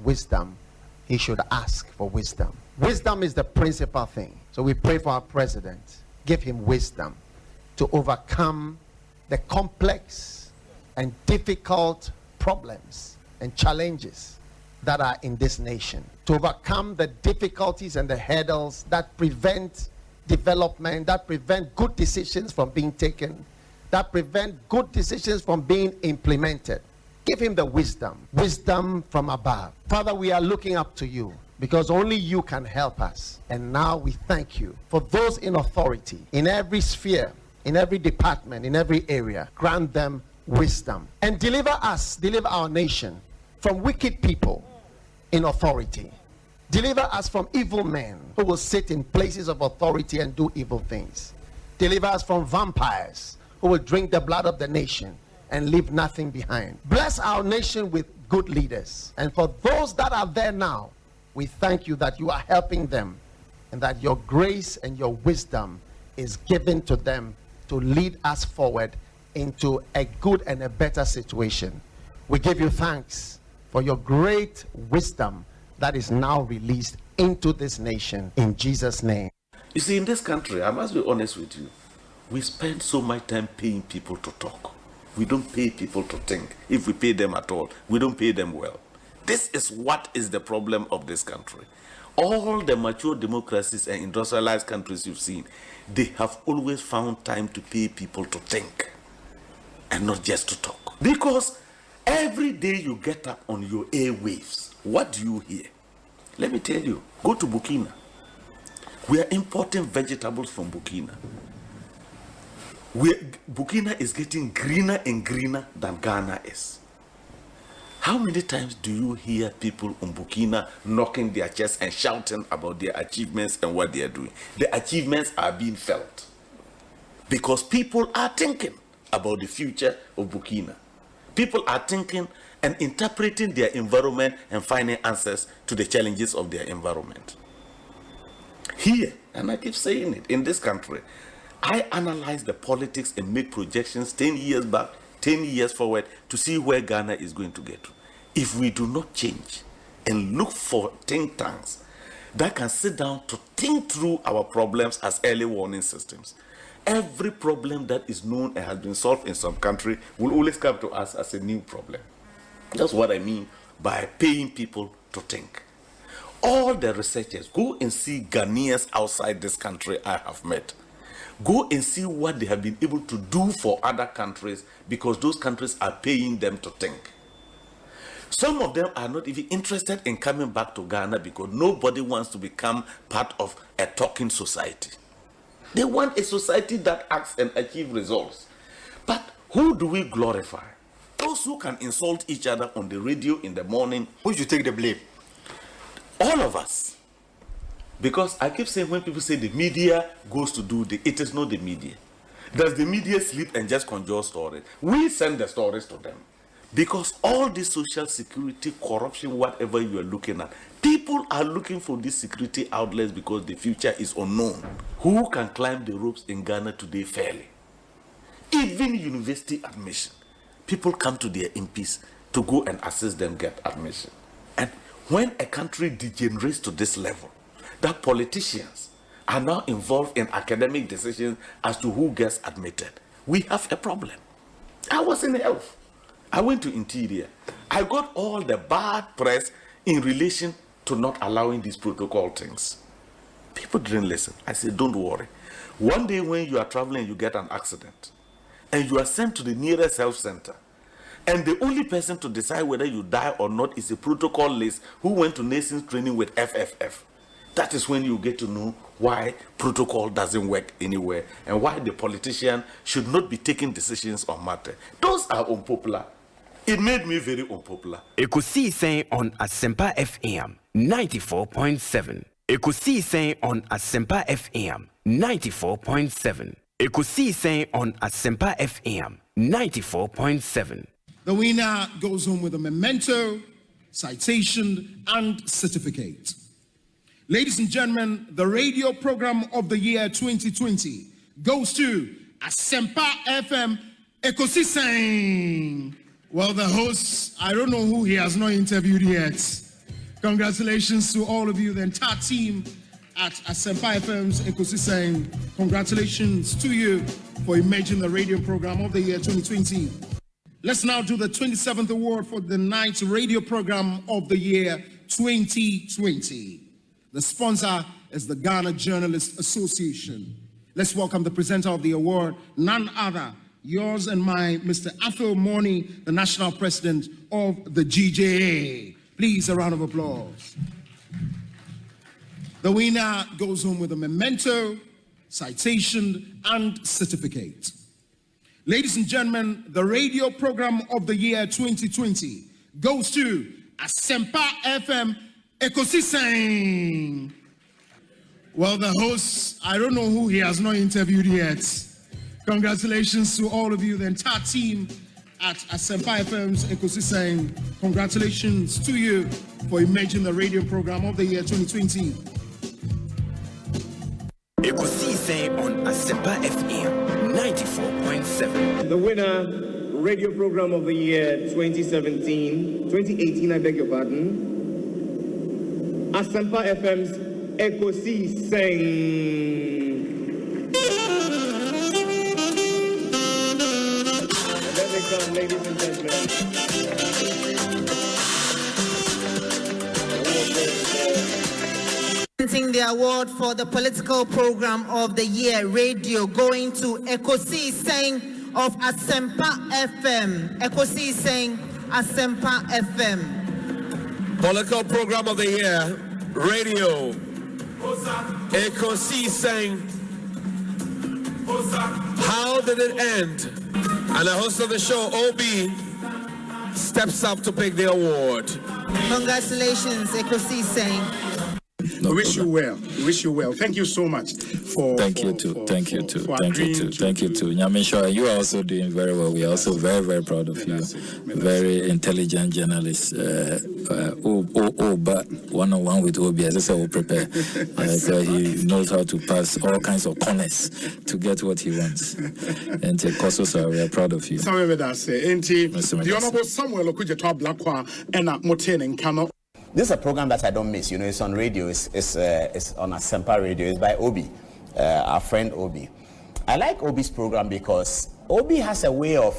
wisdom, he should ask for wisdom. Wisdom is the principal thing. So we pray for our president. Give him wisdom to overcome the complex and difficult problems and challenges that are in this nation. To overcome the difficulties and the hurdles that prevent development, that prevent good decisions from being taken, that prevent good decisions from being implemented. Give him the wisdom from above. Father, we are looking up to you because only you can help us. And now we thank you for those in authority, in every sphere, in every department, in every area. Grant them wisdom and deliver our nation from wicked people in authority. Deliver us from evil men who will sit in places of authority and do evil things. Deliver us from vampires who will drink the blood of the nation and leave nothing behind. Bless our nation with good leaders. And for those that are there now, we thank you that you are helping them and that your grace and your wisdom is given to them to lead us forward into a good and a better situation. We give you thanks for your great wisdom that is now released into this nation in Jesus' name. You see, in this country, I must be honest with you, we spend so much time paying people to talk. We don't pay people to think. If we pay them at all, we don't pay them well. This is what is the problem of this country. All the mature democracies and industrialized countries you've seen, they have always found time to pay people to think and not just to talk. Because every day you get up on your airwaves, what do you hear? Let me tell you, go to Burkina. We are importing vegetables from Burkina. Burkina is getting greener and greener than Ghana is. How many times do you hear people in Burkina knocking their chests and shouting about their achievements and what they are doing? The achievements are being felt because people are thinking about the future of Burkina. People are thinking and interpreting their environment and finding answers to the challenges of their environment. Here, and I keep saying it, in this country, I analyze the politics and make projections 10 years back, 10 years forward to see where Ghana is going to get to. If we do not change and look for think tanks that can sit down to think through our problems as early warning systems, every problem that is known and has been solved in some country will always come to us as a new problem. That's what I mean by paying people to think. All the researchers, go and see Ghanaians outside this country I have met. Go and see what they have been able to do for other countries because those countries are paying them to think. Some of them are not even interested in coming back to Ghana because nobody wants to become part of a talking society. They want a society that acts and achieves results. But who do we glorify? Those who can insult each other on the radio in the morning. Who should take the blame? All of us. Because I keep saying when people say the media goes to do it is not the media. Does the media sleep and just conjure stories? We send the stories to them. Because all this social security, corruption, whatever you are looking at, people are looking for these security outlets because the future is unknown. Who can climb the ropes in Ghana today fairly? Even university admission. People come to their MPs to go and assist them get admission. And when a country degenerates to this level, that politicians are now involved in academic decisions as to who gets admitted, we have a problem. I was in health. I went to Interior. I got all the bad press in relation to not allowing these protocol things. People didn't listen. I said, don't worry. One day when you are traveling, you get an accident, and you are sent to the nearest health center. And the only person to decide whether you die or not is a protocol list who went to nations training with FFF. That is when you get to know why protocol doesn't work anywhere and why the politician should not be taking decisions on matter. Those are unpopular. It made me very unpopular. Ekosiisen On Asempa FM 94.7. Ekosiisen On Asempa FM 94.7. Ekosiisen On Asempa FM 94.7. The winner goes home with a memento, citation, and certificate. Ladies and gentlemen, the radio program of the year 2020 goes to Asempa FM Ekosiisen. Well, the host, I don't know who he has not interviewed yet. Congratulations to all of you, the entire team at Asempa FM's Ekosiisen. Congratulations to you for emerging the radio program of the year 2020. Let's now do the 27th award for the night radio program of the year 2020. The sponsor is the Ghana Journalists Association. Let's welcome the presenter of the award, none other, yours and mine, Mr. Athol Morni, the national president of the GJA. Please, a round of applause. The winner goes home with a memento, citation, and certificate. Ladies and gentlemen, the radio program of the year 2020 goes to Asempa FM Ekosiisen. Well, the host, I don't know who he has not interviewed yet. Congratulations to all of you, the entire team at Asempa FM's Ekosiisen. Congratulations to you for emerging the radio program of the year 2020. Ekosiisen on Asempa FM 94.7. The winner, radio program of the year 2018, I beg your pardon. Asempa FM's Ekosiisen. There they come, ladies and gentlemen. Presenting the award for the political program of the year, radio, going to Ekosiisen of Asempa FM. Ekosiisen, Asempa FM. Political program of the year, radio, Ekosiisen. How did it end? And the host of the show, Obi, steps up to pick the award. Congratulations, Ekosiisen. We wish you well. We wish you well. Thank you so much for. Thank you too. Thank you too. Nyamisha, you are also doing very well. We are also very, very proud of you. Very intelligent journalist. But one-on-one with Obi, as I said, will prepare. So he knows how to pass all kinds of corners to get what he wants. And Kososo, we are proud of you. The Honorable Samuel Okujeto Blakwa and Moten and Kano. This is a program that I don't miss. You know, it's on radio. It's on Asempa Radio. It's by Obi, our friend Obi. I like Obi's program because Obi has a way of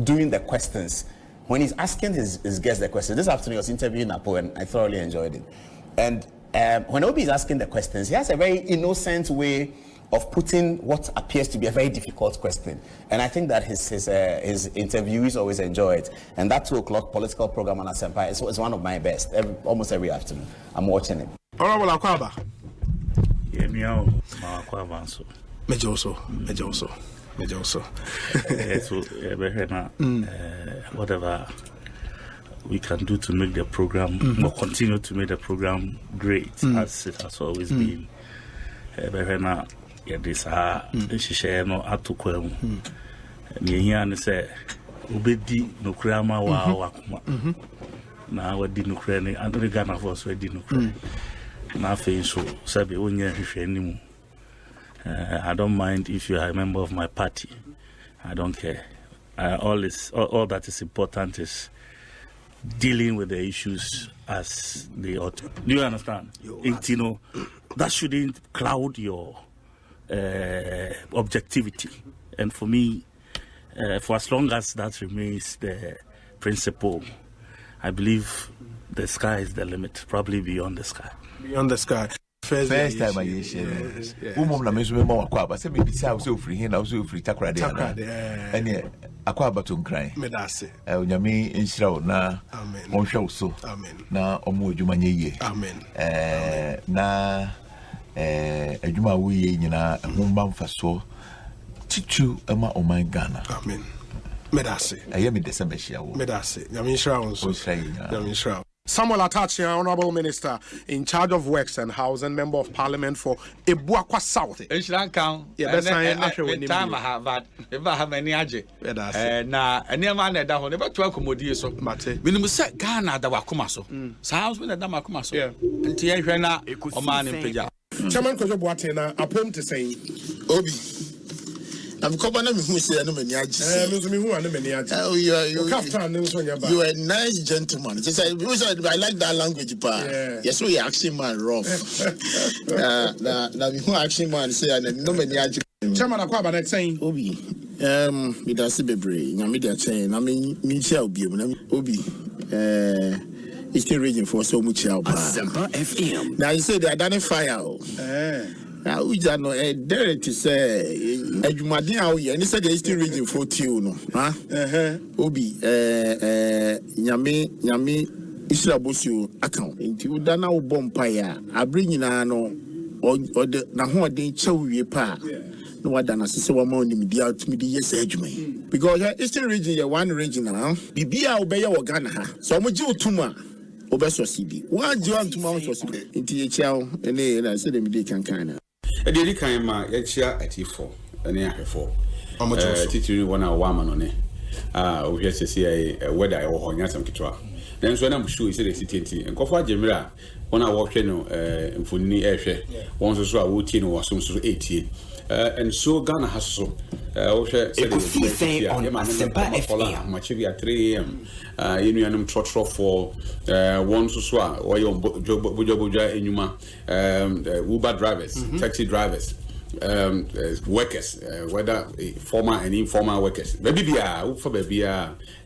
doing the questions. When he's asking his guests the questions, this afternoon I was interviewing Apo and I thoroughly enjoyed it. And when Obi is asking the questions, he has a very innocent way of putting what appears to be a very difficult question. And I think that his interviewees always enjoy it. And that 2 o'clock political program on Asempa is one of my best, almost every afternoon. I'm watching it. Honorable Akwaba. Yeah, meow, Akwaba. Mejoso. Whatever we can do to make the program, or continue to make the program great, as it has always been. Yeah, this share no atokwam. Here and say, Ubedi no krama wa wakuma. Na wadi no krani, and the Ghana force wadi no krani. Na fe so sabi onye hwehwe nimu. I don't mind if you are a member of my party. I don't care. All that is important is dealing with the issues as they ought to. Do you understand? That shouldn't cloud your objectivity. And for me, for as long as that remains the principle, I believe the sky is the limit, probably beyond the sky. Beyond the sky. First time I share. Umom na meso me mo Akwaba. Say me bisa so free here na so free takra de ana. Ene Akwaba to nkran. Medase. Onyame nhyira wo na onhwe wo so. Amen. Na omo adwuma nye ye. Amen. Na adwuma wo ye nyina homba mfaso titu ama oman Ghana. Amen. Medase. Aye me December shia wo. Medase. Nyame nhyira wo so. Nyame nhyira. Samuel Atachi, Honorable Minister in charge of Works and Housing, Member of Parliament for Ebuakwa South. Yeah, that's time I have that. If I have any aje. Na any man that down never to accommodate so. When you say Ghana that wakuma so. Sounds when that makuma so. Yeah. Until you hear na Oman in Peja. Chairman Kojo Boatena, appointed to say Obi. I'm coming who say no many you are a nice gentleman. I like that language, yes, we action man rough. Now who action man say no many Chairman Kwabena saying Obi. Me da se bebre. Na me dia chain. Na me share obi. Obi. Eastern region for so much help. Asempa FM. Now you say they identify now we just know dare to say adwumaden a we and say the Eastern region for you no. Obi nyame Israel bosu account. Nti u da na wo bompa ya. Abri nyina no the na ho den chewie pa. No wada na sese wa ma oni media to me dey yes adwuma. Because Eastern region ya one region na bibia obeye wo Ghana ha. So mo ji otuma obeso CB. Wa ji antuma wo so CB. Nti ye chiao ene na say dem dey kankan na. E dey kan ma ye chia atifo ene ahwefo. Titiri wona wa ma no ne. Ohwe sese weather e wo ho nya sam kitwa. Then so na mo show say the city nkofo agemira wona wo hwe no mfonni ehwe won so a wo tie no wasom so 18. And so Ghana has so Ekosiisen On Asempa FM. Much at 3 a.m. You know, trotro for one so or your Buja Enuma, Uber drivers, taxi drivers, workers, whether former and informal workers. Maybe for baby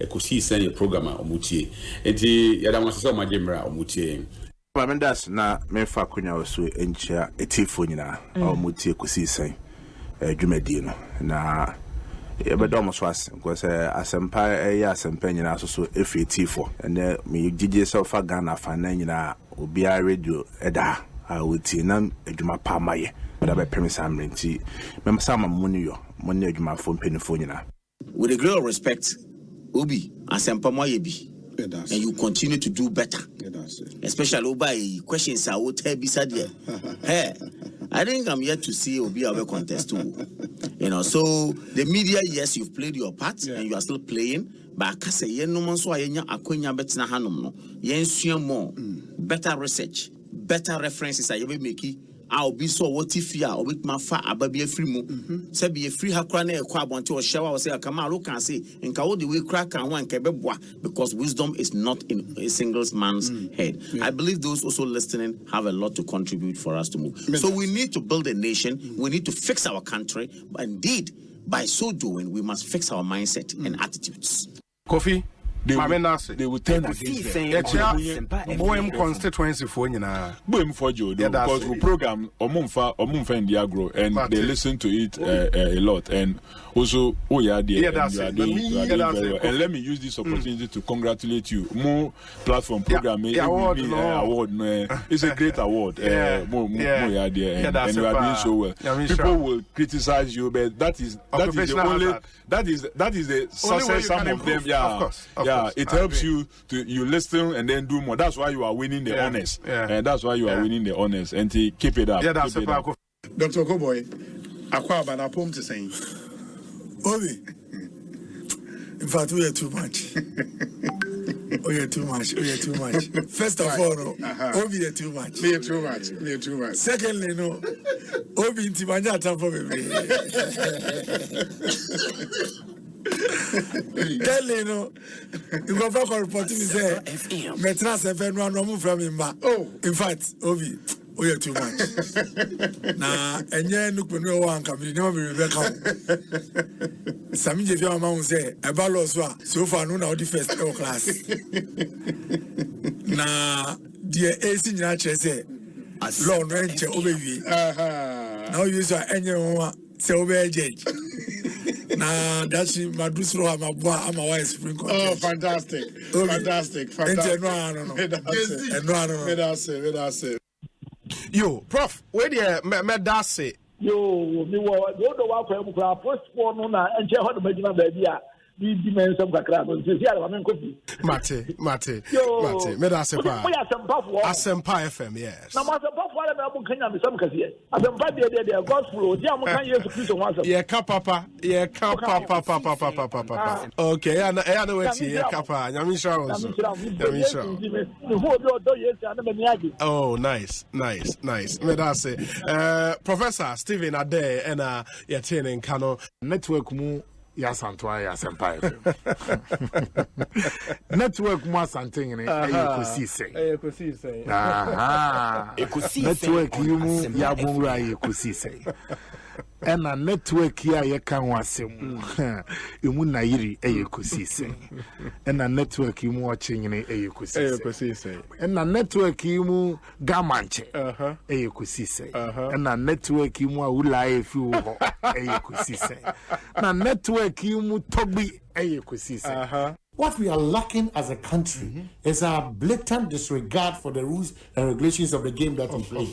Ekosiisen program or Muti. And the Yadama Sama Jimra or Muti. Kwabena na mefa kunya oso enchia etifo nyina o mutie Ekosiisen dwumadi no na ebedo so as because Asempa Asempa nyina so efi etifo and me gigi so fa Ghana fa na nyina obia radio eda a wuti na adwuma pa maye but abe premise amrenti mem sama muni yo muni adwuma fo mpenifo nyina. With a great respect, Obi Asempa moye bi. And you continue to do better. Especially by questions I would tell beside here. Hey, I think I'm yet to see Obi Awe contest too. You know, so the media, yes, you've played your part and you are still playing. But I can say, you know, so I akwenya betina hanum no. Yen more, better research, better references. I ever make it. I'll be so what if ya or with my fa ababi a free mo. Say be a free hakwane a crab until a shower or say a kamaro can say and ka the way crack and one kebeboa because wisdom is not in a single man's head. I believe those also listening have a lot to contribute for us to move. So we need to build a nation, we need to fix our country, but indeed by so doing we must fix our mindset and attitudes. Kofi they will turn against them. Boem constituency for nyina. Boem for Joe because we program Omumfa in the agro and they listen to it a lot and also you are doing very well. And let me use this opportunity to congratulate you. More platform program award it's a great award. More you are there and you are doing so well. People will criticize you but that is the only that is the success some of them it helps you to listen and then do more. That's why you are winning the honors. And that's why you are winning the honors. And to keep it up. Dr. Koboy, Kwabena pom to saying. Obi. In fact, we are too much. We are too much. First of all, Obi are too much. Me too much. Secondly, no. Obi intimanya tampo baby. Tell you know, you go for reporting me say, Metna seven no from him back. Oh, in fact, Obi, we are too much. Nah, and yeah, look when we want come, you know me Rebecca. Some of your mom say, a baloswa, so far no now the first class. Nah, dear AC Nature say, Lord Ranger Obi. Now you say anyone say Obi judge. Nah, that's my Dusro, I'm a wise spring. Oh, fantastic. Yo, Prof, where the medase? Yo, me wa do do wa kwa first one na enche ho do magina ba bia di men some kakra no se sia ba men kofi Mate me da Asempa FM yes na Asempa for na mo kanya me some kase Asempa de gospel dia mo kan Yesu Kristo ho asem ye ka papa okay ya na we tie ye ka pa nyame shira won oh nice me da say Professor Stephen Ade and ye tin Kano network mu ya Santoa ya Asempa FM network mu Asante ngene Ekosiisen network mu ya bonra Ekosiisen ena network ya ye kan wasem emu na yiri Ekosiisen ena network mu ochingene Ekosiisen ena network mu gamanche Ekosiisen ena network mu awula efi wo Ekosiisen na network mu tobi Ekosiisen. What we are lacking as a country is our blatant disregard for the rules and regulations of the game that we play.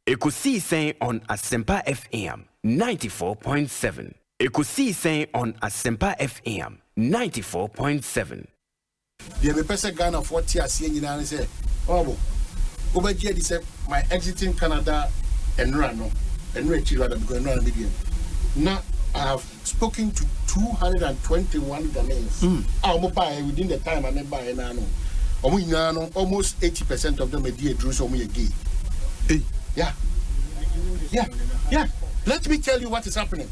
Ekosiisen on Asempa FM 94.7. Ekosiisen on Asempa FM 94.7. The person Ghana 40 years and say, "Oh, over here, they my exiting Canada and Rano and Richie rather because no medium." Now I have spoken to 221 Ghanaians. Within the time I buy almost 80% of them are gay. Yeah. Let me tell you what is happening.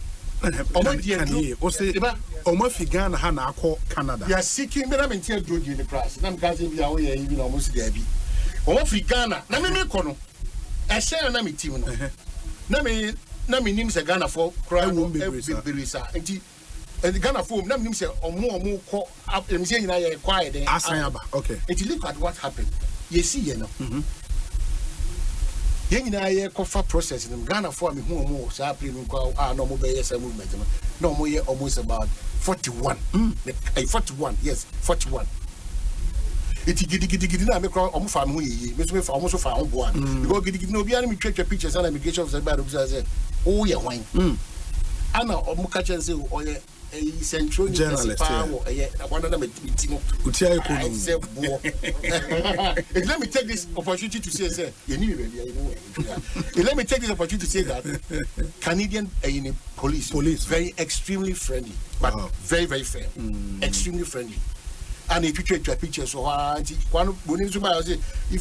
Canada. You are seeking me. I'm in the class. I'm going to be almost there. Ghana. Na me kono. I share na me team no. Na me nim se Ghana for cry won be berisa. Enti Ghana for na me nim se omo ko em se nyina ye quiet den. Asanyaba. Okay. Enti look at what happened. You see here now. Yen nyina ye kofa process nim Ghana for me hu omo sa play no kwa no mo be yes movement no mo ye almost about 41. 41. Yes, 41. Iti gidi na me kro omo fa me hu ye me so me fa omo so fa ho bo an because gidi no bia na me twetwa pictures and immigration officer ba do say oh ye wan ana omo ka chen say oh ye central journalist one of them no let me take this opportunity to say let me take this opportunity to say that Canadian police very extremely friendly but very very fair extremely friendly. And if you take your pictures, so if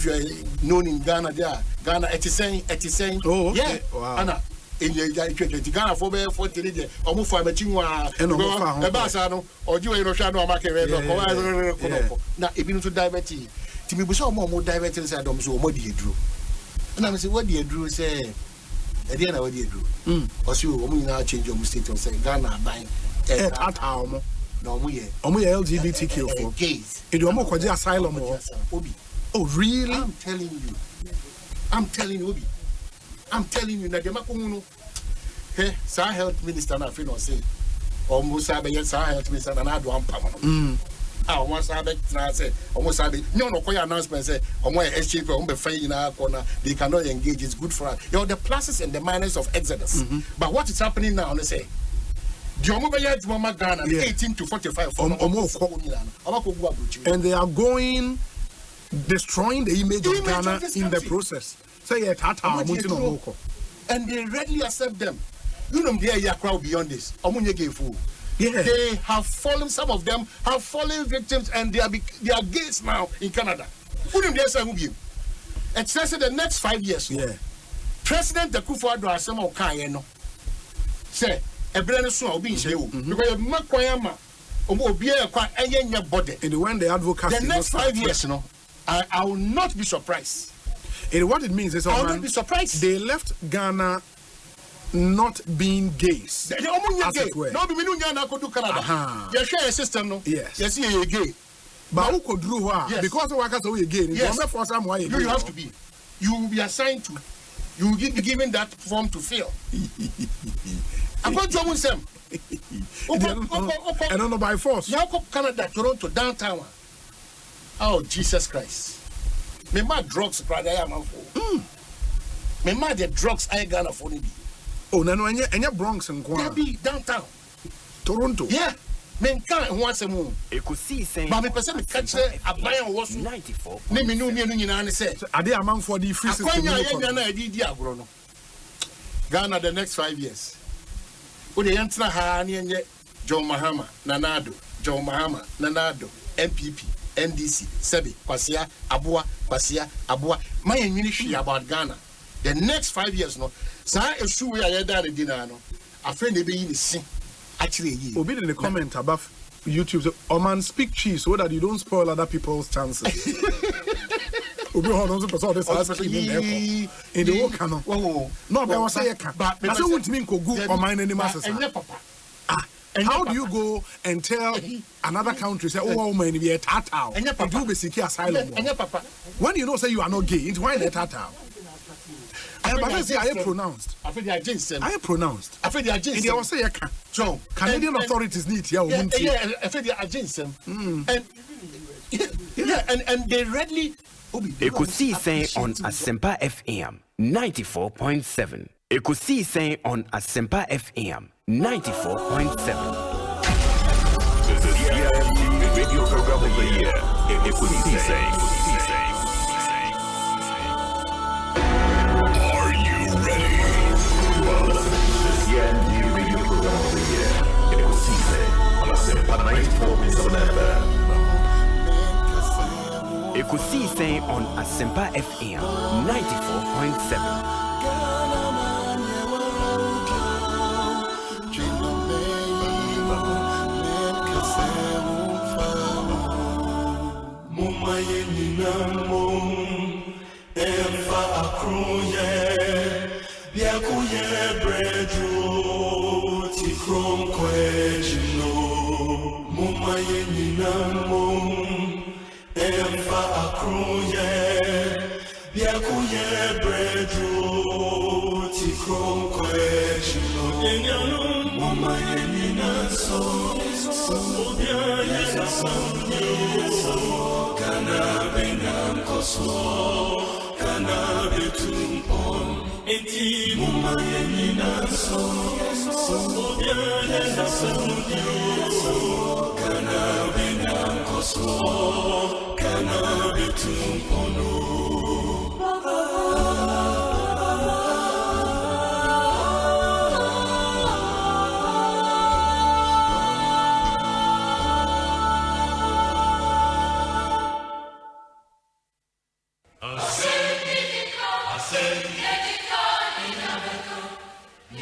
you are known in Ghana, there, Ghana, Etiseng. Oh, okay. Yeah. Wow. Anna, in the Ghana for 40 days, almost for a machine, and a basano, or you in Roshano, market. Now, if you to diverting, to me, so more diverting, said, so what do you do? And I say, what do you do? Say, at the end of what do you do? Or so, we now change your mistake and say, Ghana, buying at home. No, we LGBTQ for gays. It will more asylum or oh, really? I'm telling you, Obi. I'm telling you that the Makuno, hey, Sir Health Minister, I feel say, almost Sir Health Minister, and I do one almost have it, almost have it. No, announcement say, on my exchange, on the fame in our corner, they cannot engage. It's good for us. You know, the pluses and the minuses of Exodus. But what is happening now, let's say, Ghana, 18 to 45 and they are going destroying the image of Ghana in the process. And they readily accept them. You know, they are crowd beyond this. They have fallen, some of them have fallen victims, and they are gays now in Canada. It says in the next 5 years, President Akufo-Addo Asemo Kayeno say, a brand so be say because Makoyama Obia quite a body. And when the advocate the next 5 years, I will not be surprised. And what it means is I will not be surprised. They left Ghana not being gays. No, be Minunya could do Canada. You share a system, no? Yes. Yes, you're gay. But who could do what? Because of workers away again. Yes. You have to be. You will be assigned to. You will be given that form to fill. I'm going to them. And on by force. Now, Canada, Toronto, downtown. Oh, Jesus Christ. Me mad drugs, brother, I am for. Me mad the drugs I gonna for me. Oh, no, and your Bronx and Be downtown. Toronto. Yeah. Men can't once a moon. But me person catch a buy and was 94. Name me no me and say. Are they among for the free system? Ghana the next 5 years. When the answer ha John Mahama, Nanado, John Mahama, Nanado, MPP, NDC, Sebi, Kwasia, Abua. My ministry about Ghana. The next 5 years, no. So I assure you, I done a dinner, no. A friend they be in the scene. Actually, Obi in the comment above YouTube, so, oh man, speak cheese so that you don't spoil other people's chances. Obi hold on to person this in the work canon. No, but I was saying, but I say what mean go or mine any masses. How do you go and tell another country say, oh man, be a tatao and do basically asylum? When you know say you are not gay, it's why the tatao. I pronounced. I feel they pronounced. I feel they are jinx. And say, John, Canadian authorities need here. I feel they are jinx. And they readily. Ekosiisen on Asempa FM 94.7. Ekosiisen on Asempa FM 94.7. This is the radio program of the year. Ekosiisen. The radio program of the year. Ekosiisen on Asempa 94.7 FM. Ekosiisen on Asempa FM 94.7.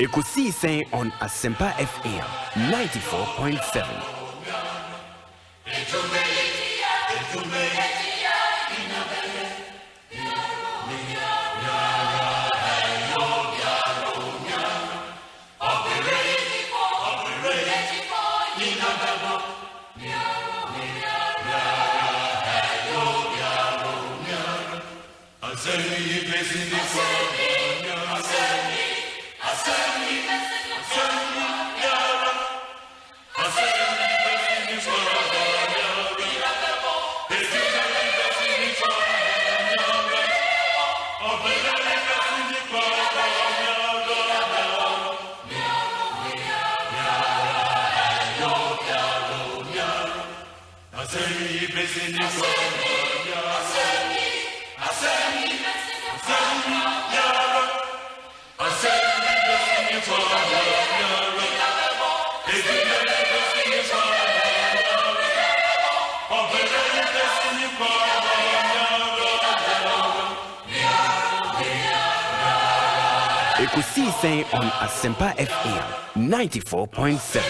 Ekosiisen on Asempa FM 94.7. Ekosiisen on Asempa FM 94.7.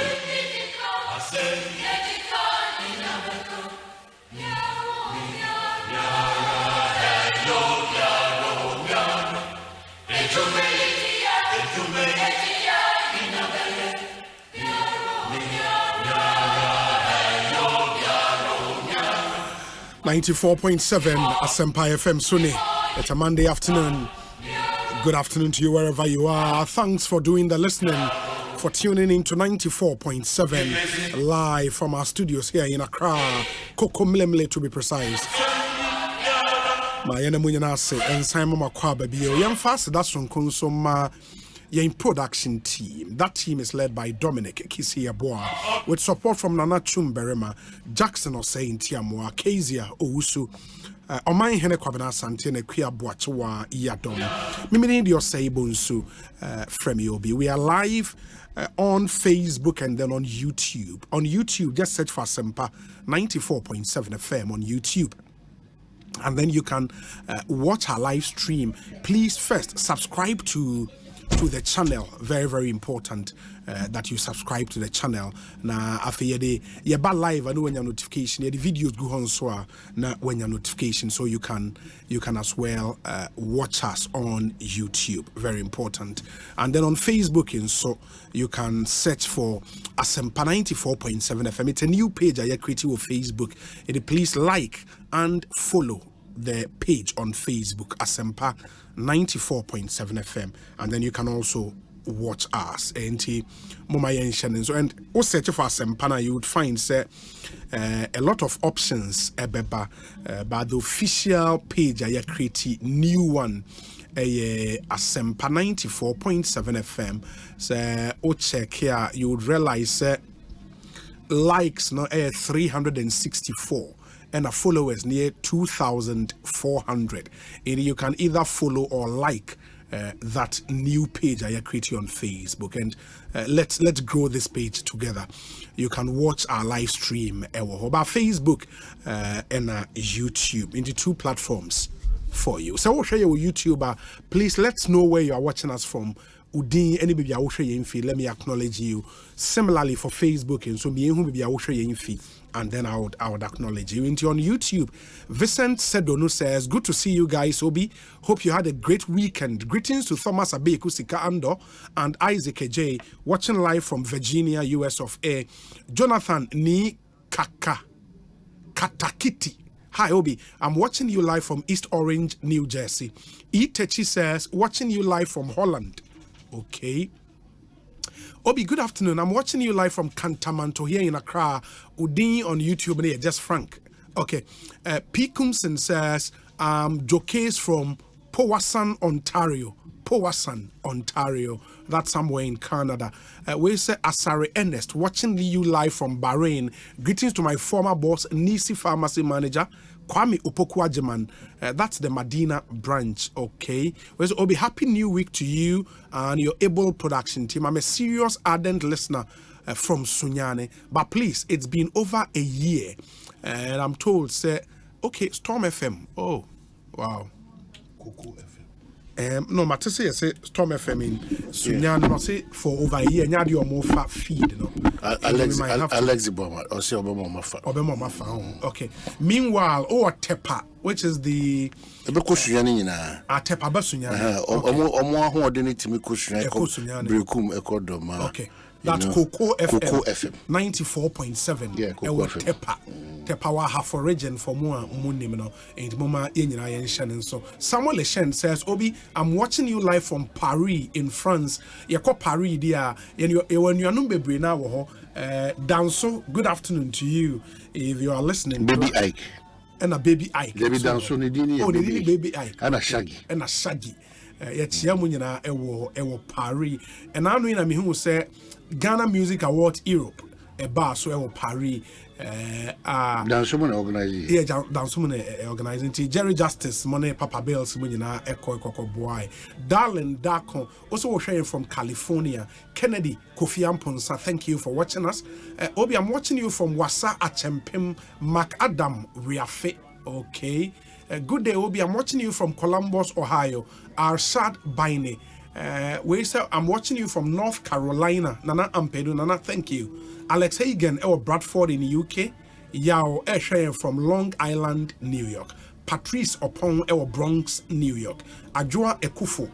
Asempa FM Sunni. It's a Monday afternoon. Good afternoon to you wherever you are. Thanks for doing the listening, for tuning in to 94.7 live from our studios here in Accra, Kokomlemle to be precise. My enemy and Simon Kwabena. Young fast that's from Consoma your production team. That team is led by Dominic Kisiaboa, with support from Nana Chumberema, Jackson Osei Tiamwa, Kezia Owusu, Omanhene Kwabena Asante ne Kwabena Iyadon. Mimini di Osei Bonsu Fremi Obi. We are live on Facebook and then on YouTube. On YouTube, just search for Asempa 94.7 FM on YouTube. And then you can watch our live stream. Please first subscribe to the channel. Very, very important that you subscribe to the channel. Na after you ba live, I know when your notification, the videos go on so na when your notification, so you can as well watch us on YouTube. Very important. And then on Facebook, and so you can search for Asempa 94.7 FM. It's a new page I created on Facebook. Please like and follow the page on Facebook, Asempa 94.7 FM, and then you can also watch us. And search for Asempa, you would find a lot of options but the official page I created new one. Asempa 94.7 FM. So check here, you would realize likes 364 and followers near 2,400. And you can either follow or like that new page I created on Facebook, and let's grow this page together. You can watch our live stream about Facebook and YouTube into two platforms for you. So we'll show you YouTuber. Please let's know where you are watching us from. Udin any baby I will show you let me acknowledge you. Similarly for Facebook, and so me who baby I will show you and then I would acknowledge you. Into on YouTube, Vincent Sedono says, good to see you guys, Obi. Hope you had a great weekend. Greetings to Thomas Abeku Sika Ando and Isaac AJ, watching live from Virginia, US of A. Jonathan Ni Katakiti. Hi Obi, I'm watching you live from East Orange, New Jersey. Itechi says, watching you live from Holland. Okay. Obi, good afternoon. I'm watching you live from Cantamanto here in Accra. Udin on YouTube, and just Frank. Okay. P. Kumsen says, Jokes from Powassan, Ontario. Powassan, Ontario. That's somewhere in Canada. We say Asare Ernest, watching you live from Bahrain. Greetings to my former boss, Nisi Pharmacy Manager, Kwame Upokwajeman. That's the Medina branch. Okay. Well, Obi, happy new week to you and your able production team. I'm a serious ardent listener from Sunyane, but please, it's been over a year, and I'm told, say, okay, Storm FM. Oh, wow. Coco FM. No, matter say Storm FM in Sunyane, I say for over a year. Now you more fat feed, you know. Alex Obama, or say Obama. Okay. Meanwhile, Tepa, which is the Tepa Basunyane. Okay. That's Coco FM 94.7. Yeah, Coco FM. Tepa wa half for region for more munimino and mama in so Samuel Leshen says, Obi, I'm watching you live from Paris in France. Yako Paris dia when you are numbe now Danso, good afternoon to you if you are listening. Baby Ike. And a baby Ike. Baby Danso Nidini baby Ike. And a Shaggy. And a Shaggy. Yet Yamunina ewo Paris. And I know in who say Ghana Music Award Europe. A bar so ewo Paris. Dansoman organizing. Yeah, Dansoman organizing. Jerry Justice, Money Papa Bells, Munina, Eko Boy. Darling Darko, also sharing from California. Kennedy, Kofi Amponsa, thank you for watching us. Obi, I'm watching you from Wasa Achempim, Macadam Riafe. Okay. Good day, Obi. I'm watching you from Columbus, Ohio. Arshad Baine. I'm watching you from North Carolina. Nana Ampedu, Nana, thank you. Alex Hagen, Bradford in the UK. Yao Eshe from Long Island, New York. Patrice Opon, Bronx, New York. Ajua Ekufo,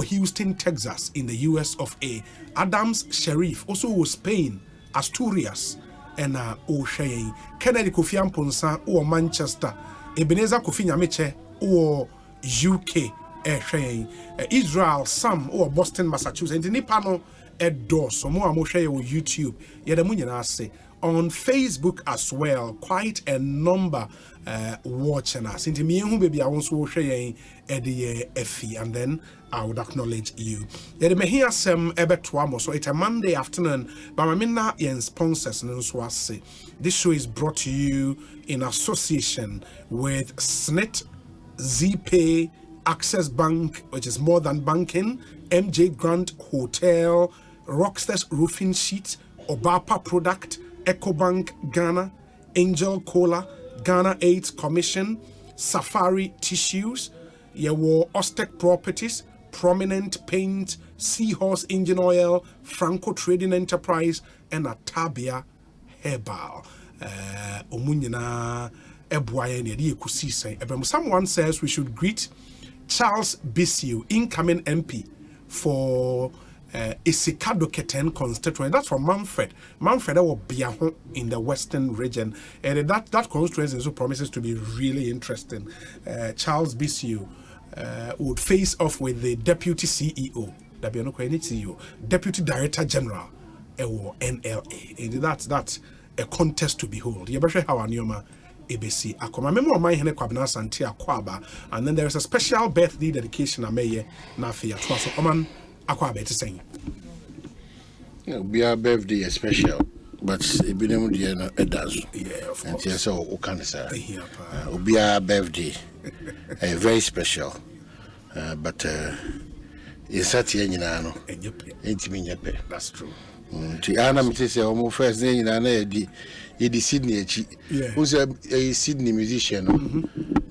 Houston, Texas, in the US of A. Adams Sharif, also Spain, Asturias, and O'Shea. Kennedy Kofi Amponsa, Manchester. Ebenezer Kofi Nyameche, UK. Israel, Sam, Boston, Massachusetts. And the Nipano, Edo, so more Moshe on YouTube. Yadamunya say, on Facebook as well. Quite a number watching us. Into me who baby I want to share Effie, and then I would acknowledge you. Yeah, me hear some ebetwamo. So it's a Monday afternoon, but I mean that in sponsors and so I say this show is brought to you in association with SNIT, ZPay, Access Bank, which is more than banking, MJ Grant Hotel, Rockstars Roofing Sheet, Obapa Product, EcoBank Ghana, Angel Cola, Ghana AIDS Commission, Safari Tissues, Yewo Ostec Properties, Prominent Paint, Seahorse Engine Oil, Franco Trading Enterprise, and Atabia Herbal. Someone says we should greet Charles Bissiu, incoming MP for Isikado Keten constituency. That's from Manfred. Manfred will be in the western region, and that constituency also promises to be really interesting. Charles Bissiu would face off with the deputy CEO, Deputy Director General, NLA, and that's a contest to behold. How ABC Akoma memo Omanhene Kwabena Asante Akwaba, and then there is a special birthday dedication ameye na afia to so Oman Akwaba to sing. Be a birthday special, but it be them the it does. Yeah, of course. And yes, so can say be a birthday very special. But it's at the end no. That's true. Tiana me say omo first day na di Sydney echi. Who's a Sydney musician no.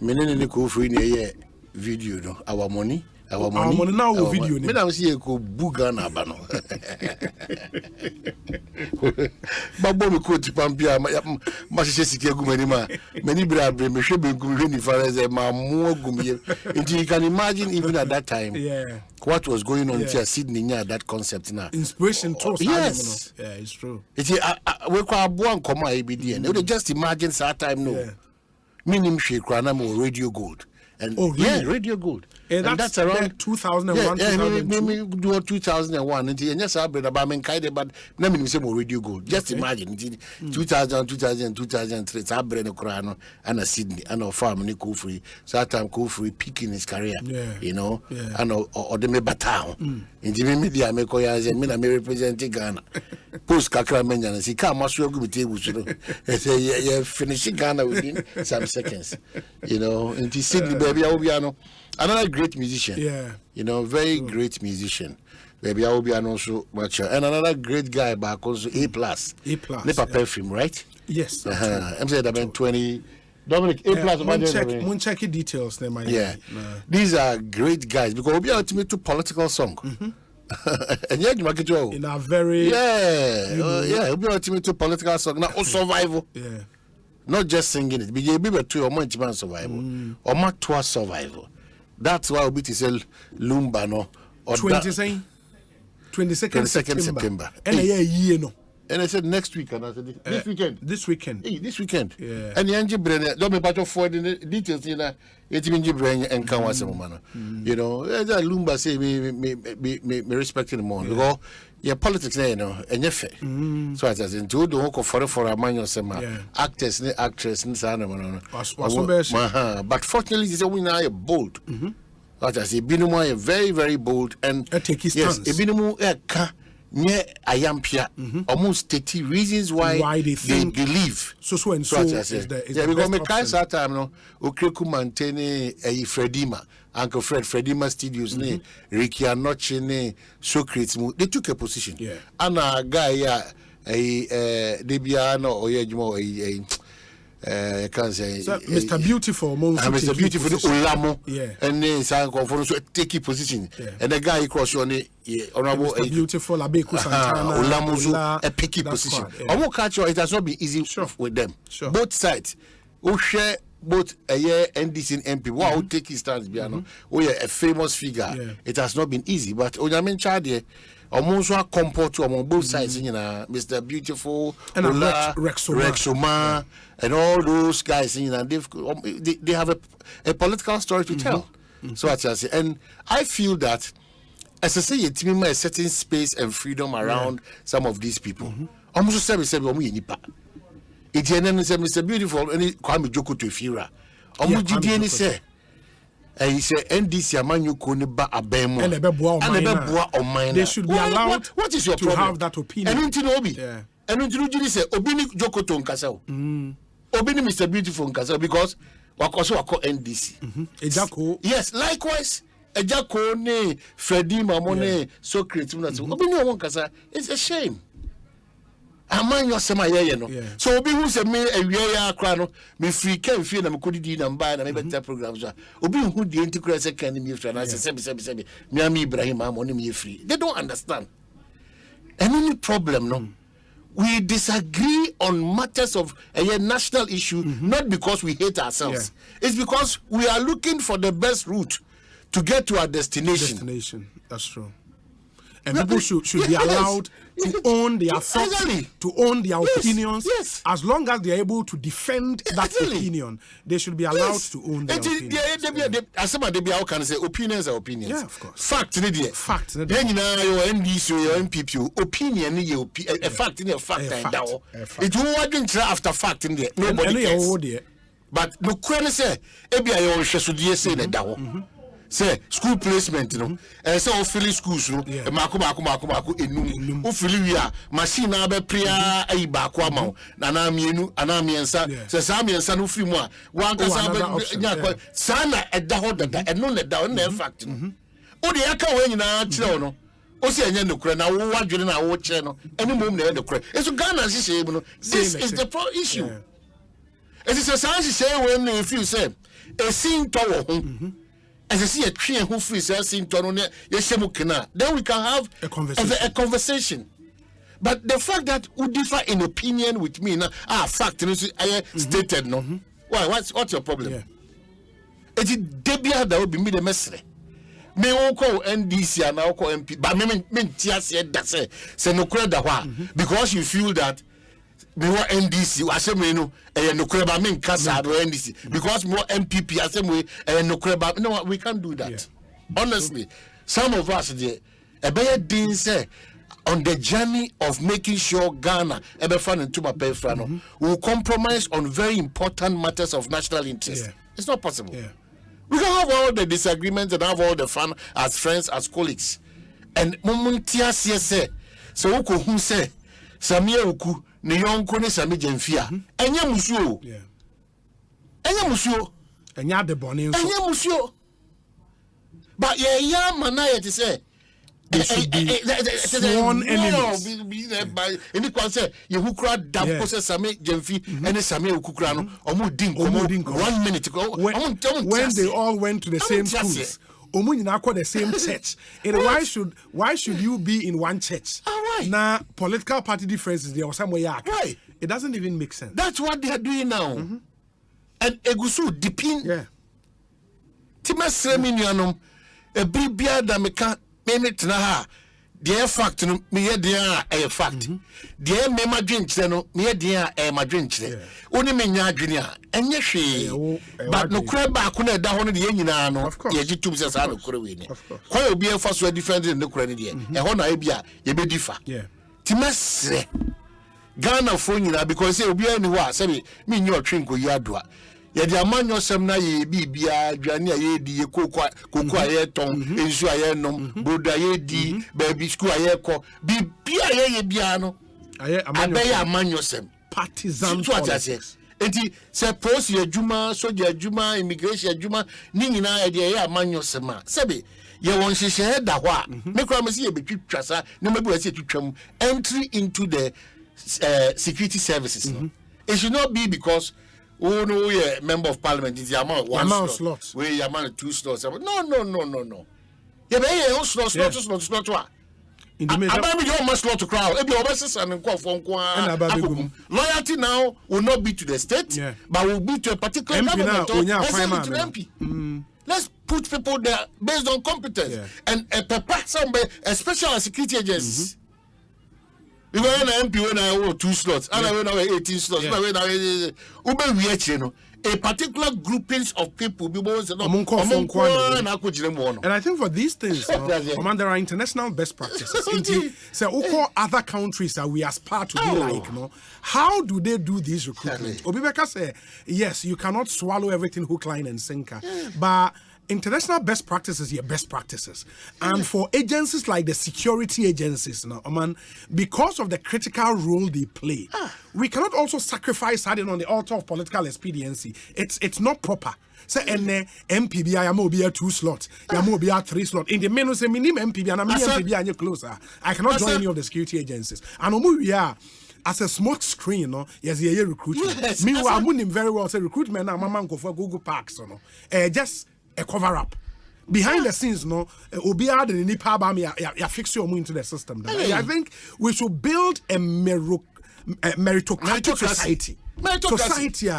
Menene ne ko free na ye video no. Our money now video ne. Me na say ko buga na aba no. Babo me ko ti pampia ma hye sike gu mani ma. Mani bra bre me hwe benkum hwe ni fareze ma mo gum ye. You can imagine even at that time. Yeah. What was going on here, Sydney, near that concept now? Inspiration too. Yes. Yeah, it's true. It's we call one comma ABD. They just imagine that time no. Minim she kranamo Radio Gold. And really? Yeah, Radio Gold. And that's around 2001, 2002. Me do 2001. And yes, I been about men kind but na me say Radio Gold. Just imagine 2000, 2003. I been a krano and a Sydney and a farm ni ko free. So that time ko free peaking his career. You know, and or the me batown. In the media me ko ya say me na me represent Ghana. Post kakra menya na sika maso go be table so. Say you finish Ghana within some seconds. You know, in the Sydney baby I another great musician. Yeah. You know, very great musician. Baby, I will be also much. And another great guy back also A+. Nepa perfume, right? Yes. I'm saying about 20. Dominic, A+. Mun check details. Yeah. These are great guys because we'll be ultimate to political song. And yet, in a very. We'll be ultimate to political song. Now, survival. Yeah. Not just singing it. Be to your man survival. Or matua survival. That's why we say Lumba no. 22nd September. And a year no. And I said next week, and I said this weekend. This weekend. This weekend. Yeah. And the Angie Brenner, don't be part of for the details in a Brenner and Kawasama. You know, Lumba say me respecting the more. Because yeah, politics, you know, and your fair. So as in two, the work for a man yourself, actors, actress, and son. But fortunately, this is when I bold. That is, Ebinimo very, very bold and take his stance. Yes, Ebinimo near Ayampia, almost 30 reasons why they believe. So and so is the because me kai that time no Okreku maintain a Fredima, Uncle Fredima Studios ne Ricky Anoche ne Socrates they took a position. Yeah. And a guy Debiano or Yejmo I can't say Mr. Beautiful, Mr. Beautiful, Olamo, yeah, and then San Conference take a position, and the guy cross on it, honorable, Beautiful, Abeku Santana, Olamuzo, a picky position. I won't catch you, it has not been easy with them. Both sides, who share both a year NDC and MP, who take his stance, Biano, we are a famous figure. It has not been easy, but Ojamin Chadie. Almost one comport among both sides, you know, Mr. Beautiful, and Rexoma, and all those guys, you know, they have a political story to tell. So I say, and I feel that as I say, it's a certain space and freedom around some of these people. almost say omu nipa etiene say Mr. Beautiful any Kwame Joko to Fira omu gidi ni say he say NDC amanyu ko ni ba abemu and ebeboa oman they should be allowed what is your to problem? have that opinion and unti no obi and unti no gidi say obi ni Joko to nkasa o obi ni Mr. Beautiful nkasa because wakoso wako NDC ejako yes likewise ejako ne Freddie Mamone so creative na so obi ni won nkasa it's a shame amanyo sema yeye no so obi hu se me awie ya akra no me free can feel na me kodidi na mba na me better programs obi hu die ntikura se kan me free na se se me am Ibrahim Amoni me free they don't understand and any problem no we disagree on matters of a national issue not because we hate ourselves it's because we are looking for the best route to get to our destination that's true. And people should be allowed to own their thoughts, to own their opinions. As long as they are able to defend that opinion, they should be allowed to own their opinions. Asema they be how can say opinions are opinions. Yeah, of course. Fact, fact. Then you know your NDC or your MPP opinion, a fact in a fact. It won't after fact in there. Nobody cares. But no question say, ebi ayo shesudie say na dawo. Say school placement say ofili schools mako enum ofili wi a machine na be pria ayi ba ko ama na na mienu ana miensa say sa miensa no firi mu a wan kasa be nya sa na eda ho dada eno na da na fact o de aka we nyina kire no o se enya nokure na wo wadwene na wo kire no eni mom na nokure eso Ghana hihye mu no this is the pro issue it is a science say when you feel say a sin to wo as I see a tree who frees us in Tononia, then we can have a conversation. But the fact that we differ in opinion with me now, fact, I stated no. Why? What's your problem? It is Debia that would be me the message. Me won't call NDC and I'll call MP, but me said that say no credit because you feel that. Me want NDC asem no no kreba me nkasa do NDC because more MPP asem we no kreba no we can't do that honestly some of us there din say on the journey of making sure Ghana fan into my pay will compromise on very important matters of national interest it's not possible we can have all the disagreements and have all the fun as friends as colleagues and momentia say so who say Samia uku ne yonko ne sami jamfia enya musuo enya de bone nso enya musuo but ya mana ye te say they should be sworn enemies any kwan say ye hukura dam ko say sami jamfi ene sami ukukura no omo din komo 1 minute go when they all went to the same schools the same church. Why should you be in one church? Now political party differences there or somewhere. Right. It doesn't even make sense. That's what they are doing now. And Egusu dipin. Tima seminuanum a bibia da meka minute na ha. The fact no me dia a fact. The me madwinkyere no me dia e madwinkyere. Oni me nya adwene a enye hwe. But no kura ba ko na eda ho no de nyina no ye gitum se sa no kura we ni. Kwa obi e fa so different no kura ni de. E ho na e bia ye be difa. Timesre Ghana fo nyina because obi ani ho a se me nyi otwenko yi adoa. Ye di amanyo sem na ye bibia adwane ye di ye koko aye ton ensu aye nom boda ye di baby school aye ko bibia ye bia no aye amanyo sem partisan politics enti se post ye adwuma soja adwuma immigration adwuma ni nyina ye di ye amanyo sem a sebe ye won hihye da ho a me kura me se ye betwitwa sa ne mabi wa se twitwam entry into the security services it should not be because oh no, yeah, member of parliament is the amount one slot. We amount 2 slots. No. Yeah, but yeah, slot. In the middle, I slot to crowd. If your verses and loyalty now will not be to the state, but will be to a particular government. MP. Let's put people there based on competence and a special security agencies. When I MP when I 2 slots, and I when I 18 slots, when I ube wiechre no a particular groupings of people. And I think for these things, there are international best practices. So, other countries that we aspire to be like, how do they do this recruitment? Obibeka say, yes, you cannot swallow everything hook, line, and sinker, but international best practices are best practices. And for agencies like the security agencies, because of the critical role they play, we cannot also sacrifice having on the altar of political expediency. It's not proper. Say MPB I am be a 2 slot, I am be a 3 slot. In the menu say minimum MPB and MPB are closer. I cannot join any of the security agencies. And we are as a smoke screen, yes, yeah, recruitment. Yes, meanwhile, I wouldn't very well say recruitment now, Mama go for Google Parks, just a cover up. Behind the scenes, Obi had the nipa ba me ya fix your into the system. I think we should build a meritocratic society. Society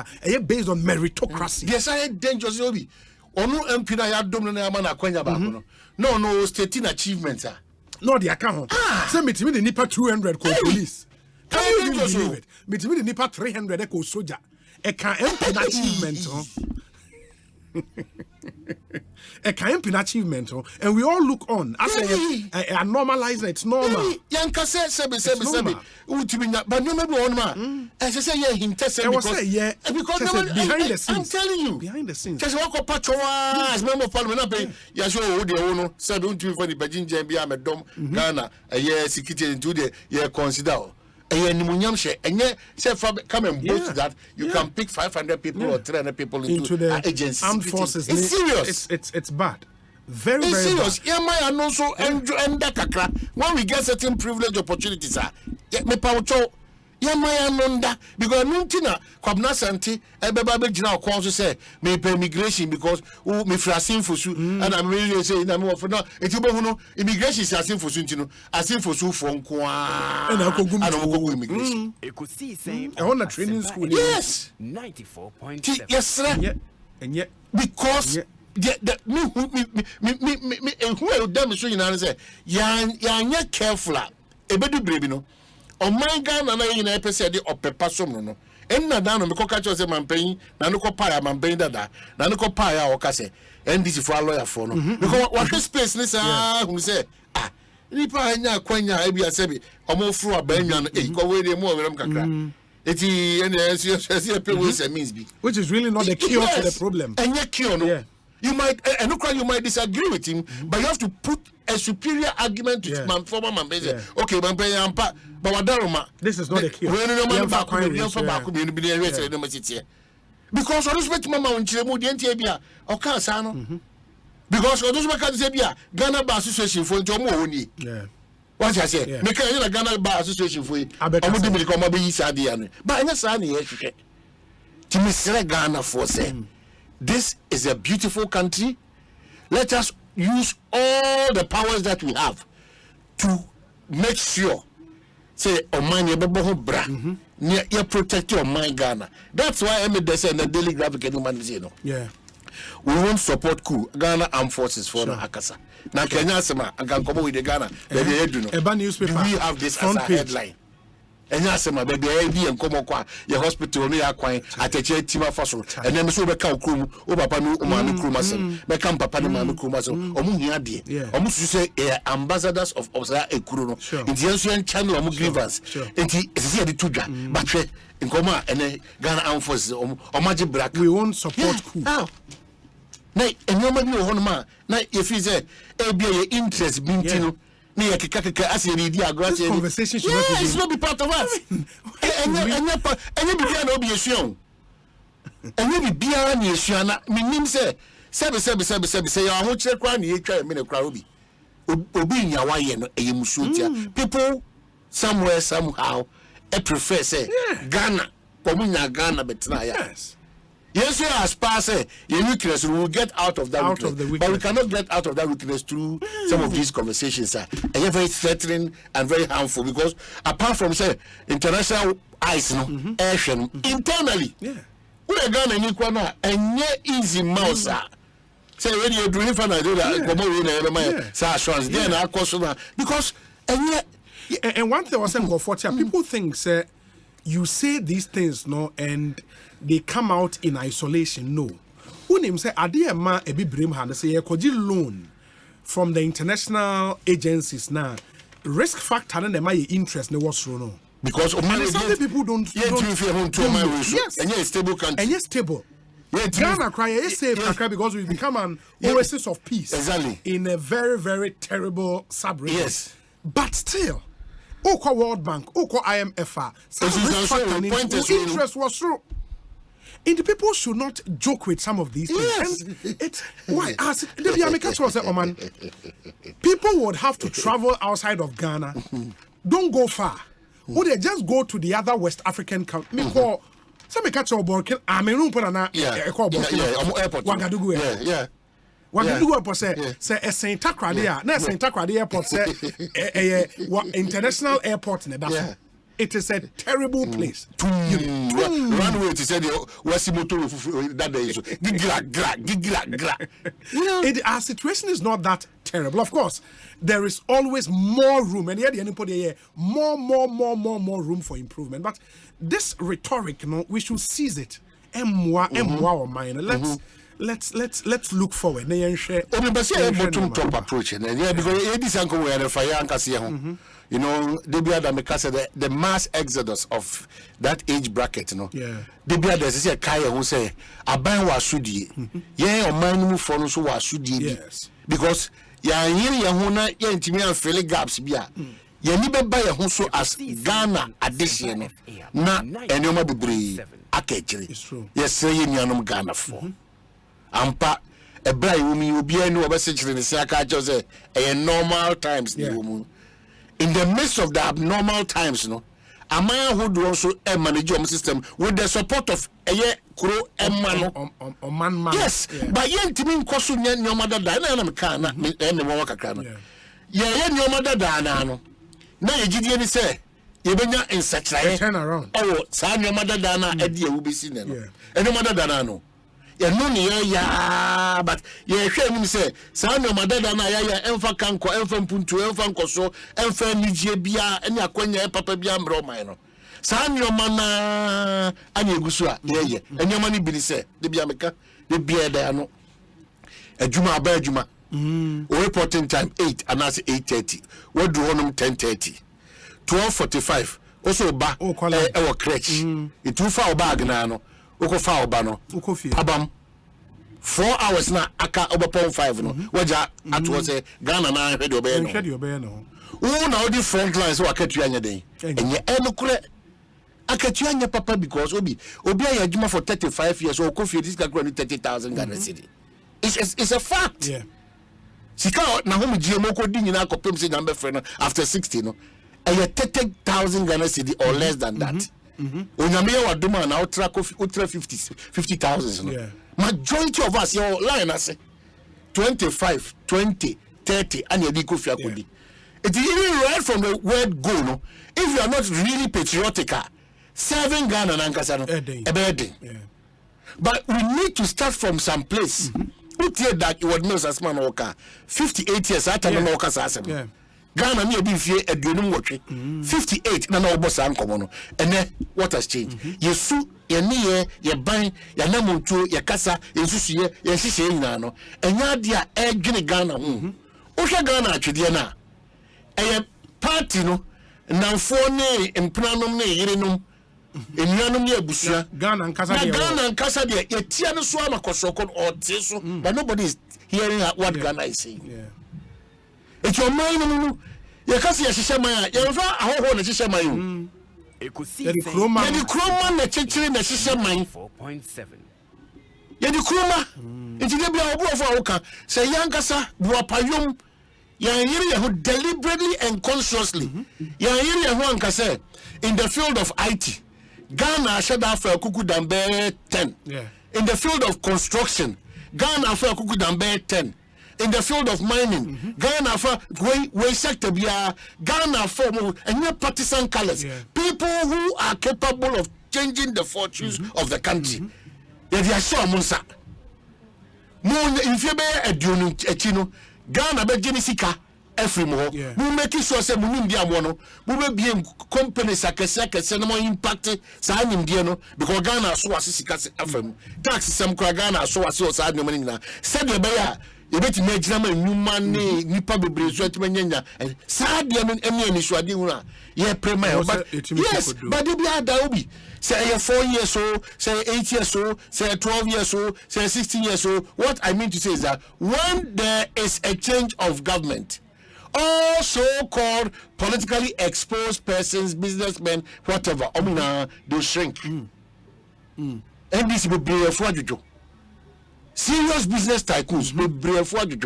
based on meritocracy. Yes, I dangerous Obi. Onu MP na ya dom na ma na kwanya ba no. No state achievements. No, the account. Say me the nipa 200 call police. Can you even believe it? Me the nipa 300 call soldier. E can MP achievement. A campaign achievement, and we all look on as a normalize it. It's normal. Yanka said, but no matter one man. As I say, yeah, him test because behind the scenes. I'm telling you, behind the scenes. Just walk up patrol as member of parliament. Yes, you know, said don't you for the Beijing Jambia, Madam Ghana, a year security into the year consider. And say come and boast that you can pick 500 people or 300 people into the agency. Armed forces. It's serious. It's bad. Very serious. Yeah, my and also when we get certain privilege opportunities, me paucho. Yeah, my anonda because nuntina Kwabena Asante ebeba be gina okon so say me pay immigration because me frasin fosu and I'm really say na me for no etibo hu no immigration is asin fosu ntino asin fosu for nko a na akogum immigration Ekosiisen on a training school. Yes 94.7 yes sir and yet because me who are them so you say ya careful ebedu brebi no. Oh my God, and I in a person de opepa somno. And na no me ko catch us mampen, na no ko paya mampen dada, na no ko paya o kase. And this for lawyer for no. Because what space ni sa who say nipa anya kwanya e bia sebi omo fru abanya no e ko we dey mo werem kakra. Eti and see pe we say means be. Which is really not the cure to the problem. And your cure no. Yeah. You might you might disagree with him, but you have to put a superior argument to man former man. Okay, man, but this is not a cure. Because on this mama on Chilemu, the NTBA, or Cansano. Because on those Macadabia, Ghana Bar Association for Jomo. Yeah. What I say, make a Ghana Bar Association for you. I bet I would become a big Sadian. But I'm not saying to Miss Ghana for saying. This is a beautiful country. Let us use all the powers that we have to make sure, say, Omanhene bra, you protect your mind, Ghana. That's why I'm in the daily graphic human. Yeah. We won't support coup Ghana Armed Forces for Akasa. Now, Kenya Sema, I can come with the Ghana. Newspaper. We have this as a headline. And yes, my baby, and come qua your hospital near Aquine at a Tima Fossil, and then so become crew, Obapanu, Umanu Krumason, become Papanu Krumason, Omunadi, almost to say ambassadors of Osa Ekruno, in the Ancient Channel of Grievance, and he is here the Tuja, but in Coma and Ghana Armed Forces or Magic Black. We won't support coup. Now, and no man, no now if he's a interest being this conversation should it's not be part of us. And you be a show. And you be a show. Meaning say, say, I want to cry near a minute crowd. Obi ya why a musutia. People somewhere, somehow, prefer say Ghana, Pomina Ghana, but yes. Yes, as pass your weakness, we will get out of that weakness. But we cannot get out of that weakness through some of these conversations. And they're very threatening and very harmful because apart from say international eyes, action internally, we are going to equal now and easy mouse. Say when you're doing fun, I do that. Then because and one thing I was saying for 40 people think say you say these things, no, and they come out in isolation, no. Unim say ade ma ebi brim ha say ekoji loan from the international agencies now. Risk factor and my interest ne was no. Because some people don't yes, and yes, stable country. And yes, stable. Ghana cry is safe because we become an oasis of peace. Exactly. In a very, very terrible sub-region. Yes. But still, Oko World Bank, Oko IMF, interest was true. And the people should not joke with some of these things. Yes. And it's why as people would have to travel outside of Ghana. Don't go far. Or they just go to the other West African country. Some catch your Burkina. I mean, airport. Wagadugu airport. Yeah. Wagadugu airport say Saint Takrady. Na Saint Takrady airport say international airport in that. It is a terrible place. Runway to say that day. Our situation is not that terrible. Of course, there is always more room, and yet anybody more room for improvement. But this rhetoric, we should seize it. Let's look forward. Top approach, because you know, the mass exodus of that age bracket, you know. Yeah. There's a Kaya who say, Aban was sudi. Yeah, or man move for so was sudi. Yes. Because Yahuna, Yantimian filling gaps bia. Yaniba buy a hunso as Ghana addition. Na and you might be akechiri. It's true. Yes, saying Yanum Ghana for. Ampa a bright woman will be a new message in the Saka Jose a normal times. In the midst of the abnormal times, you know, a man who do also manage your system with the support of a crew and man. Yes, but yen timin kosu nyen your mother dana kana and the waka kana. Yeah, your mother dana. Now you did say, you been in such a turn around. Oh, son, your mother dana, Eddie will be seen. And your mother dana no. Yeah, no, yeah, but yeah, shame say, son, your mother dana, yeah, enfa kanko, enfa puntu, enfa koso, enfa nijebia, and ya kwenya papa biambro mino. Son, your mana, and your gusua, yeah, and your money be say, the biameka, the beer there no. A juma by juma. Reporting time 8 and that's 8:30. What do on 10:30? 12:45. Also ba our crutch. It too far bag na no. Oko far bano. Oko fi. Abam 4 hours na aka obapon 5 no. Waja at was Ghana na hwede obey no. Hwede obey no. Who now the front lines wa ketu anya den. Enye enokure aketu anya papa because obi ya juma for 35 years or kofi this ga 30,000 Ghana cedi. It's a fact. Yeah. Sika na home GMO ko di nyina kopem se nyambe frɛ after 60 no. 30,000 Ghana cedi or less than that. Onyame ya wadoma na ultra 50,000 no. Yeah. Majority of us your line ase 25, 20, 30 and you go fi akodi. It is even right from the word go no. If you are not really patriotic, serving Ghana na nkasa no. Ebede. But we need to start from some place. Who tell that you would know as man worker 58 years after no worker asem. Ghana me be fie aduonum wotwe 58 na obosa ankomo no. And what has changed? Yesu ye ne ye ban ya namontuo ye kasa yesusuye ye hihye nyina no. Enya de a edwene Ghana ho. Wo hwe Ghana atwede na eye party no namfo ne empranom ne yerenom enuanom ne abusua Ghana nkasa de yetia no so amakosoko or so but nobody is hearing what Ghana is saying. It's your mind no you can see a shishama you fa ahoho na shishama you Ekosiise the kroma na chichiri na shishama 4.7 ye the kroma it dey bia obuofo awoka say yankasa buapayom yan yiri ye deliberately and consciously yan yiri ye ho ankasa in the field of IT Ghana should have a kuku dambe 10. In the field of construction, Ghana for kuku dambe 10. In the field of mining, Ghana for way sector bia, Ghana for and your partisan colors. People who are capable of changing the fortunes of the country. If you are sure Munsa. Moon if you be a Ghana be Jenisika. every more. We make sure say we India mono. We will be in companies akese no more impact sa India no because Ghana so asisi FM. Tax system Ghana so asisi sa no money na. Said the bear you bet me gyina human nipa bebre so atmanya sad dia no emi so ade hu ye premier but yes but they be ada obi say 4 years old, say 8 years old, say 12 years old, say 16 years old. What I mean to say is that when there is a change of government, all so-called politically exposed persons, businessmen, whatever, they shrink. And this will be a fraud. Serious business tycoons will be a fraud.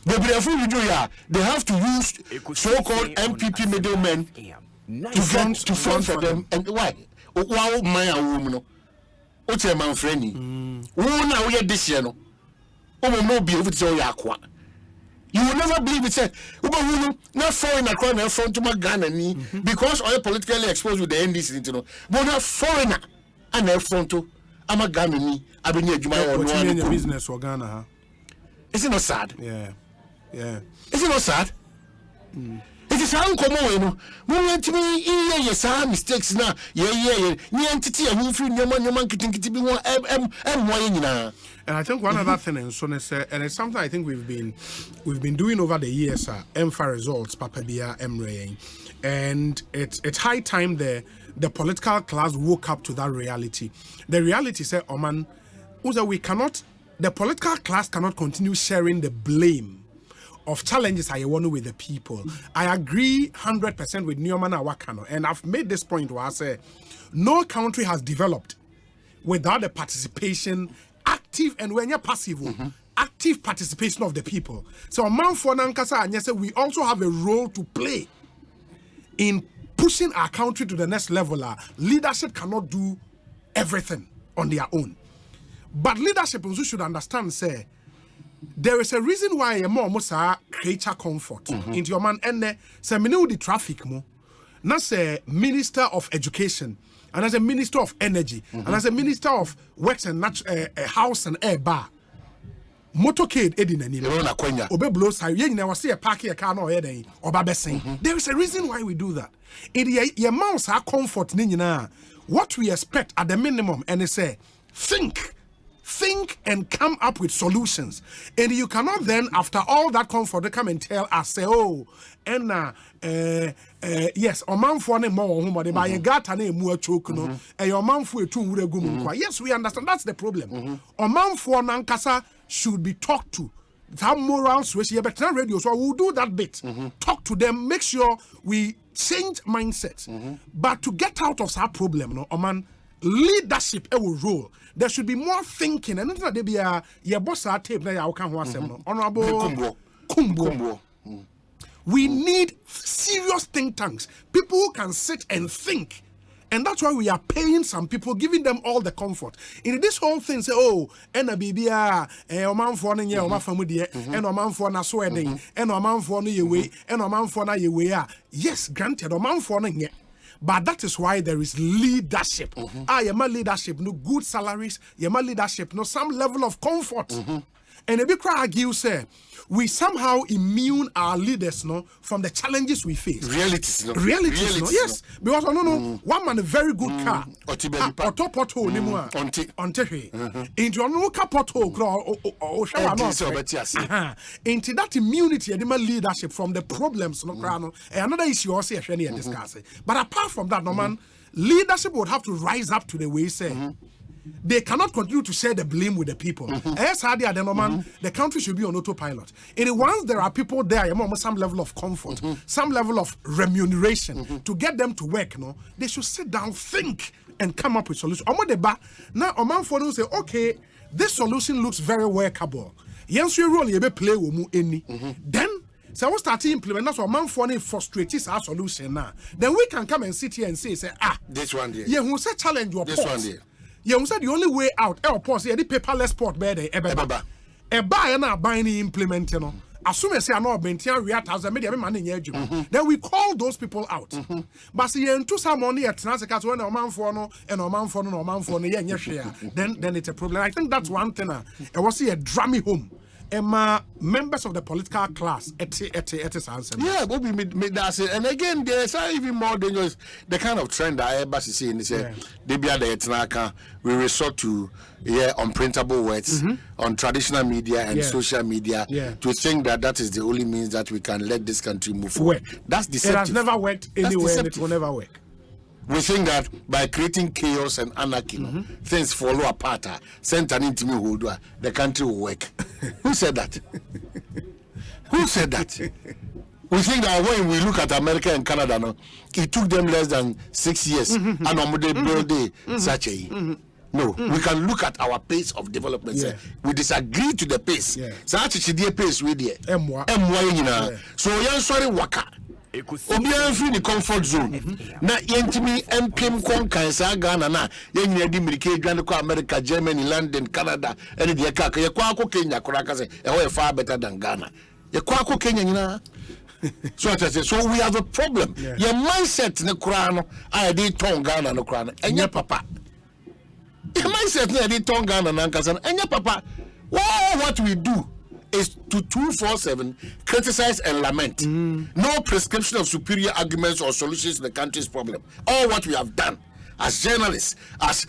They have to use so-called MPP middlemen to front for them. And why? Wow, my woman. What's a man friendly? Oh, now we are this year. No, no, be over to Yakwa. You will never believe it. Said, not foreign across and front to my Ghana because all politically exposed with the NDC, you know, but not foreigner and a front to I'm a Ghana. I've been here. You business for Ghana, huh? Is it not sad? Yeah. Is it not sad? It is uncommon, you know. We want to be some mistakes now. Yeah. Entity and you feel your man getting to be more and I think one other thing, and it's something I think we've been doing over the years, EMFA results, Papabia, Emre, and it's high time the political class woke up to that reality. The reality said, Oman, the political class cannot continue sharing the blame of challenges I want with the people. I agree 100% with Newman Awakano, and I've made this point where I say no country has developed without the participation, active and when you're passive, active participation of the people. So man for Nankasa and yes, we also have a role to play in pushing our country to the next level. Leadership cannot do everything on their own. But leadership also should understand, say, there is a reason why a more creature comfort into your man and say me know the traffic mo. Not say Minister of Education and as a Minister of Energy and as a Minister of Works and House and Air Bar. Motorcade edin and obe blows high. You never see a parking a car no head or babesing. There is a reason why we do that. It your mouse are comfort nina. What we expect at the minimum and they say think and come up with solutions. And you cannot then, after all that comfort, come and tell us, say, oh, and yes, a man for any more home, but by a gata name, more choke, no, and your man for a 2 would go. Yes, we understand that's the problem. A man for Nankasa should be talked to. Have morals, which you better radio, so we'll do that bit. Talk to them, make sure we change mindsets. But to get out of that problem, no, a man. Leadership will role. There should be more thinking, and not there be a boss tape na ya can honorable Kumbo. We need serious think tanks, people who can sit and think, and that's why we are paying some people, giving them all the comfort. In this whole thing, say, oh, and a baby, a man for an year, or my family, and a man for na sweating, and a man for no way, and a man for na ye way. Yes, granted, a man for an year. But that is why there is leadership. Yama leadership, no good salaries. Yama leadership, no some level of comfort. And a big argue say we somehow immune our leaders from the challenges we face. Realities, no? Yes. Because one man a very good car. Or top pothole into no car pothole into that immunity and leadership from the problems another issue also discuss. But apart from that, man, leadership would have to rise up to the way say they cannot continue to share the blame with the people. The country should be on autopilot. And once there are people there, some level of comfort, some level of remuneration to get them to work, they should sit down, think, and come up with solutions. Now, a man for them say, okay, this solution looks very workable. Yes, you roll, you be play with any. Then, so we start to implement. That's what man for them frustrates our solution now. Then we can come and sit here and say, this one there. Yeah, who say challenge your this one there. Yeah, we said the only way out. Pause. Yeah, the paperless port better. A buy and a buying implement. Assume say no bentia reactors media man in ejuma. Then we call those people out. But see into some money at Transcat when a man for no and a man for no man for no share. Then it's a problem. I think that's one thing. I was see a drummy home. members of the political class answer. Yeah, but me that's it. And again, there's even more dangerous. The kind of trend that everybody seeing is they be at the etnaka. We resort to unprintable words on traditional media and social media to think that is the only means that we can let this country move forward. That's deceptive. It has never worked anywhere, and it will never work. We think that by creating chaos and anarchy, things fall apart. The country will work. Who said that? Who said that? We think that when we look at America and Canada, it took them less than 6 years and they build such a. No, we can look at our pace of development. We disagree to the pace. Such a pace we there. So you're sorry, waka. Obiara free the comfort zone. Na yentimi MPM konkan sa Ghana na yenye di America, dwan America, Germany, London, Canada, any de kaka ye kwa ko Kenya koraka se e far better than Ghana. Ye kwa ko Kenya nyina. So we have a problem. Your mindset ne kura no I dey ton Ghana no kura no. Enya papa. Your mindset ne dey ton Ghana na nkasa enya papa. What we do is to 247 criticize and lament. No prescription of superior arguments or solutions to the country's problem. All what we have done as journalists, as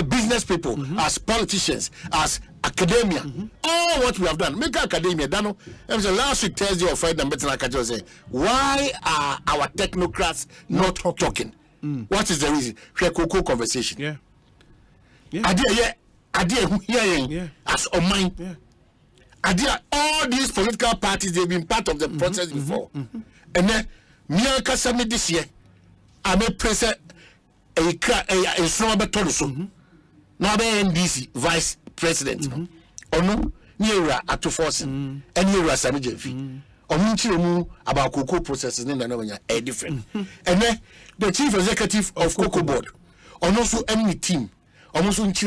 business people, as politicians, as academia, all what we have done. Make academia, Dano. Last week, Thursday or Friday, I say, why are our technocrats not talking? What is the reason? Cocoa conversation. Yeah. Idea who hearing as on mine. All these political parties, they've been part of the process before. And then, me and Kasami this year, I may present a strong battle. Now, NDC vice president. No, near at 2 and near Sami Jeff. Or about cocoa processes in the different. And then, the chief executive of Cocoa Board, or also any team. Almost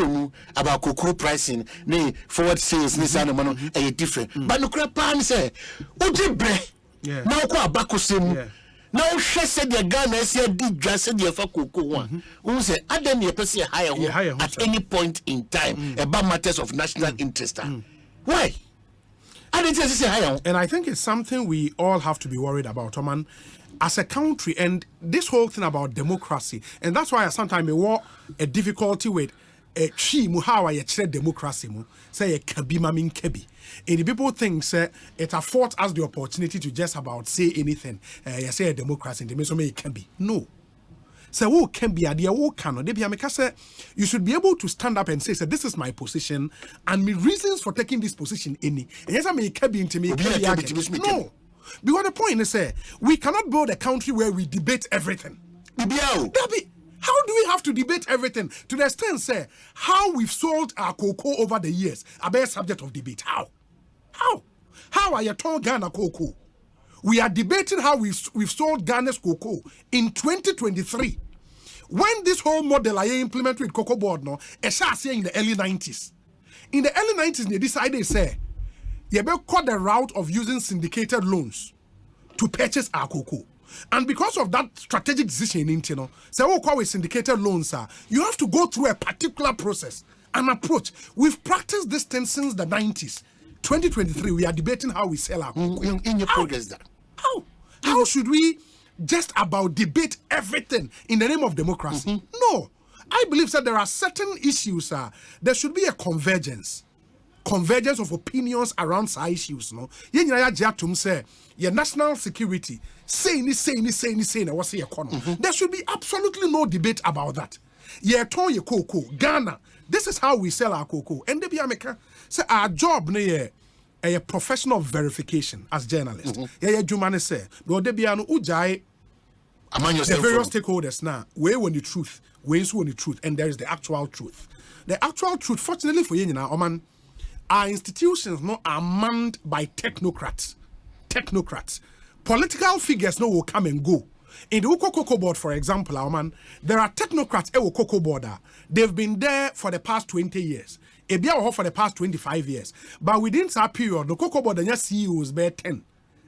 about cocoa pricing, nay, forward sales, this animal, different. But no crap, pan say, Ujibre, now qua Bacosim. Now she said the Ghana said, did just said the cocoa one. Who say, I don't need to higher at any point in time about matters of national interest. Why? I didn't say higher. And I think it's something we all have to be worried about, Oman. As a country, and this whole thing about democracy, and that's why sometimes we want a difficulty with how I democracy say kabi mamin kebi. And the people think it affords us the opportunity to just about say anything. You say a democracy, and they may it can be. No. So who can be idea, who cannot. You should be able to stand up and say, this is my position, and my reasons for taking this position any. And yes, I may be into me. No. Because the point is, we cannot build a country where we debate everything. How do we have to debate everything? To the extent, how we've sold our cocoa over the years, a bare subject of debate. How? How are you told Ghana cocoa? We are debating how we've sold Ghana's cocoa in 2023. When this whole model I implemented with Cocoa Board, it's in the early 90s. In the early 90s, they decided, you better cut the route of using syndicated loans to purchase our cocoa. And because of that strategic decision, with syndicated loans, you have to go through a particular process, an approach. We've practiced this thing since the 90s. 2023, we are debating how we sell our cocoa. In your progress, How should we just about debate everything in the name of democracy? No. I believe that there are certain issues, there should be a convergence of opinions around some issues. No, your national security say what's the economy. There should be absolutely no debate about that. Your cocoa, Ghana. This is how we sell our cocoa. And the America say our job a professional verification as journalists. Jumane say the various stakeholders now where when the truth, and there is the actual truth. The actual truth, fortunately for you now, Oman. Our institutions are manned by technocrats. Political figures will come and go. In the Cocoa Board, for example, there are technocrats at Cocoa Board. They've been there for the past 20 years. For the past 25 years. But within that period, the Cocoa Board and CEOs bear 10,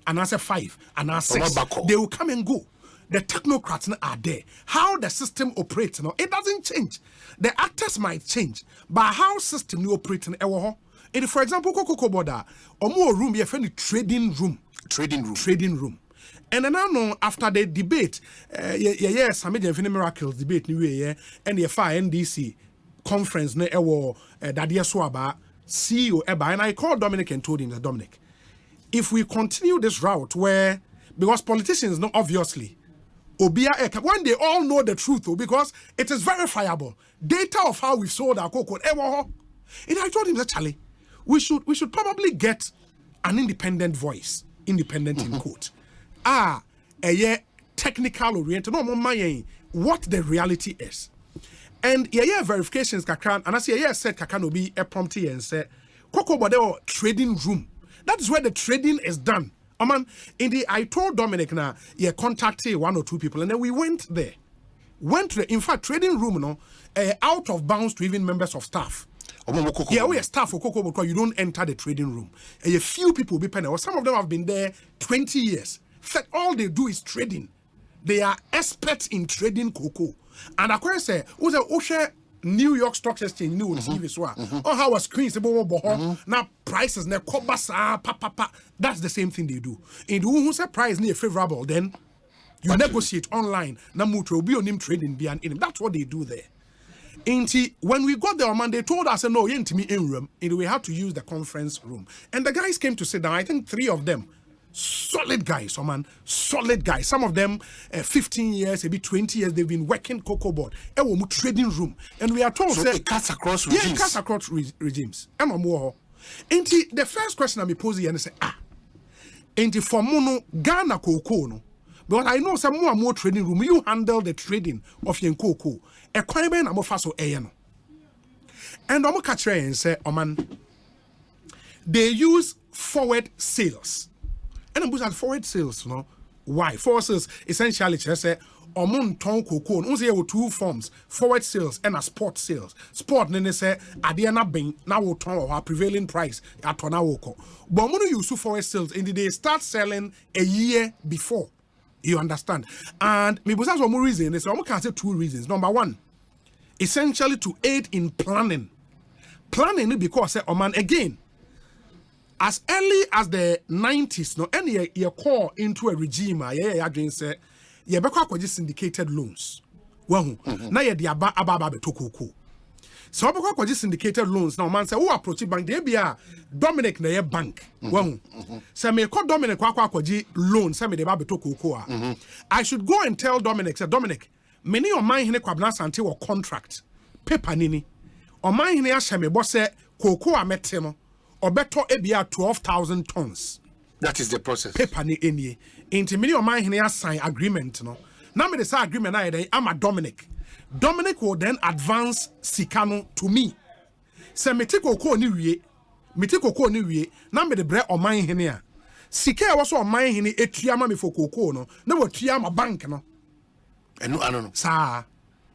and answer 5, and answer 6. They will come and go. The technocrats are there. How the system operates, it doesn't change. The actors might change, but how system you operate And for example, cocoa border, or more room, you find the trading room. And then I know after the debate, some miracles debate new year, and the NDC conference that CEO Eba, and I called Dominic and told him that Dominic, if we continue this route where, because politicians know obviously, when they all know the truth, because it is verifiable, data of how we sold our cocoa, and I told him that Charlie, we should probably get an independent voice, independent in quote. Technical oriented, no more what the reality is. And verifications kakran, and I say said kakano be a prompty and said Coco Bodeo trading room. That is where the trading is done. I told Dominic now, contacted 1 or 2 people, and then we went there. In fact, trading room, out of bounds to even members of staff. We are staff for Coco because you don't enter the trading room. And a few people will be penny, or some of them have been there 20 years. Fact, all they do is trading. They are experts in trading cocoa. And of course, Osei New York Stock Exchange new TV on how a screen now prices na that's the same thing they do. And who say price near favorable, then you negotiate online. Na mutual will be on him trading behind him. That's what they do there. When we got there, man, they told us, no, you me in room, and we had to use the conference room. And the guys came to sit down. I think 3 of them, solid guys, solid guys. Some of them, 15 years, maybe 20 years, they've been working cocoa board. Trading room, and we are told, so it cuts across regimes. Yeah, it cuts across regimes. And the first question I'm posing, and say, for mono Ghana cocoa, no. But I know some more trading room. You handle the trading of your cocoa. A Kwabena I'm faso no. And I'm catch and say, they use forward sales. And I'm at forward sales, no. Why? Forward sales essentially say ton cocoa. Only have 2 forms: forward sales and a spot sales. Spot then they say adiana bing now will turn our prevailing price at tonawoko. But when you use forward sales, and they start selling a year before. You understand? And maybe that's one more reason. So I can say 2 reasons. Number 1, essentially to aid in planning. Planning because again, as early as the 90s, no, any you call into a regime, say you be syndicated loans. Now you the aba betokoko. So we syndicated loans. Now man say who approach bank? They be a Dominic na bank. So me call Dominic kwaji loan. Say me dey betokoko. I should go and tell Dominic. Say Dominic, many Omanhene Kwabena Asante or contract paper nini. Omanhene ashe me boss say cocoa amete no. Obeto ebia 12,000 tons. That is the process. Paper ni enie. Into many Omanhene sign agreement no. Now me the sign agreement na I'm a Dominic. Dominic will then advance Sikano to me. Say me take cocoa ni wie. Na me the bre Omanhene a. Sika was Omanhene etua ma me for cocoa no. Na wo tua ma bank no. No. Sir.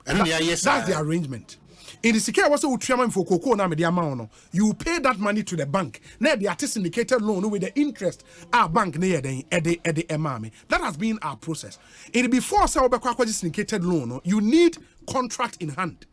That's the arrangement. In the Sika was tua ma me for cocoa na me the amount no. You pay that money to the bank. Na the artist syndicated loan with the interest our bank na ede emame. That has been our process. In before say obekwa syndicated loan no, you need contract in hand.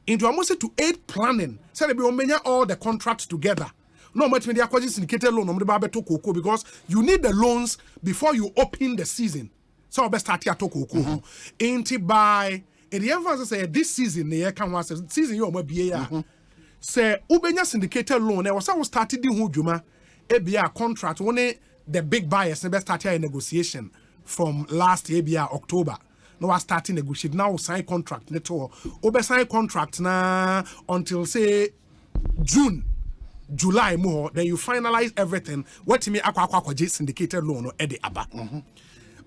Into almost to aid planning. Say they be all the contracts together. No much media syndicated loan because you need the loans before you open the season. So best start here to cocoa. Into by in the emphasis say this season the can season you be say ubenya syndicated loan. There was how started the juma a contract only the big buyers best start here in negotiation from last year October. No, I starting negotiate now. Sign contract. Obe sign contract na until say June, July more. Then you finalize everything. What me akwa syndicated loan or edi aba.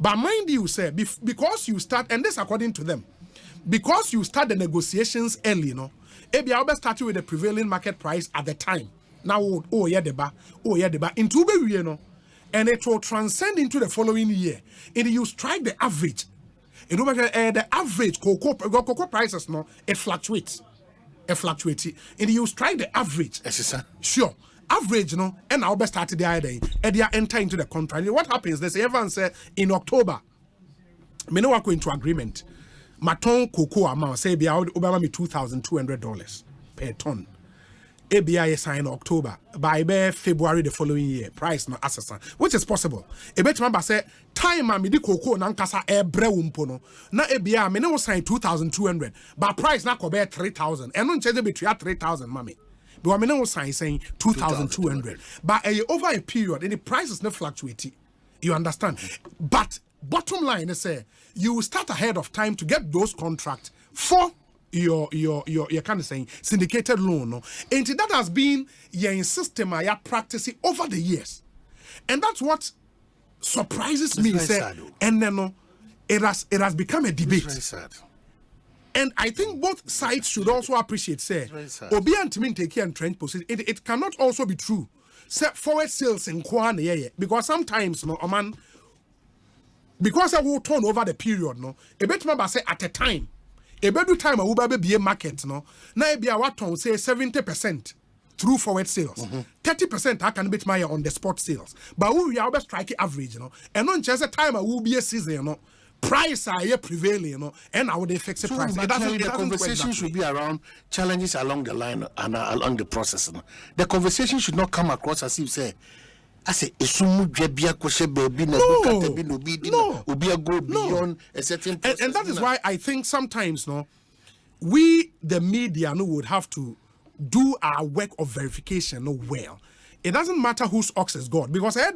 But mind you, say because you start, and this according to them, because you start the negotiations early, no. Ebi I'll start with the prevailing market price at the time. Now deba into be no, and it will transcend into the following year. And you strike the average. And the average cocoa prices no it fluctuates. And you strike the average. Sure. Average no and I'll start the idea and they enter into the contract. And what happens? They say everyone say in October, me no go into agreement. My ton cocoa amount say be Obama me $2,200 per ton. ABI sign October, by February the following year, price no assessment, which is possible. A bet member say time I made cocoa nankasa ebre umpono. Na ABI me no sign 2,200, but price na kobe 3,000. And non change between 3,000, mommy. But I no sign saying 2,200. But over a period, and the price is not fluctuating. You understand? But bottom line is say you will start ahead of time to get those contracts for your kind of saying syndicated loan, no? And that has been your system I practicing over the years, and that's what surprises me. Say, and then no, it has become a debate. It's very sad. And I think both sides should also appreciate. Say, Obi and Timin take and trend position. It cannot also be true. Say forward sales in Kwan, because sometimes no, man, because I will turn over the period, no, a bit member say at a time. A better time I will be a market, no. Now be a what on say 70% through forward sales, 30% I can bet my on the spot sales. But we are always striking average, you know. And on just a time I will be a season, you know. Price are prevailing, you know, and I would fix the price. The conversation should be around challenges along the line and along the process. You know? The conversation should not come across as if say. I say, no. Go beyond a certain process. And that is why I think sometimes, no, we, the media, no, would have to do our work of verification, no, well. It doesn't matter whose ox is God, because it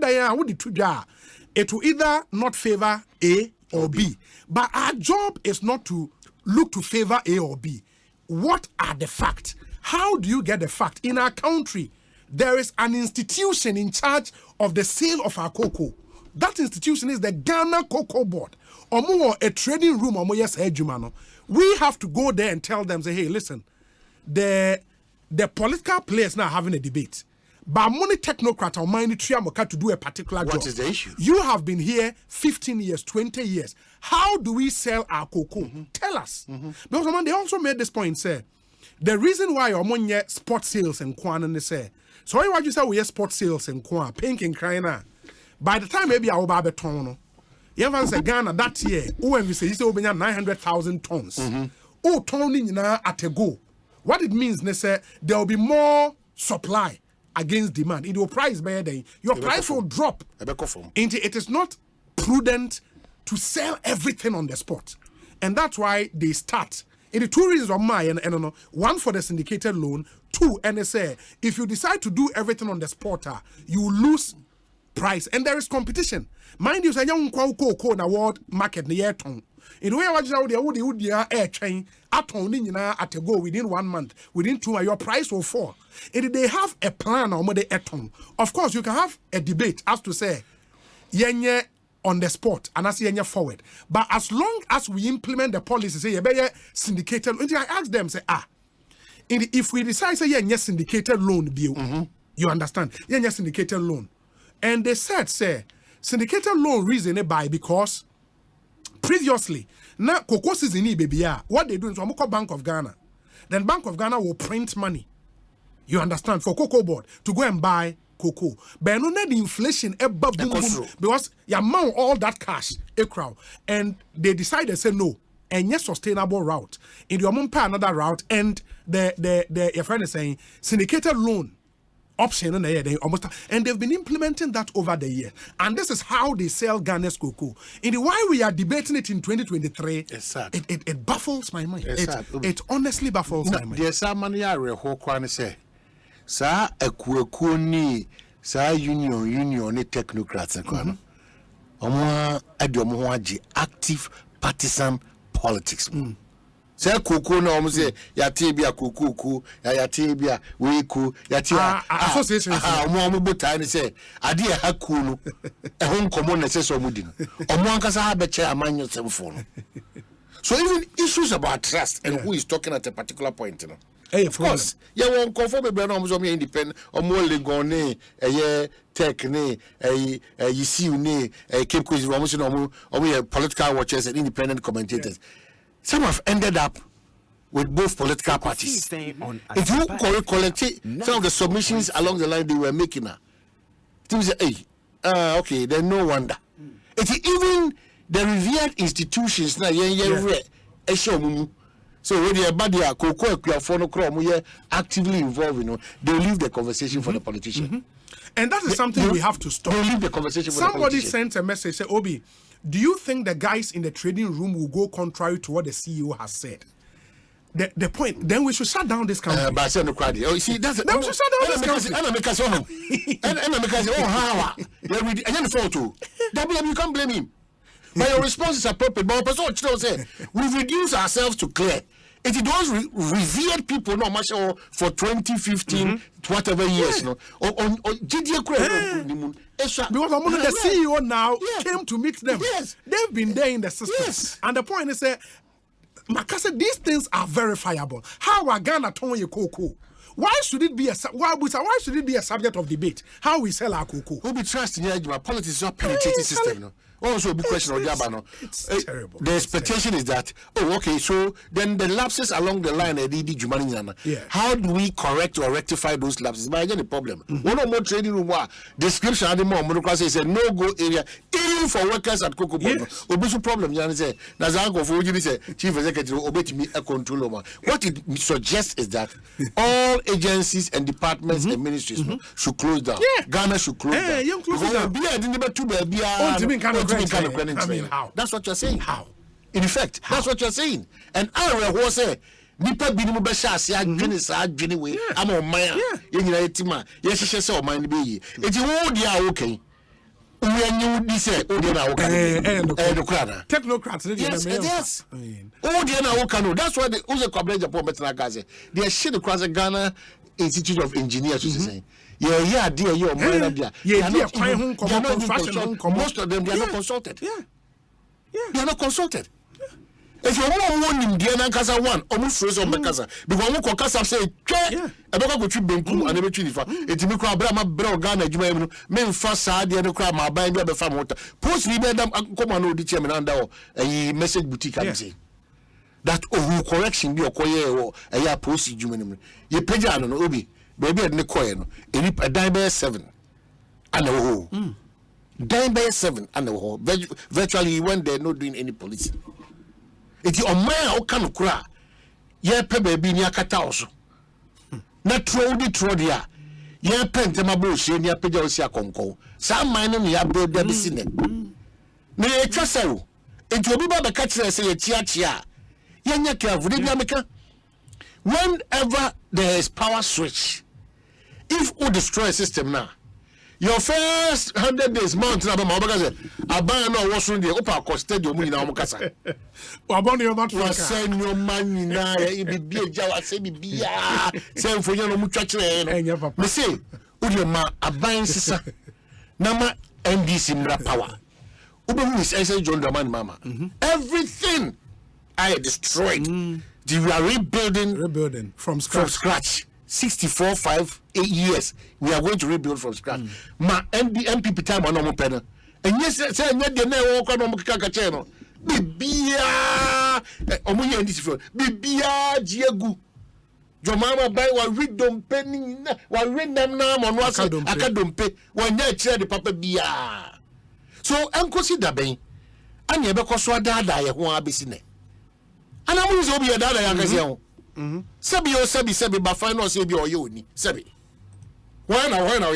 will either not favor A or B. But our job is not to look to favor A or B. What are the facts? How do you get the fact? In our country, there is an institution in charge of the sale of our cocoa. That institution is the Ghana Cocoa Board. A trading room. We have to go there and tell them, say, hey, listen, the political players now having a debate. But money technocrat or money triamoka to do a particular job. What is the issue? You have been here 15 years, 20 years. How do we sell our cocoa? Tell us. Because they also made this point, say, the reason why you're among spot sales and Kwan and they say, so why you say we have sport sales in Kwan, pink and crying now? By the time maybe I will buy a ton. You ever say Ghana that year, when we say you say we have 900,000 tons. Oh, toning now at a go. What it means, they say there will be more supply against demand. It will price better than your price will drop. It is not prudent to sell everything on the spot. And that's why they start. In the two reasons of mine, and one for the syndicated loan, two, NSA. If you decide to do everything on the spot, you lose price, and there is competition. Mind you, say young cocoa na world market near ton. In the way I watch out the air chain at a go within 1 month, within 2 months, your price will fall. If they have a plan on the atom, of course you can have a debate as to say, yenye on the spot and as yenye forward. But as long as we implement the policy, say you syndicated, I ask them, say, if we decide say yenye syndicated loan bill, you understand? Yenye syndicated loan. And they said, say, syndicated loan reason by because previously, now cocoa season baby, what they do is Bank of Ghana. Then Bank of Ghana will print money. You understand? For cocoa board to go and buy cocoa. But no the inflation boom, because you amount all that cash a crowd. And they decided say no. And yes, sustainable route. In your mom pay another route, and the your friend is saying syndicated loan option in the year, and they've been implementing that over the year. And this is how they sell Ghana's cocoa. In the why we are debating it in 2023, it baffles my mind. It honestly baffles my mind. There's some money I say, sa ekueku ni sa union ni technocrats ekwana. Omo ade omo ho age active partisan politics. Say kuku na omo say ya tie bia kuku ya tie bia weku ya tie association omo botai ni say ade ya haku no e ho nkomo na say so omo di no omo ankasa ha be che amanyo semfo no. So even issues about trust and who is talking at a particular point, you know. Hey, of course, yeah, one conform be no omo independent omo legone tech ne you see ne Cape Coast omo political watchers and independent commentators. Some have ended up with both political parties. If you collect some of the submissions along the line they were making, it was okay, then no wonder. It's even the revered institutions now, So when you're bad, you're actively involved, they leave the conversation for the politician. And that is something we have to stop. They leave the conversation for Somebody the sent a message, say, Obi, do you think the guys in the trading room will go contrary to what the CEO has said? The point, then we should shut down this country. But I said no credit. Oh, see, that's then we should shut down this country. And then photo. You can't blame him. But your response is appropriate. But we've reduced ourselves to clear. It those revered people, no much for 20, 15, whatever years, no. On because the CEO now came to meet them. Yes, they've been there in the system. Yes. And the point is that Makasa, these things are verifiable. How are Ghana turn your cocoa? Why should it be a subject of debate? How we sell our cocoa? Who be trusting you? Politics is not penetrating system, no. Also, a big question on Jabba. It's terrible. The expectation is that, so then the lapses along the line, how do we correct or rectify those lapses? But again, the problem. One or more trading room, description, is a no-go area, even for workers at Cocoa Board. Obusu problem, Nazanko for chief executive, obey me a controller. What it suggests is that all agencies and departments and ministries should close down. Ghana should close down. I mean, how? That's what you're saying. How? In effect, that's what you're saying. And I will say, Nipa binimu besha si adwene sa adwene we ama oman ye nyina yetima ye hyehyɛ sɛ oman ne beyi enti wo dia wo kan we anyu di sɛ wo dia na wo kan technocrats yes wo dia na wo kan that's why the Kwabena Japan betna ka say they shit across the Ghana Institute of Engineers to say yeah dear you oman dia most of them they are not consulted they are not consulted. If you want him, dear Nankasa one, almost frozen on Bakasa, because one Kokasa say, a better go to Benku and every tree. It's a micro Brahma Brogana, you may first side the other crowd, my buying the farm water. Post me, madam, come on, the chairman under a message boutique. I say that correction be a coyer or a year post you. You pay on Obi, baby at Nicoyan, a dime by 7 and a whole. Dime by 7 and a whole. Virtually, when they're not doing any police. Iti omaya okanu kura ye pe baby ni akata oso na tro dia ye pente mabo hye ni apegya osi akonko sa man no ya be da bisine na ye twasawo enti obi ba beka kire se ye chia ye nya careful de ameka whenever there is power switch if you destroy a system now your first 100 days month na ba ma obaga say aban na wo so de opa ko stadium ni na wo kasa abon your man for send your man na e bibia ja wa se bibia se mfonyo no mutwa kire no me say odi ma aban sisa na ma NDC mra power obehu is say John Dramani mama everything I destroyed we are rebuilding from scratch 64 5 8 years we are going to rebuild from scratch ma MPP time on no pen and yes say nya de na wo kwa no kaka che no bibia omuye ndisi fo bibia jiegu jomama bai wa redom penny wa redam na mo no akadompe wa nya kire de papa bia so enkosi da ben anya be koso adada ye ho abesi ne ana mu zo bi adada ya kase ho Sebi ba final say bi oyoni sebi why now you know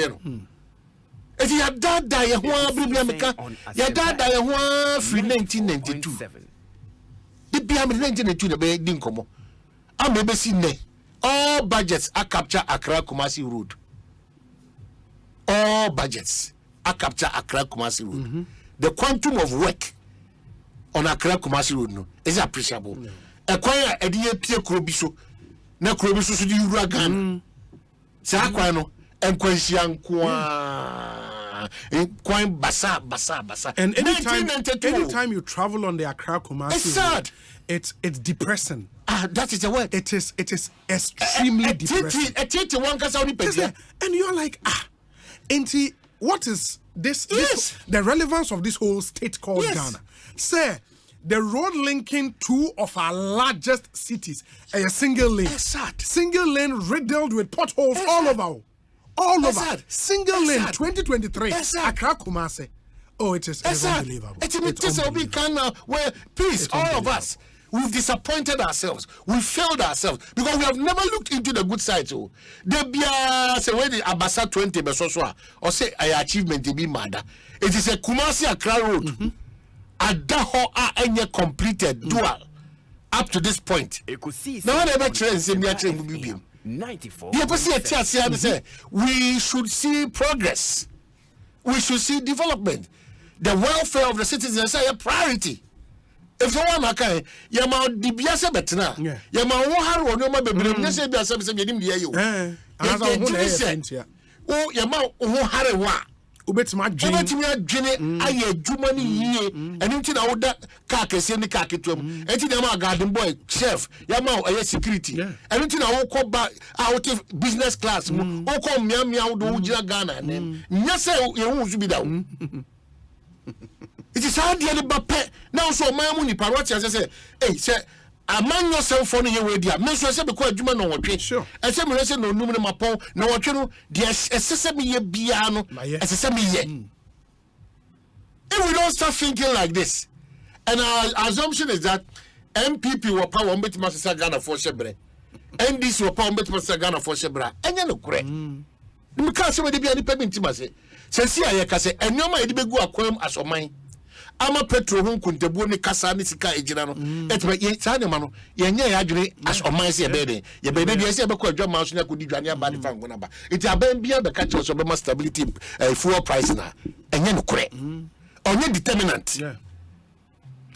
if you dada ye ho abribiameka ya dada ye ho free 1992 the bia 1992 na be din komo am be si ne all budgets are capture Accra Kumasi road all budgets are capture Accra Kumasi road the quantum of work on Accra Kumasi road no is appreciable ekwaya ediye pie krobiso na krobiso so di wura gan sa akwa no enkwanhia nkoa enkwan basa and anytime you travel on the Accra Kumasi it's sad it's depressing that is the word it is extremely depressing and you're like auntie what is this the relevance of this whole state called Ghana say the road linking two of our largest cities, a single lane. Single lane riddled with potholes all over. Single lane 2023. Accra Kumasi. Oh, it is unbelievable. It's where please, all of us, we've disappointed ourselves. We failed ourselves because we have never looked into the good side. So, there be say when the Abasa 20 besoswa or say I achievement to be mad. It is a Kumasi Accra road. Adaho enye completed dual up to this point. Now whatever trends in the train will be 94. Say we should see progress. We should see development. The welfare of the citizens is a priority. If you want to yama dibiase betna yama wo haro no ma bebrem na se bia se yedim de ayo o yama wo hare wa ubetima adwene aye adwuma ni yie eno nti na wo da ka kese ni ka ketom enti na ma garden boy chef yama aye security eno nti na wo ko ba out business class wo ko mia wo do gira Ghana nya se ye hu su bi da wo. It is how the bape now so my money parrot as I say, hey, say a man yourself for the way dear. Men so say because you man on sure. I say me say no number mapo no what you know the SSM ye biano SSM ye. If we don't start thinking like this, and our assumption is that MPP will power on betima say Ghana for shebre. NDC will power on betima say Ghana for shebra. Enya no kure. Me ka say we dey be any payment ma say. Say see aye ka say enyoma e dey begu akwam asoman. Ama petro hu kuntebu ni kasa ni sika ejina no etbe ye sane ma no ye nya ya dwere as oman se ye be de se be ko adwa ma so nya ko di dwane aba de fa ngona ba iti aban bia be ka che so be ma stability fuel price na enye no kure onye determinant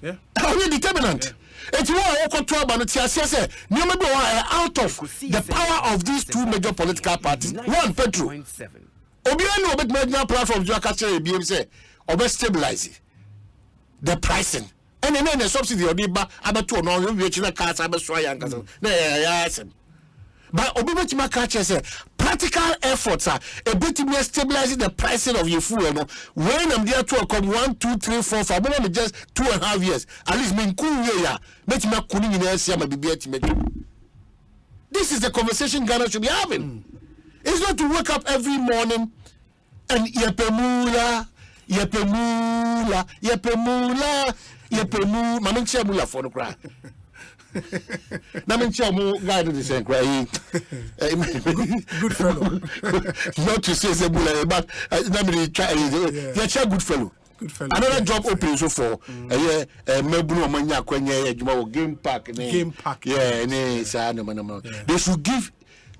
onye determinant eti wo ko to aba no ti ase se nyoma be out of the power of these two major political parties. One, petro obi anu obet ma platform jo aka che bi say obe stabilize the pricing and then the subsidy or the abato no we china cars abeso yanka na yes but obibeti catch say practical efforts are a bit more stabilizing the pricing of your fuel no when I'm there to come 1 2 3 4 5 but just 2.5 years at least me nku ya beti ma kunu nyina sia ma bibia ti medu. This is the conversation Ghana should be having. It's not to wake up every morning and yepemula mama nche mula for no cry na me nche mu guide the same cry good fellow not to say mula but na me try yeah good fellow another job opening so for mebunu omanya akwanya adwuma wo game park yeah ne sa no they should give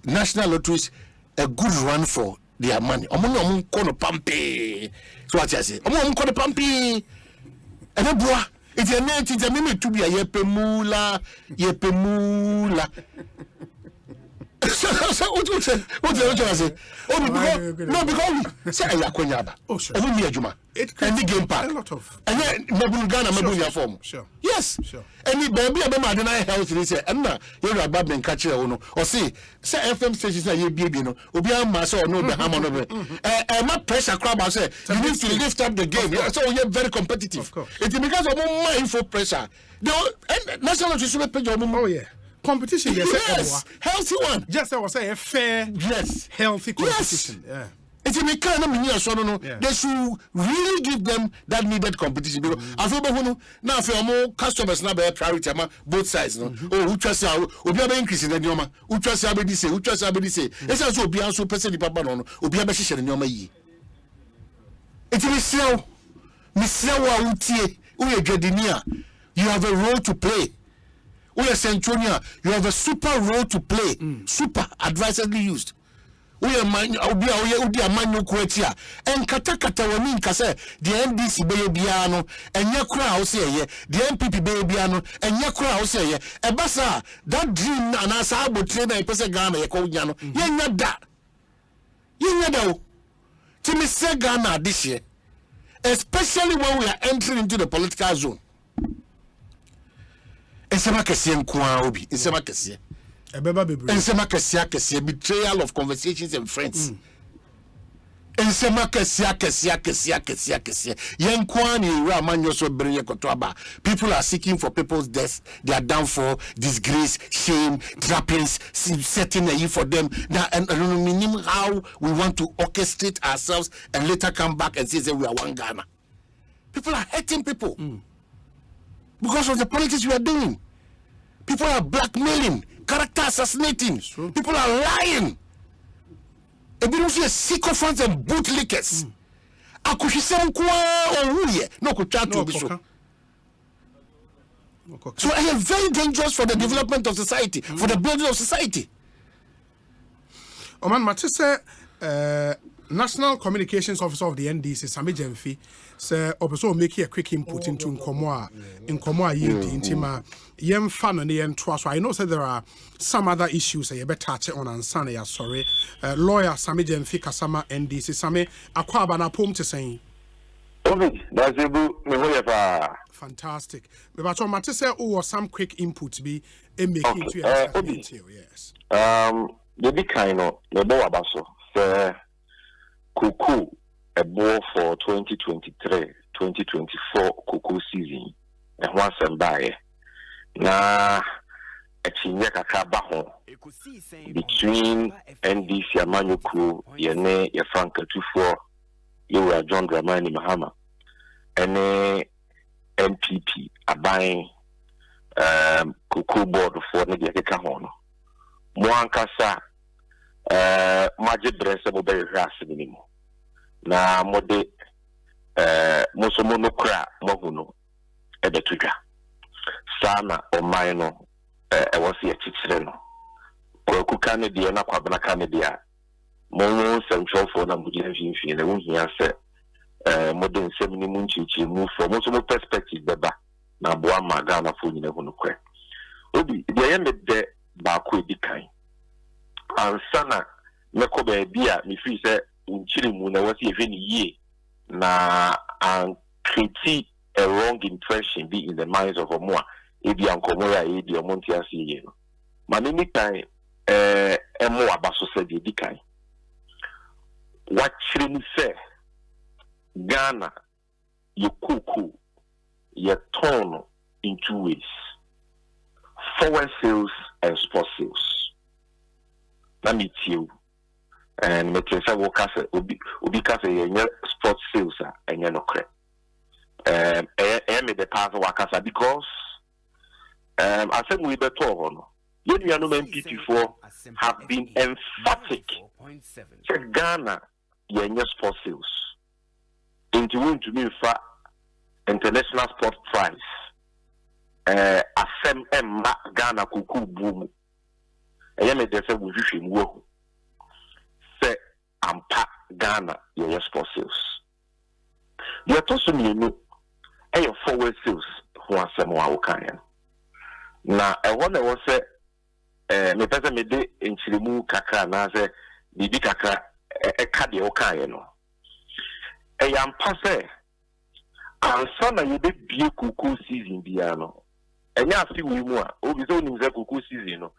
national lotteries a good run for their money. Omo kono pampe. So what I say? Omo kono pampe. Ene boa. It's a net. It's a meme to be a yepemula. So what you say? What you say? Oh, because we say ayakwanyaba. Oh sure. Omo mi adwuma. And the game park. A lot of. And then mabunu Ghana mabunu form. Sure. Yes. Sure. And the baby abema adena health ni say emma you rabba ben catch you no. Or say FM stations na ye baby no. Obi am ma say no be ham no be. Ma pressure crowd say you need to lift up the game. So you're very competitive. It's because of more info pressure. The national should pay your mum. Oh yeah. Competition, yes, healthy one. Just I was saying a fair, healthy competition. Yeah. It's a kind of so no. They should really give them that needed competition because I feel now for more customers now be priority both sides no. Oh, who trust you? Obi be increase in the nyoma. Who trust you? Be say. Who trust you? Be say. It's also obi also person di papa no. Obi be hihye nyoma yi. It's Mr. Wa utie. Uye dwedenia. You have a role to play. We are Centronia, you have a super role to play. Super advisedly used. We are man no kwetia. And kata wani nkase the NDC be biano and yakura ose ye the MPP be biano and yakura ose ye. Ebasa that dream na asa abo train na pese Ghana ye ko nya no. Ye nya da. Timi se Ghana this year. Especially when we are entering into the political zone. Ensema kesiye nkuwa obi ensema kesiye ebeba bebre ensema kesiye betrayal of conversations and friends ensema kesiye yenkwa ni ra manyo so bere yekoto aba. People are seeking for people's death, their downfall, disgrace, shame, trappings, setting a year for them now, and meaning how we want to orchestrate ourselves and later come back and say that we are one Ghana. People are hurting people because of the politics we are doing. People are blackmailing, character assassinating. People are lying. A bit of sycophants and bootlickers. So I am very dangerous for the development of society, for the building of society. Oman Matisse, National Communications Officer of the NDC, Sami Jemfi, say also make a quick input into Nkomoa Intima, Yem Fan and Yen Trust. I know that there are some other issues I better touch on and Sunday. Sorry, lawyer Sami Jemfi Kasama NDC, Sami Kwabena Pom to say. Fantastic. But on Matisse, or some quick input be making to your yes. The big kind of the Boabaso, the cuckoo, a ball for 2023-2024 cuckoo season, and once and by na a chinyaka kabaho between NDC Amanuku, Yene, Franka 24, you were John Dramani Mahama, and MPP, a buying cuckoo board for Nadia Kahono. Mwankasa maje brese mo be hwase minimo na mode musomo no kra mohuno ebetudwa sana oman no wose ya chichire no kwaku kane de na Kwabena kane de a mo sentralfo na mudie mfinfin na wohia se mode nsem mu nchichi mu fo musomo perspective beba na boa magana fo nyina hunu kra obi de yeme de ba ko edikan ansana meko be bia mi fi se unchiri mu na wasi efe ni ye na an create a wrong impression be in the minds of omoa ebi ankomo ya ebi omonti asiye no manini kan emo abaso se de edikan wachiri ni se Ghana ye kuku ye turn in two ways: forward sales and spot sales. Let me tell you, and me say wokase obi kase ye sport sales and ye no kre. Me the pass wakasa because I said we better no. You know MPP4 have been emphatic. Say Ghana ye sport sales. Into win to me for international sport prize. Asempa Ghana kuku boom. Ayame de se wuhwehwe mu se ampa Ghana ye sport sales. The toso mienu e forward sales ho asem wa wokan na e wona wo se me pese me de enchiremu kakra na se bibi kakra e ka de wokan no e yampa se ansa na ye be bie kuku season bia no enya afi wi mu a obi so nim se kuku season no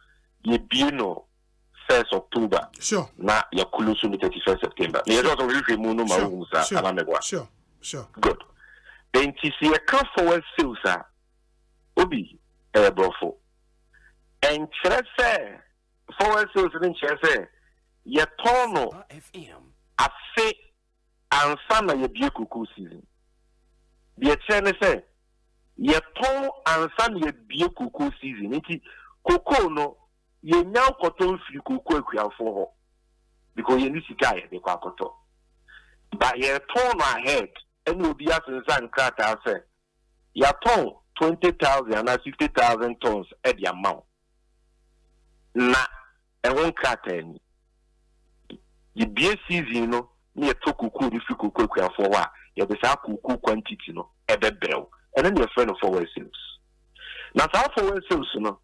ye bie no 1st October. Sure. Na ya kulusu ni 31st September. Ni yezo so wifi mu no ma wu sa ala megwa. Sure. Good. Then ti see a come forward sales obi brofo. And chere forward sales ni chere ye tono afi ansa na ye bie kuku season. Ye chere say ye ton ansa na ye bie kuku season. Nti kuku no ye now cotton free kuku akuafo ho because ye ni sika ye de kwakoto but ye turn ahead and obi asensan krata say ya ton 20,000 and 50,000 tons at the amount na e won krata ni ye bie season no na ye to kuku ni free kuku akuafo ho a ye be sa kuku quantity no e be brew and then your friend of forward sales na sa forward sales no.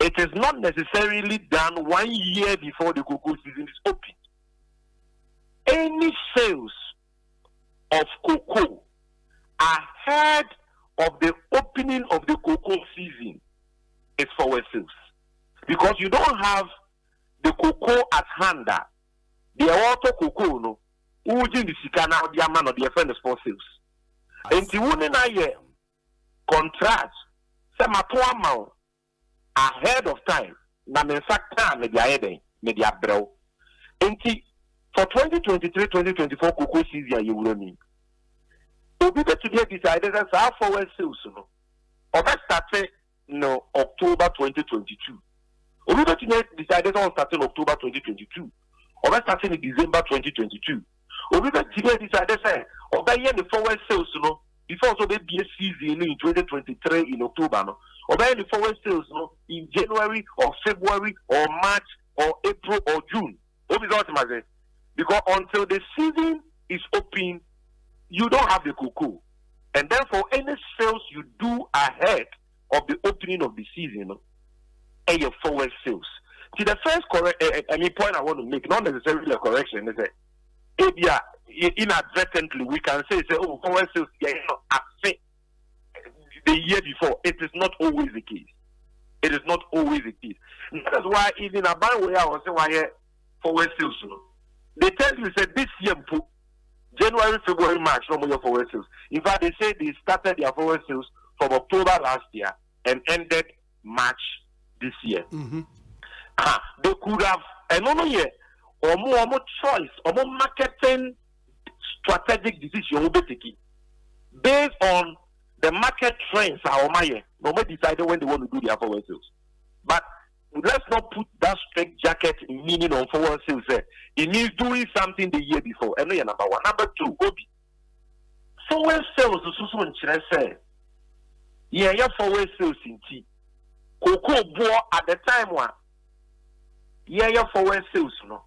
It is not necessarily done 1 year before the cocoa season is open. Any sales of cocoa ahead of the opening of the cocoa season is forward sales. Because you don't have the cocoa at hand. The water cocoa, no, ujin the sikana or the man or the friend for sales. And the woman I contrast, some amount ahead of time, na me factor me dia eden, me dia brew. Enti for 2023-2024 cocoa season you will mean. Obi be today decided that our forward sales no. Oba start no October 2022. We decided on starting October 2022. Or starting in December 2022. We decided say the forward sales, before so be a season in 2023 in October, no. Or the forward sales, in January or February or March or April or June. Because until the season is open, you don't have the cocoa. And therefore, any sales you do ahead of the opening of the season, and your forward sales. See, the first point I want to make, not necessarily a correction, is that inadvertently we can say oh, forward sales, affect the year before. It is not always the case. It is not always the case. That is why even a bad way I was saying why forward sales. They tell you say this year, January, February, March, no more forward sales. In fact, they say they started their forward sales from October last year and ended March this year. They could have, and only or more choice, or more marketing strategic decision will be taken based on the market trends. No more decided when they want to do their forward sales. But let's not put that straight jacket meaning on forward sales there. It means doing something the year before. And number one. Number two, Obi. Forward sales is also in Chile. Yeah, forward sales in tea. Cocoa boy at the time one. Yeah, forward sales, no.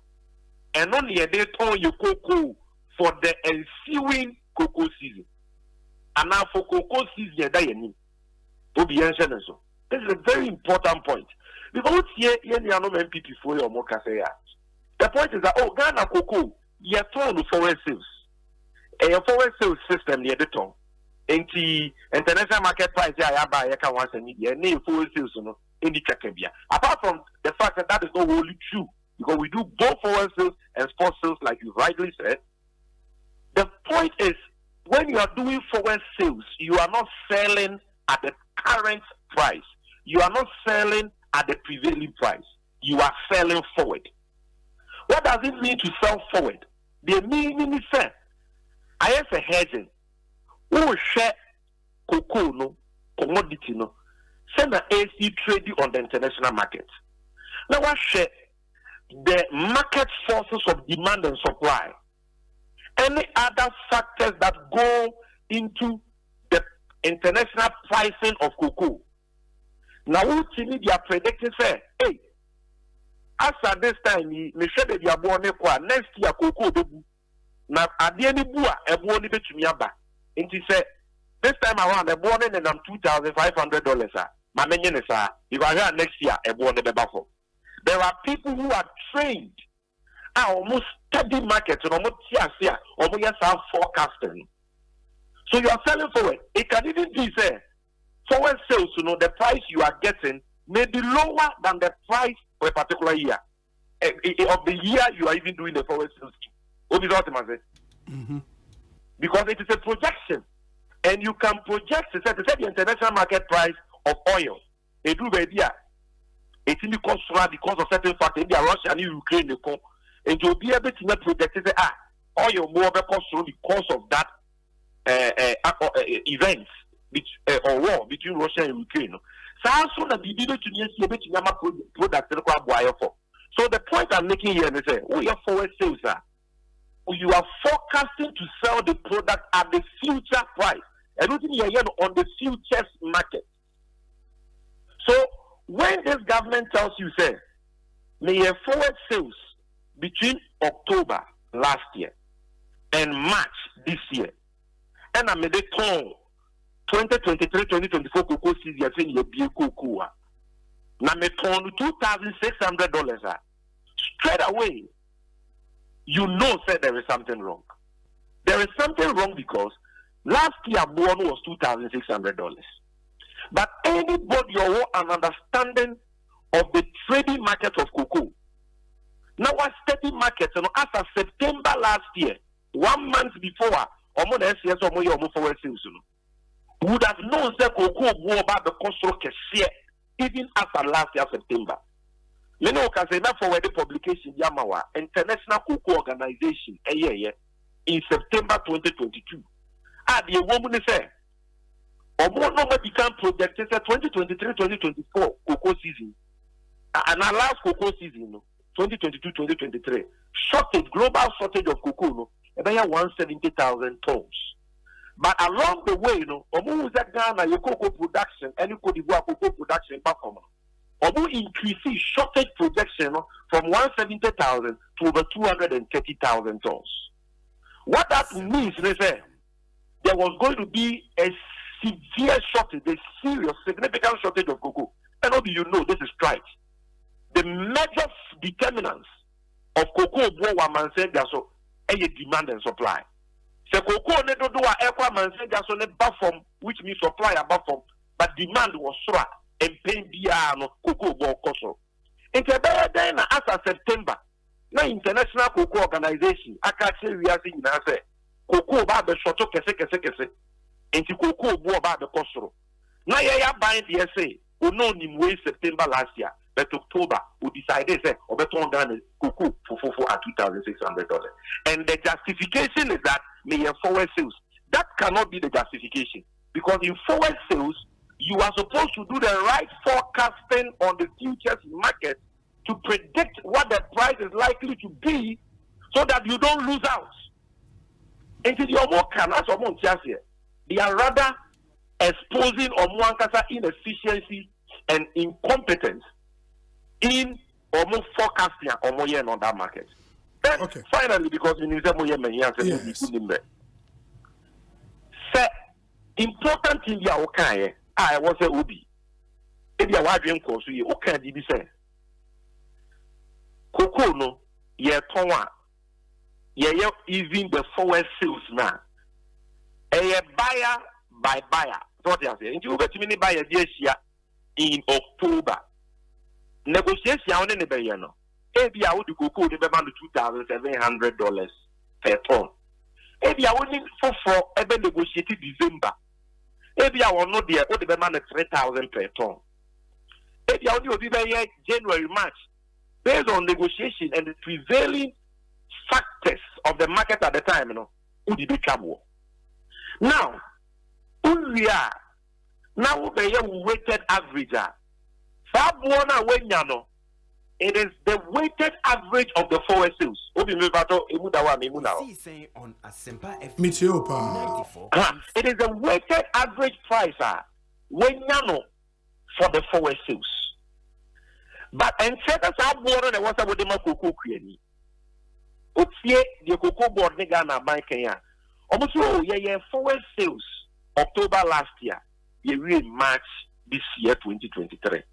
And only a day turn your cocoa for the ensuing cocoa season. And now for cocoa season, Obi answer so. This is a very important point. Because here, MPP for your more cafe. The point is that Ghana cocoa, you turn forward sales. A forward sales system near the tongue. And the international market price, I buy a once a year, name forward sales, no, any Kakabia. Apart from the fact that is not really true, because we do both forward sales and spot sales, like you rightly said. The point is, when you are doing forward sales, you are not selling at the current price. You are not selling at the prevailing price. You are selling forward. What does it mean to sell forward? The meaning is that I have a hedging. Who share cocoa no commodity no send the AC trading on the international market. Now what share the market forces of demand and supply. Any other factors that go into the international pricing of cocoa. Now what they are predicting say, hey, after this time, me share they are born next year cocoa debu. Now at the end of bua ebu ni betumi aba. And he said, this time around, a born in them $2,500. My minion is because next year, a born in the there are people who are trained, are almost study markets, and almost forecasting. So you are selling forward. It can even be said, forward sales, the price you are getting may be lower than the price for a particular year. Of the year you are even doing the forward sales. What is ultimately? Because it is a projection, and you can project the international market price of oil. They do the idea. It's in because of certain factors. India, Russia, and Ukraine, and you'll be able to project oil more because of that event or war between Russia and Ukraine. So the point I'm making here is that we are forward sales. You are forecasting to sell the product at the future price. Everything you are on the futures market. So when this government tells you, say, may have forward sales between October last year and March this year, and I made a turn 2023-2024 cocoa season, saying you be cocoa. Now me turn $2,600 straight away. You know, said there is something wrong. There is something wrong because last year born was $2,600. But anybody who has an understanding of the trading market of cocoa, now a steady market, as of September last year, 1 month before, would have known that cocoa war about the cost of even after last year September. You know, because enough for the publication Yamawa International Cocoa Organization in September 2022. The woman say Omo no become projected 2023-2024 cocoa season. And our last cocoa season, 2022-2023, shortage, global shortage of cocoa, about 170,000 tons. But along the way, Omo that Ghana, your cocoa production, any Cote d'Ivoire cocoa production performance, Omo increases shortage projection from 170,000 to over 230,000 tons. What that means, there was going to be a severe shortage, a serious, significant shortage of cocoa. And how do you know this is right? The major determinants of cocoa demand and supply. So cocoa ne do which means supply above from, but demand was strong and pain cocoa bo koso. In the as of September, na International Cocoa Organization, akache we are saying say cocoa ba the short kese enti cocoa bo ba the koso. Na ya buy the say no way September last year. But October, we decided say, Obeton Ghana cocoa for at $2,600. And the justification is that may forward sales. That cannot be the justification. Because in forward sales, you are supposed to do the right forecasting on the futures market to predict what the price is likely to be so that you don't lose out. And if you're more can, as someone just here, they are rather exposing Omuankasa inefficiency and incompetence in almost forecasting or on that market. Then finally, because we need to say important thing ya okay, I was a ubi. If you are doing course, you okay did say cocoa no ye tonwa ye even the forward sales now. A buyer by buyer. What you say? You get many buyer this year in October. Negotiation on any bayano. Maybe I would go to $2,700 per ton. Maybe I would need for ever negotiated December. Maybe I will not there, what the man at 3,000 per ton. Maybe I will be there January, March, based on negotiation and the prevailing factors of the market at the time, would it become war? Now, we are now the weighted average. It is the weighted average of the forward sales. On Asempa It is the weighted average price for the forward sales. But and checkers are born and what's about the cocoa creamy. The cocoa board Negana by Kenya. Almost forward sales October last year, you March this year 2023.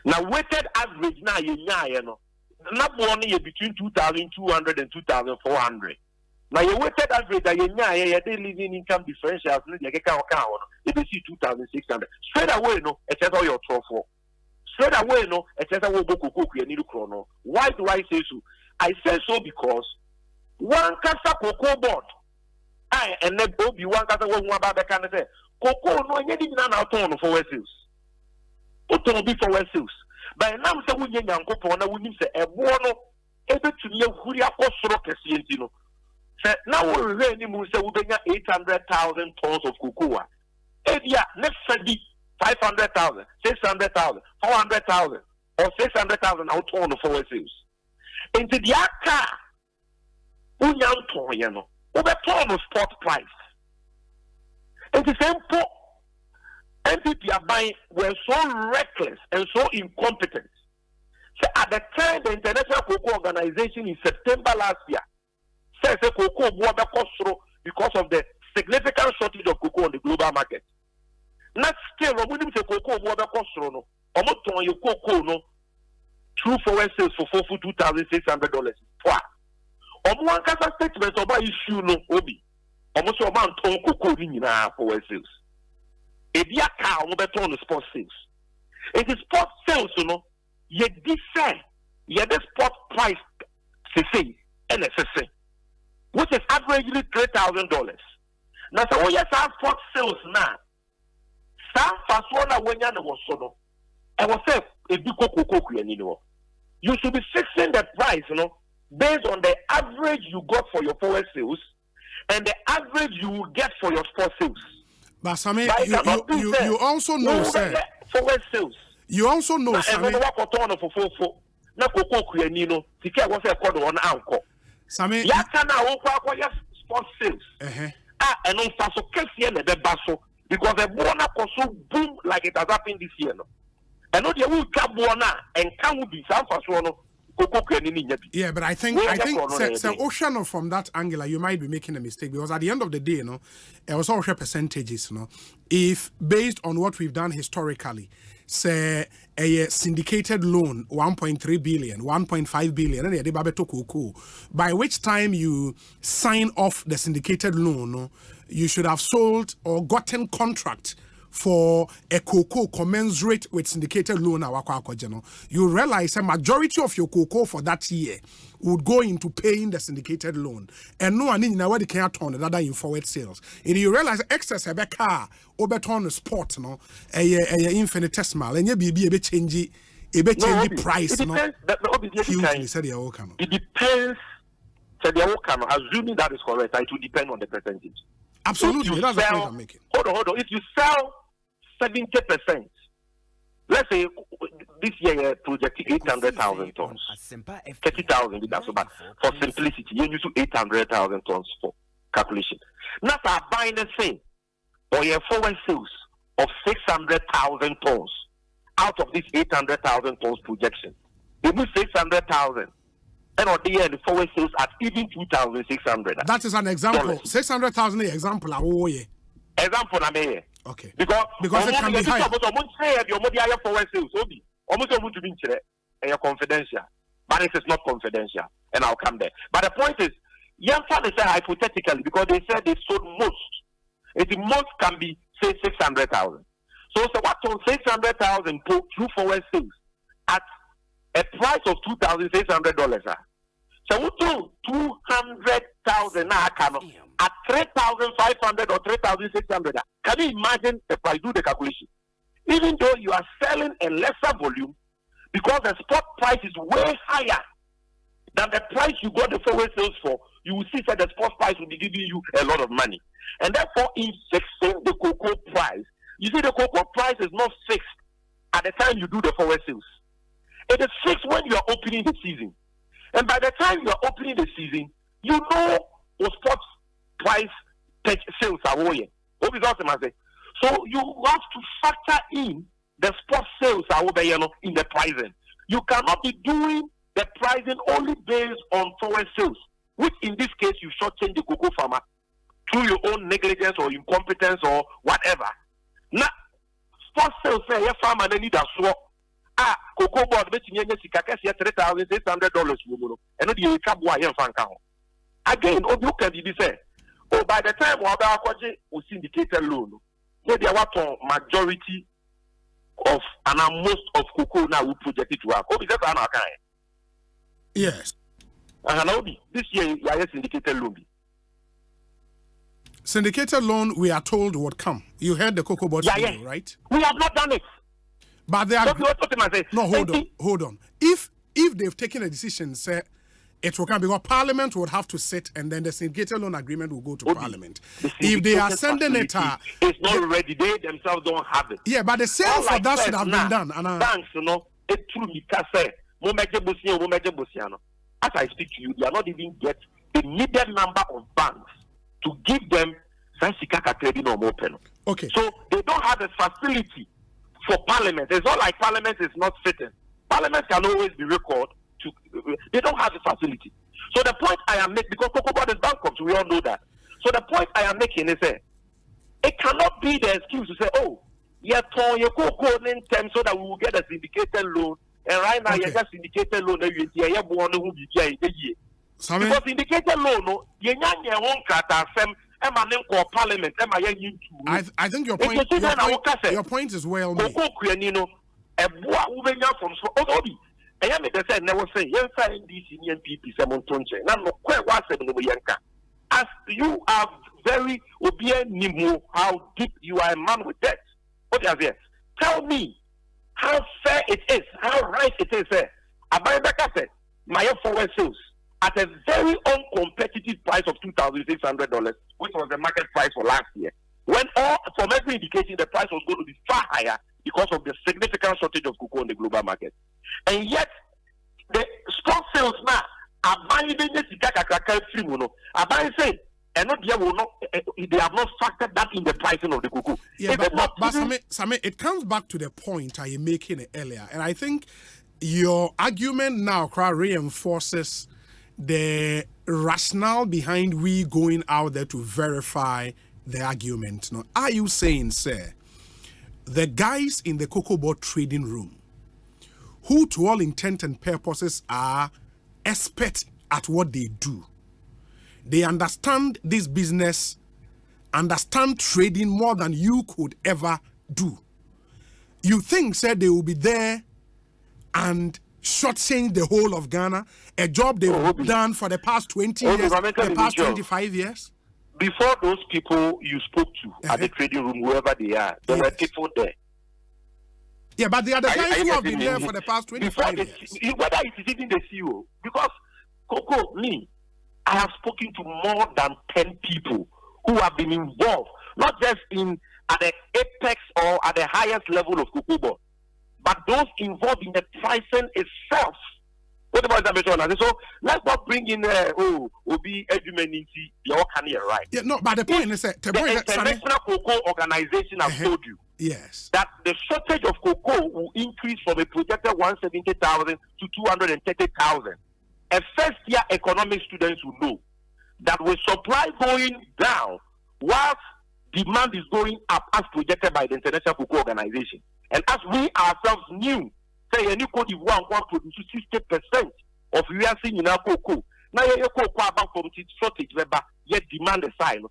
Now weighted average now not only between 2,200 and 2,400. Now your weighted average that you living income differentials you see 2,600. Straight away it's all your for. Straight away it's all chrono. Why do I say so? I say so because one casa cocoa board. And then Bobby one casa one about the can say cocoa no any not for sales. It be for sales. By now, so we young couple, and we say a bono able to near Huria or Sorokasientino. Now we're ready to say we bring 800,000 tons of cocoa. Edia, next Sunday, 500,000, 600,000, 400,000, or 600,000 out on the forward sales. Into the car, Unyan Toyano, over ton of spot price. And the same po. NPP are buying were so reckless and so incompetent. So at the time, the International Cocoa Organization in September last year says the cocoa water cost because of the significant shortage of cocoa on the global market. Not still, we need to cocoa water cost no. Almost on your cocoa no. True forward sales for $2,600. Wow. One kasa statement about issue no obi. Almost a man ton cocoa in forward sales. A dear car will be on the spot sales. It is spot sales, ye decide, ye the spot price, say, NSSA, which is averagely $3,000. Now, so we have spot sales now. Some fast one when you was so, I was saying, a big cocoa, you should be fixing the price, based on the average you got for your forward sales and the average you will get for your spot sales. But Sammy, you also know, sir. Forward sales. You also know, Sammy. Na cocoa kuyanino, tika was a code on anchor. Sammy, Yakana sport sales. And on Faso Kessian the Basso, because the Bona Koso boom like it has happened this year. And not the Buona and can be San Fasono. Yeah, but I think Ocean from that angle, you might be making a mistake because at the end of the day, you know, it was all percentages, you know. If based on what we've done historically, say a syndicated loan 1.3 billion, 1.5 billion, and by which time you sign off the syndicated loan, you should have sold or gotten contract for a cocoa commensurate with syndicated loan. You realize a majority of your cocoa for that year would go into paying the syndicated loan, and no one in the can't turn rather in forward sales. And you realize excess have a car over turn sport, no, a infinitesimal, and you be a change the price. It depends. Assuming that is correct, it will depend on the percentage. Absolutely, that's the point I'm making. Hold on. If you sell 70%, let's say this year project 800,000 tons, 30,000 that's about for simplicity. You use 800,000 tons for calculation. Not a buying the same or your forward sales of 600,000 tons out of this 800,000 tons projection. They move 600,000. And on the end, forward sales at even 2,600. That is an example. 600,000 example. Example, I mean. Okay. Because it can be high. Forward sales, almost to confidential, but it is not confidential, and I'll come there. But the point is, young father said hypothetically because they said they sold most. The most can be say 600,000. So what on 600,000 through forward sales at a price of $2,600. So we do 200,000 at 3,500 or 3,600. Can you imagine the price? Do the calculation. Even though you are selling a lesser volume, because the spot price is way higher than the price you got the forward sales for, you will see that the spot price will be giving you a lot of money. And therefore, in fixing the cocoa price, you see the cocoa price is not fixed at the time you do the forward sales. It is fixed when you are opening the season. And by the time you are opening the season, you know what spot price sales are going. So you have to factor in the spot sales are in the pricing. You cannot be doing the pricing only based on forward sales, which in this case you shortchange the cocoa farmer through your own negligence or incompetence or whatever. Now, spot sales say your farmer they need a swap. Cocoa board betting $3,600 and the Kabwa Franca. Again, you can be said, oh, by the time Wabakwaji will syndicate a loan, maybe a majority of and most of cocoa now will project it to work. Oh, is that an account? Yes. And this year, you are syndicated loan. Syndicated loan, we are told would come. You heard the cocoa board video, right? We have not done it. But they are no, hold on. If they've taken a decision, say it will come because Parliament would have to sit and then the syndicated loan agreement will go to Parliament. If they are sending it, it's not ready. They themselves don't have it. Yeah, but the sale for that should have been done. Banks, it through me as I speak to you, they are not even get the needed number of banks to give them open. Okay. So they don't have a facility for Parliament. It's not like Parliament is not sitting. Parliament can always be recalled. They don't have a facility. So the point I am making, because Cocoa Board is bankrupt, we all know that. So the point I am making is that it cannot be the excuse to say, oh, you're torn your cocoa in terms so that we will get a syndicated loan. And right now, you just syndicated loan. Because syndicated loan, you I think your point is well made. I am the never say, yes, I am this Indian people, Simon Tonche. Now, quite what said Yanka. As you are very obedient, how deep you are a man with that. What is it? Tell me how fair it is, how right it is. Abayaka said, my forward sales at a very uncompetitive price of $2,600, which was the market price for last year. when from every indication the price was going to be far higher because of the significant shortage of cocoa in the global market. And yet, the stock sales now are buying the are buying saying, and not they have not factored that in the pricing of the cocoa. Yeah, but Same, it comes back to the point I am making earlier, and I think your argument now reinforces the rationale behind we going out there to verify the argument. Now, are you saying, sir, the guys in the cocoa board trading room, who to all intent and purposes are experts at what they do, they understand this business, understand trading more than you could ever do? You think, sir, they will be there and shortchange the whole of Ghana, a job they've done for the past 20 years, the past 25 years? Before those people you spoke to at the trading room, whoever they are, there were people there. Yeah, but they are the guys who have been there for the past 25 years. Whether it is even the CEO, because Coco, I have spoken to more than 10 people who have been involved, not just at the apex or at the highest level of cocoa board, but those involved in the pricing itself. What about that? So let's not bring in Obi Edumeniti, your career, right? Yeah, no, but the point is that the International Cocoa Organization has told you that the shortage of cocoa will increase from a projected 170,000 to 230,000. A first-year economics students will know that with supply going down, whilst demand is going up as projected by the International Cocoa Organization, and as we ourselves knew, say any Cote d'Ivoire produce 60% of US in our cocoa. Now you cocoa about from shortage, yet demand aside.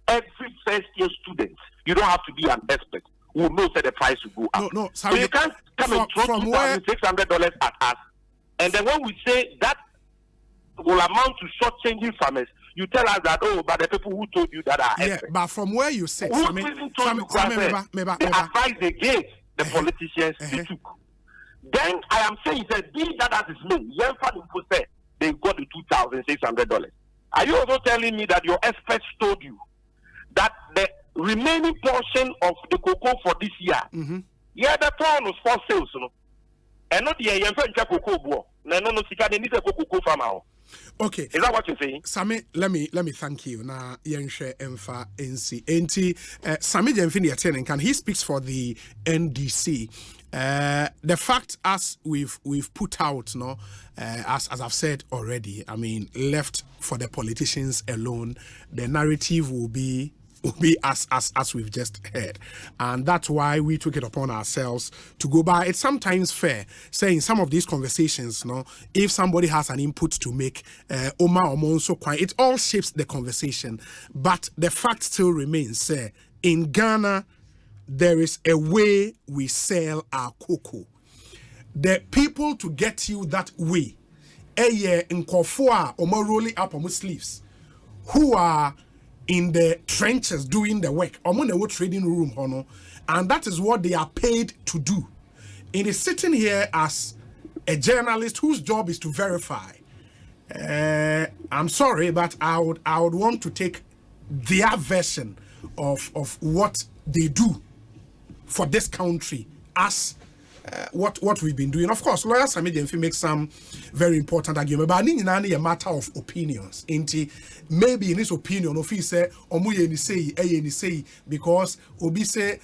Every first-year student, you don't have to be an expert, will know that the price will go up. No, so you can't come and throw $2,600 at us, and then when we say that will amount to short-changing farmers, you tell us that, but the people who told you that are experts. But from where you say, they advised against the politicians who took. Then I am saying that be that as is known, they got the $2,600. Are you also telling me that your experts told you that the remaining portion of the cocoa for this year, the plan was for sales, and not the cocoa cocoa farmer. Okay. Is that what you're saying? Sami, let me thank you. Na yenshe emfa NC. Enti Sami Jemfini attending can he speaks for the NDC. The fact as we've put out, as I've said already, I mean, left for the politicians alone, the narrative will be as we've just heard, and that's why we took it upon ourselves to go by. It's sometimes fair saying some of these conversations, if somebody has an input to make, it all shapes the conversation, but the fact still remains, in Ghana there is a way we sell our cocoa. The people to get you that way, in Kofua or rolling up on sleeves, who are in the trenches doing the work, the trading room, and that is what they are paid to do. It is sitting here as a journalist whose job is to verify. I'm sorry, but I would want to take their version of what they do for this country as what we've been doing. Of course, lawyers make some very important argument, but it's a matter of opinions. Maybe in his opinion, if he say, say, because Obi say,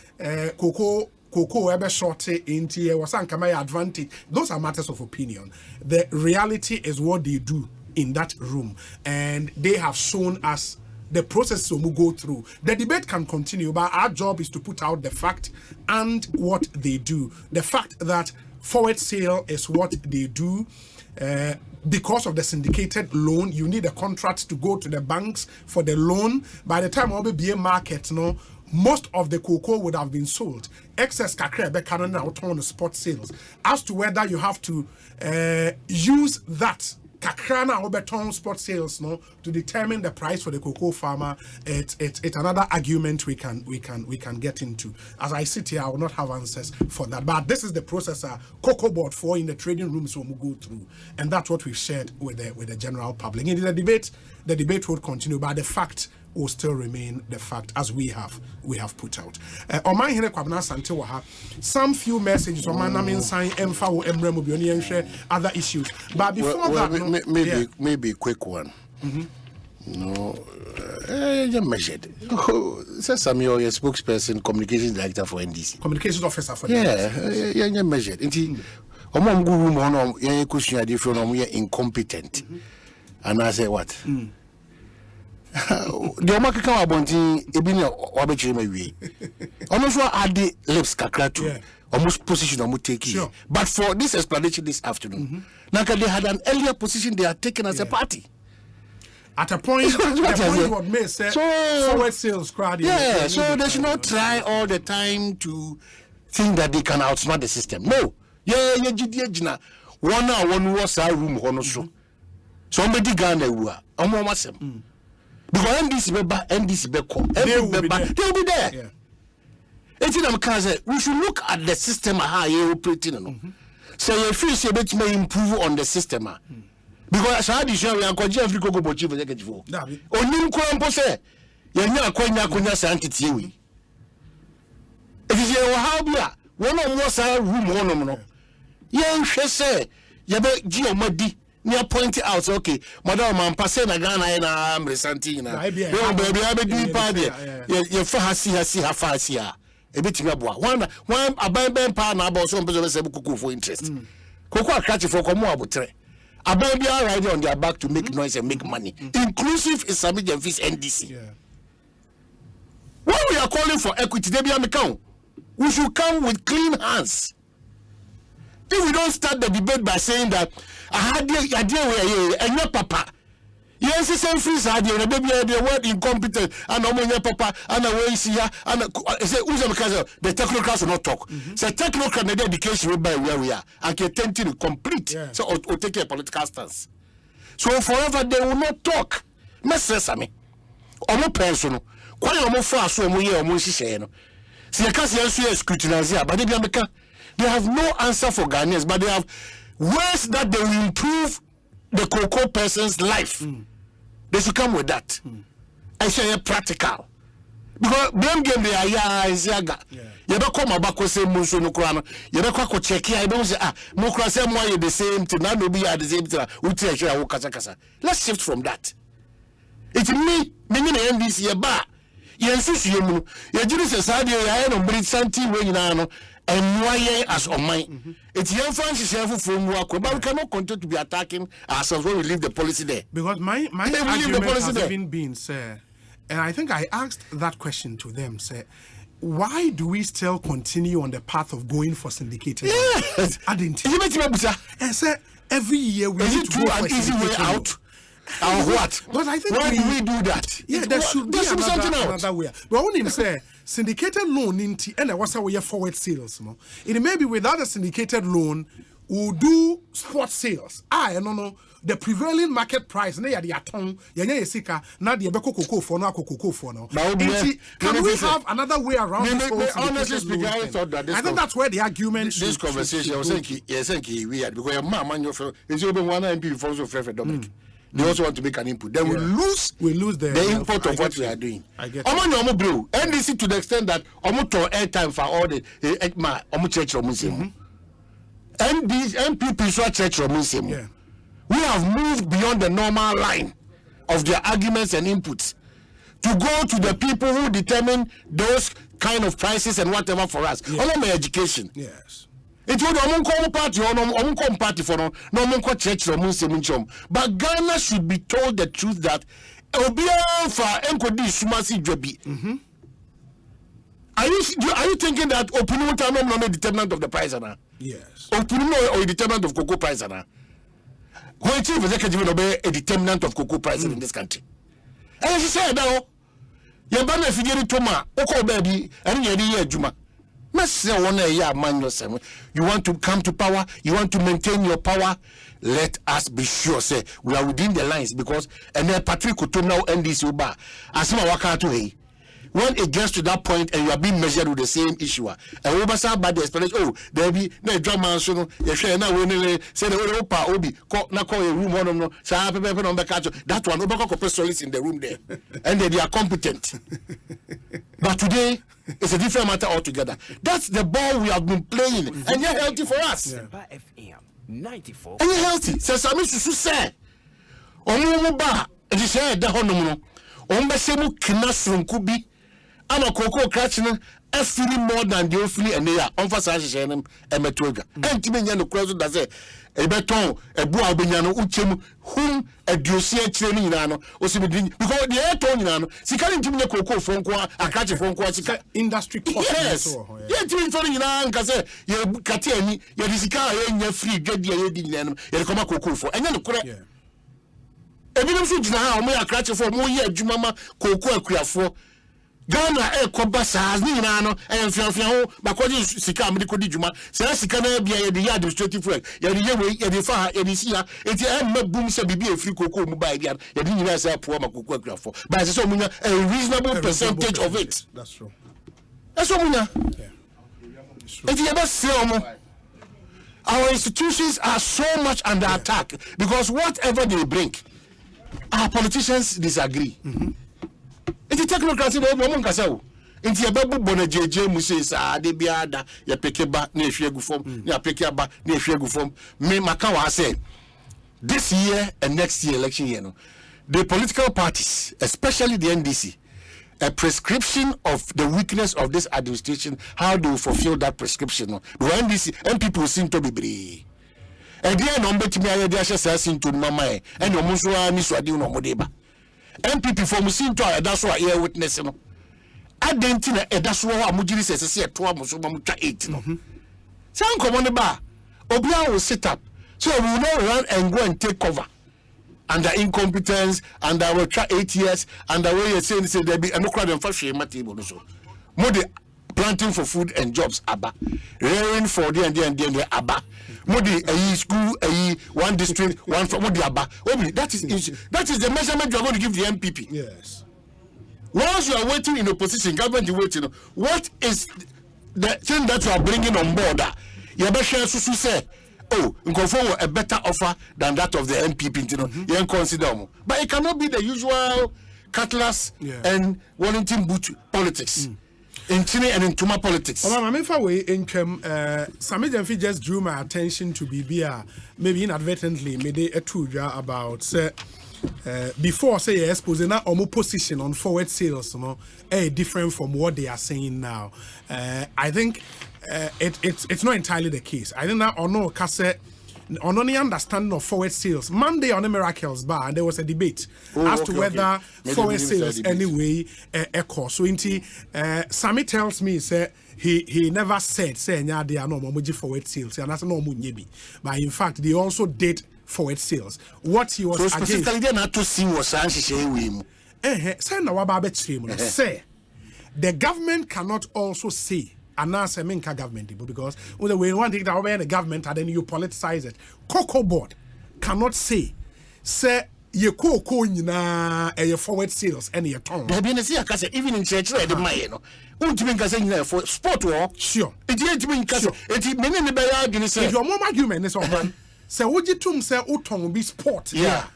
cocoa ever shorty into was my advantage. Those are matters of opinion. The reality is what they do in that room, and they have shown us the process we go through. The debate can continue, but our job is to put out the fact and what they do. The fact that forward sale is what they do. Because of the syndicated loan, you need a contract to go to the banks for the loan. By the time we'll be a market, most of the cocoa would have been sold. Excess kakra be out on the spot sales. As to whether you have to use that kakrana or beton spot sales to determine the price for the cocoa farmer, it's another argument we can get into. As I sit here, I will not have answers for that, but this is the process cocoa board for in the trading rooms we will go through, and that's what we've shared with the general public. In the debate will continue, but the fact will still remain the fact as we have put out. Omanhene Kwabena Asante waha. Some few messages Omanhene sign emfa wo emremo bi oni enhwe other issues. But before maybe a quick one. No, you measured. Says Samuel, your spokesperson, communications director for NDC. Communications officer for NDC. Yeah, you measured. Omom guru mono, you question a different, you're incompetent. And I say what? The Omaka Kawabonti, Ebina Wabachime. Almost what are the lips kakratu? Almost position I'm taking. But for this explanation this afternoon, Naka they had an earlier position they are taken as a party. At a point, what may say, forward sales crowd. Yeah, so they should not try all the time to think that they can outsmart the system. No. Yeah, one was our room, Honoso. Somebody Ghana, Omasem. Because NDC they will be there. We should look at the system how you operating. So if you say it may improve on the system. Because I had show we are going to go to chief executive. Onim kwampo say yenya akonya sanctity we. It is how bia one of more say room one no. Yen hwe say ye be gi omadi near point out okay madam man pass na Ghana na Asante na. Yo baby I be di pa there. Ye fa hasi ha fa hasi a. E betimi aboa. One aban pa na aba so mpezo be say kuku for interest. Kuku akachi for komo abotre. Ababi are riding on their back to make noise and make money. Inclusive is Samij and Fis NDC. When we are calling for equity, we should come with clean hands. If we don't start the debate by saying that I had the idea where and your papa. Yes, the same freeze idea, and baby the word incompetent, and your papa, and away see ya, and the technocrats will not talk. So technocrat the education will by where we are, and can tend to complete. So or take a political stance. So forever they will not talk. Message me. Omo personal. Why omo for so omo ye omo shise no. See you can't see scrutinize but they have no answer for Ghanaians, but they have ways that they will improve the cocoa person's life. They should come with that. I say practical. Because them game they are is yaga. You don't come back and say Bonsu no krana. You don't come check here. I don't say Mokra say more the same thing. Now no be at the same thing. Uti share wo kasa kasa. Let's shift from that. It's me na NDC ye ba. Ye nsusu ye mu. Ye jiri se saade ye no brit santi we nyina no. And as on mine. It's young Francis from work, but we cannot continue to be attacking ourselves when we leave the policy there. Because my argument has even been, sir, and I think I asked that question to them, sir, why do we still continue on the path of going for syndicated? Yes. I didn't. And sir, every year we need to go for an easy way out. What? But I think why do we do that? Yeah, there should be another way. But when him say syndicated loan into and what's our forward sales, no? It may be without a syndicated loan, we'll do spot sales. No. The prevailing market price, na the aton, sika, na the cocoa for no cocoa for no. Can we have another way around this? Honestly speaking, I thought that I think that's where the argument. This conversation, I was saying, weird because your mama and your friend is open one MP for also for Dominic. They also want to make an input. Then we lose the input of what we are doing. I get it. NDC to the extent that to airtime for all the church NPP church. We have moved beyond the normal line of their arguments and inputs to go to the people who determine those kind of prices and whatever for us. All my education. Yes. It would party for no church. But Ghana should be told the truth that Are you thinking that opinion is not a determinant of the price? Yes. Opinion or a determinant of cocoa price? Who chief executive will be a determinant of cocoa price in this country? And she said, "No, you ban a figure toma, oko baby, and you're Juma. You want to come to power, you want to maintain your power. Let us be sure, say we are within the lines because and then Patrick Kutum now NDC Uba. Asima Wakatu hey. when it gets to that point and you are being measured with the same issue, and we must have bad explanation. Oh, there be no drama, so you share now when they say the Opa Obi, na call a room on no, that one, Obaka specialists in the room there, and they are competent. But today, it's a different matter altogether. That's the ball we have been playing, and you're healthy for us. Asempa FM 94. And you're healthy. So, Sami Susu say, Omuba, it is here, the Honomo, Ombasemu Kinasrunkubi. I'm a cocoa catching a feeling more than the awfully and they are emphasizing them and Metoga. And Timinian the question does a beton, a Buabiniano, Uchim, whom a Ducia training nano, or something because the air tone nano, she can't give me a cocoa phone call, a catch a phone call, industry. Yes, yet to be telling you now, because you're Katani, you're Disika, and you're free, get the idea, you're come a cocoa for, and then the correct. Evidence is now, may I catch for more year, Jumama, cocoa, for. Ghana Kobasa, Nino, and Fiafio, Bakodi Sika, Medicodi Juma, Sarasika, the administrative work, Yadifa, Edisia, it's boom, said be a free cocoa by the you didn't realize a poor Macuca for, but it's a reasonable percentage of it. That's true. That's what if you ever see our institutions are so much under attack because whatever they bring, our politicians disagree. It's technocracy of woman Casao. Into a babu bonajeje muses are de biada, ya pekeba, near Shegu form, ya pekeba, near Shegu form. Me Makawa say this year and next year election year, no, the political parties, especially the NDC, a prescription of the weakness of this administration, how do you fulfill that prescription? No? The NDC and people seem to be brave. And they are number to me, I just asking to Mama, and your Musua Miswadi no Modeba. MPP for Musim to that's why here witness no. I didn't know that's why Mujiri says see a 12 Musumamucha 8 no. Sound come on the bar. Obia will sit up. So we will not run and go and take cover. Under incompetence, under our 8 years, under where you're saying there be no crowd and fashion table so. More the planting for food and jobs abba. Rearing for the and abba. Modi a school a one district one for Modi Abba. That is the measurement you are going to give the MPP. Yes. Once you are waiting in opposition, government is waiting. What is the thing that you are bringing on board? You better say, oh, you conform a better offer than that of the MPP. You consider, but it cannot be the usual cutlass and Wellington boot politics. In Chile and in Tuma politics. I mean, for way in Sami Jamfi just drew my attention to BBR, maybe inadvertently, made a true about before say exposing now or more position on forward sales, different from what they are saying now. I think it's not entirely the case. I think that or no cassette. On only understanding of forward sales, Monday on the Miracles Bar, and there was a debate as to whether forward sales anyway echo. So, Sammy tells me, he never said, say, they are no more forward sales, and that's no more. But in fact, they also did forward sales. What he was so specifically, they're not to see what Sanchi say, the government cannot also say. And now say minka government because when the one thing that over the government and then you politicize it. Cocoa board cannot say ye cocoa na a forward sales and your tongue. There been a see even in church the mayeno. Ultimate for sport war. Sure. It didn't mean it many in the bayard say your mom argument is on. Say would you tum say uton be sport. Yeah.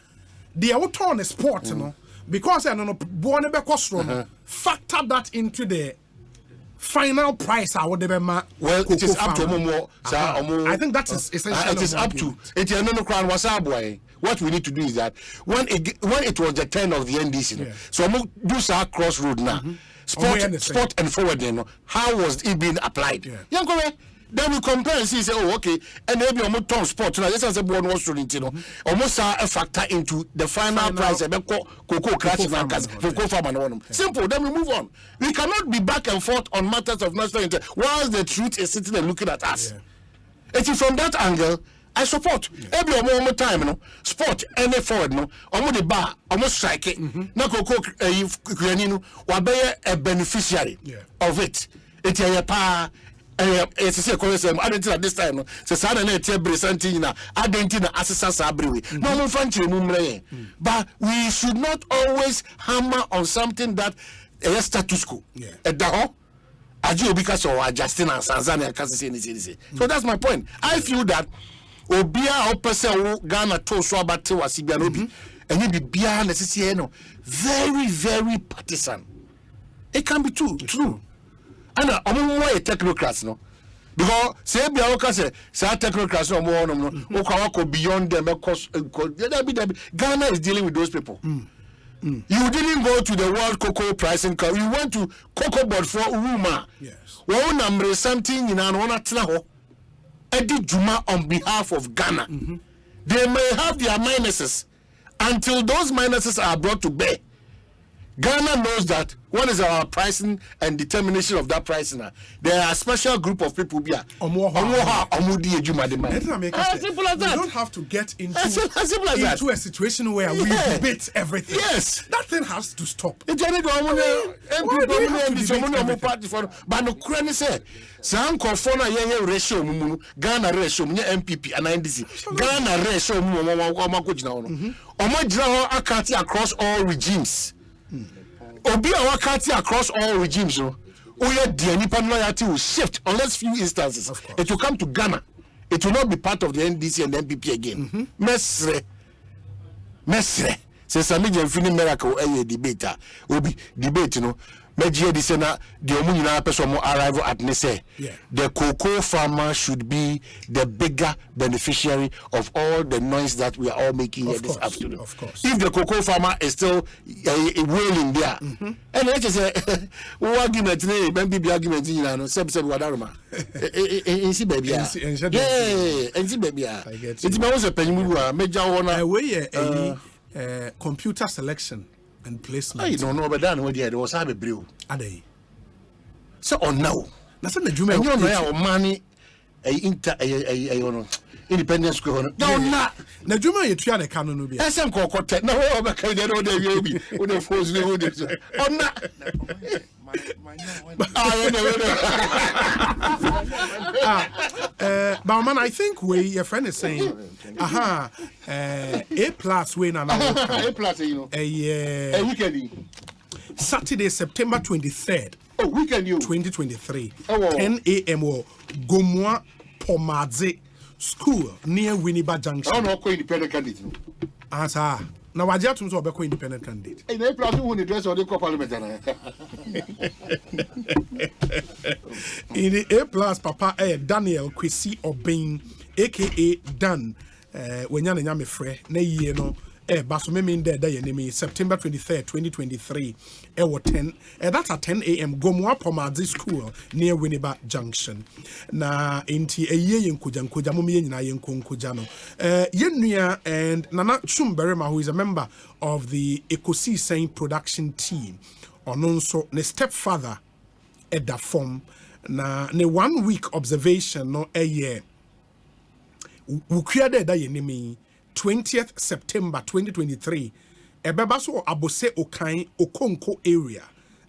The uton is sport, no. Because I don't know born a becostro factor that into the final price I would well it is up to more I think that is essential. It is up to it is no crown was boy. What we need to do is that when it was the turn of the NDC so do our crossroad now sport and forward how was it being applied then we compare and see say oh okay and maybe almost turn sport now just as a born was almost a factor into the final price cocoa crash for farmer simple then we move on. We cannot be back and forth on matters of national interest whilst the truth is sitting and looking at us. It is from that angle I support every more time sport any forward almost the bar almost strike it na cocoa a beneficiary of it. It's a pa it's a question. I didn't at this time. So, Sana Tebri Santina, I didn't assess Abriwi. No French, but we should not always hammer on something that a status quo. At the home, Aji Obika so adjusting and Tanzania can say. So that's my point. I feel that Obia or person Ghana to so about to Wasibianobi and he be beyond necessary, very, very partisan. It can be true. And I'm more a technocrats, no. Because say be our say technocrats no more beyond them because Ghana is dealing with those people. You didn't go to the World Cocoa Pricing Cup. You went to Cocoa Board for Uruma. Yes. One number something in an honor Eddie Juma on behalf of Ghana. They may have their minuses until those minuses are brought to bear. Ghana knows that what is our pricing and determination of that pricing. There are a special group of people here. Simple as that. We don't have to get into a situation where we debate everything. Yes. That thing has to stop. But no Ukraine say ratio Ghana ratio MPP and NDC. Ghana ratio across all regimes. Obi awakati across all regimes, no. Oye nipa loyalty will shift unless few instances. It will come to Ghana. It will not be part of the NDC and MPP again. Mesre. Say Sami Jemfini miracle debate. Obi debate, no. Media disena the omunina person mo arrival at Nese. The cocoa farmer should be the bigger beneficiary of all the noise that we are all making here this afternoon. Of course. If the cocoa farmer is still wailing there, and let's just say, argument, maybe argument, you know, said Wadaruma. And see, baby, and see, baby, it's my own penny, major one, computer selection and placement. I don't know about that. There was a brew. Are they? So on now. That's not the Juma. You know, money, independence. No, not. The Juma, you try the canon will be. That's some cocotte. No, I'm not going to be with the force. Or not. But man, I think your friend is saying, A plus win and A plus, you know, a weekend. Saturday, September 23rd. Oh, weekend, you 2023. 10 a.m. Gomwa Pomadze School near Winneba Junction. Oh, no, independent candidate. Answer. Now, I just want to be independent candidate. And they plus who the dress or the parliament. In the A plus, Papa Daniel Kwesi Obeng, aka Dan, when you're a friend, nay, no. Basome mean there name September 23rd, 2023. 10. That's at 10 a.m. Gomwa Pomadzi School near Winneba Junction. Na inti ye nkuja mumye nyina ye nkuja no. Yenuya and Nana Chumberema, who is a member of the Ekosiisen production team, ononso ne stepfather at the form na ne 1 week observation no year. Ukria there name 20th September 2023. Ebeba so Abose Okai Okonko area.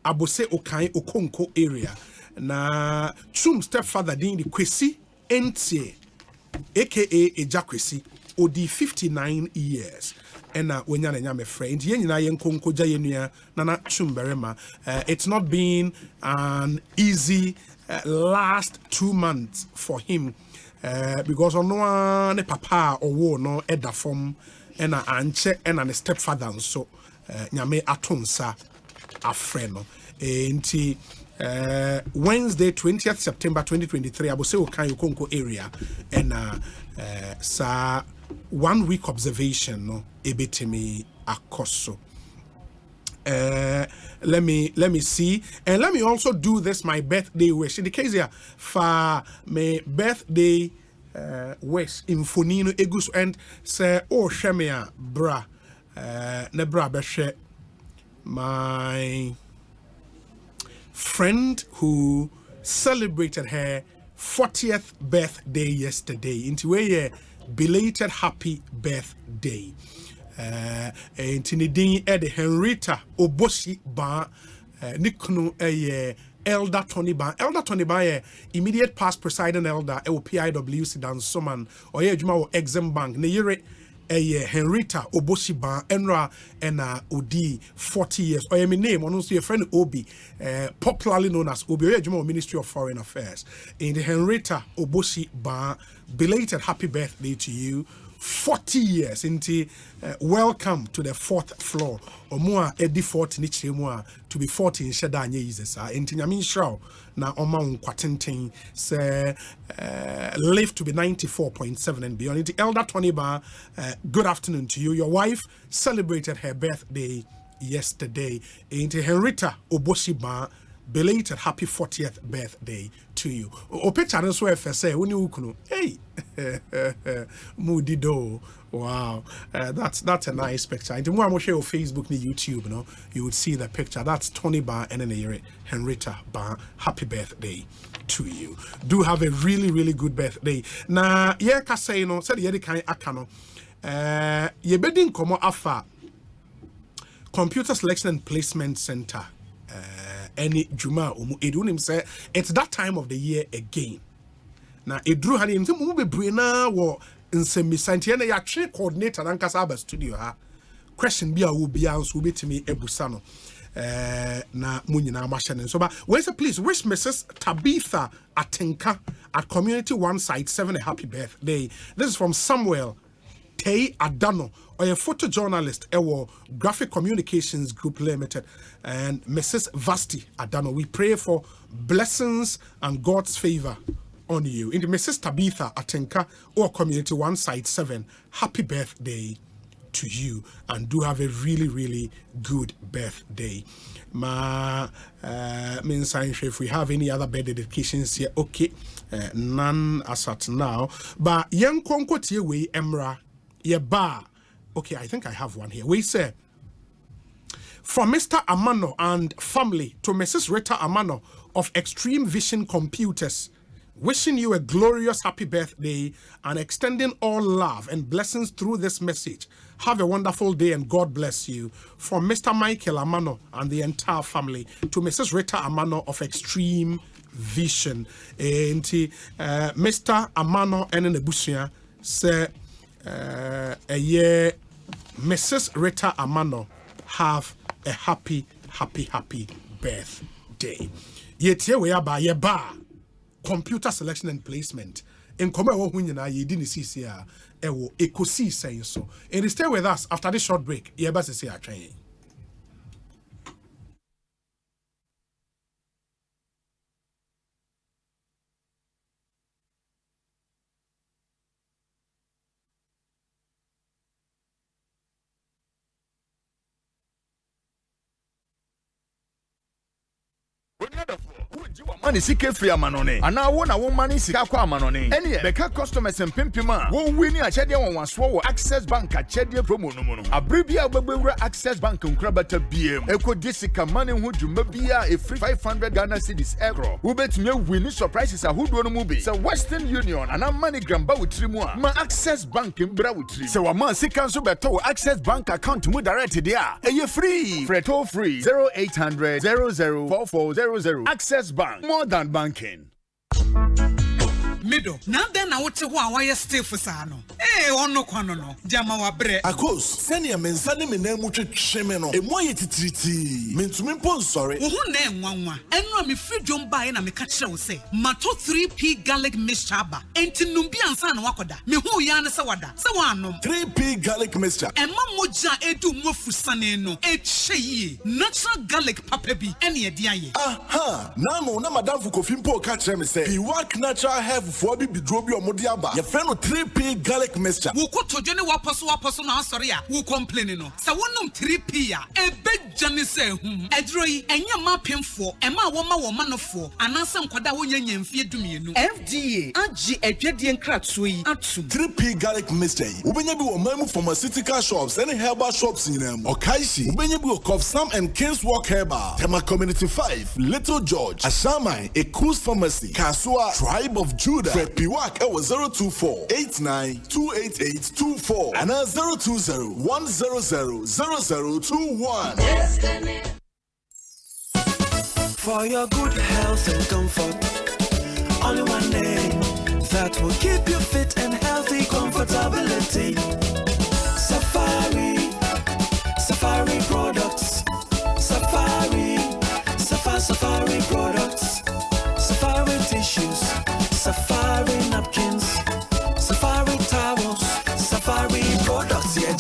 Abose Okai Okonko area. Na Chum stepfather din the Kwesi Entie, aka Eja Kwesi, odi 59 years. Ena wenyana nyame friend. Yenyina yenkonko jayenua nana Chumberema. It's not been an easy last 2 months for him. Because no ne papa or wo no eda form ena anche ena ne stepfather so nyame atonsa afre no enti Wednesday 20th September 2023 abose okan yokonko area ena sa 1 week observation no ebetimi akoso. Let me see, and let me also do this my birthday wish. In the case here for my birthday wish in Fonino Egus and say oh Shemia bra nebra beshe my friend who celebrated her 40th birthday yesterday. Into a belated happy birthday. Tinidin Ed Henrietta Oboshi Ba Nikunu Elder Tony Ba. Elder Tony Ba immediate past presiding elder PIWC Dan Soman or Juma or Exim Bank. Ne yere Henrietta Oboshiban Enra and Odi 40 years. Or my name, on your friend Obi, popularly known as Obi, Ministry of Foreign Affairs. In the Henrietta Oboshiban, belated happy birthday to you. 40 years into welcome to the 4th floor. Omua edi 40 ni chemua to be 40 in sheda nye Jesus. Inti nyamin shrow na oma unkwatenten se live to be 94.7 and beyond. Inti Elder Tony Bar, good afternoon to you. Your wife celebrated her birthday yesterday. Inti Henrietta Oboshiban, belated happy 40th birthday to you. O picture no so say uni ukunu. Hey. Mudido. Wow. That's a nice picture. And the more I'm share on Facebook and YouTube, you know, you would see the picture. That's Tony Bar and then Henrietta Bar. Happy birthday to you. Do have a really, really good birthday. Na ye ka say no, said ye kan akano. Ye bedin komo afa Computer Selection and Placement Center. Any Juma Edunim say it's that time of the year again. Now Edru Hani Mmu be Brina wo nsemisantie na ya twe coordinator na nkasa aba studio ha. Question bi a wo bia nso betimi ebusano. Na munyina machine so ba we say please wish Mrs. Tabitha Atenka at Community 1 Site 7 a happy birthday. This is from Samuel Tei Adano, or a photojournalist, Graphic Communications Group Limited, and Mrs. Vasti Adano. We pray for blessings and God's favor on you. In the Mrs. Tabitha Atenka, or Community 1 Site 7, happy birthday to you, and do have a really, really good birthday. Means if we have any other birthday dedications here, okay, none as at now. But young Konko Tiewe Emra. Yeba. Okay, I think I have one here. We say, from Mr. Amano and family to Mrs. Rita Amano of Extreme Vision Computers, wishing you a glorious happy birthday and extending all love and blessings through this message. Have a wonderful day and God bless you. From Mr. Michael Amano and the entire family to Mrs. Rita Amano of Extreme Vision. And Mr. Amano and Nebusia say, Mrs. Rita Amano, have a happy birthday. Yet here we are by your bar, Computer Selection and Placement. In Koma Hunyana, ye didn't see here, Ekosiisen saying so. And stay with us after this short break. Yeba say our training. Money sike free amanone ana wo na wo money sika kwa amanone ene beka customers empempema wo wini a chede won waso wo Access Bank a chede promo no no abribia ogbewura Access Bank nkrabata biem ekodi sika money ho dwuma bia e free 500 Ghana cedis ekro wo betime wini surprises a hodo no mu be se Western Union ana money gramba wotirimu a ma Access Bank mbra wotiri se wa man sika so beto Access Bank account mu direct dia eye free freto free 0800 004400 Access Bank, more than banking. Middle. Now then I would say why you stay for Sano. Eh, on no quanono. Jama wa bre. Akos, send your men sending me name much shemeno. E moye titriti. Mean to me pon sorry. Who name one? And no me free jump by and I me catch you say. Mato 3P garlic mixture ba. Enti numbi ansa na wakoda. Me who yana sawada. Sawanum. 3P garlic mixture. And moja edu mofu saneno. E cheye. Natural garlic papebi. Any ediaye. Aha. Nano na madam fu kofimpo catch me say. He work natural health for be drobi or modiaba. Your friend 3P garlic mixture. Wo ko to jene waposo na sorry a wo complain no. Sa wonum 3P a e be jane say hum. Edroi enye ma pemfo e ma wo manofo anansa nkwada wo nyanya mfie dumienu. FDA agi edwede nkratso yi atum. 3P garlic mixture. Ubenya bi wo mamu pharmaceutical shops and herbal shops nyinam. Okaishi ubenya bi wo Cough Sam and King's Walk Herbal. Tema Community 5, Little George, Ashamai, Ekus Pharmacy, Kasua, Tribe of Judah. Fred Piwak was 024-89-288-24 and 020-100-0021. For your good health and comfort, only one name that will keep you fit and healthy. Comfortability. Safari products. Safari products. Safari tissues. Safari napkins. Safari towels. Safari products. Yeah.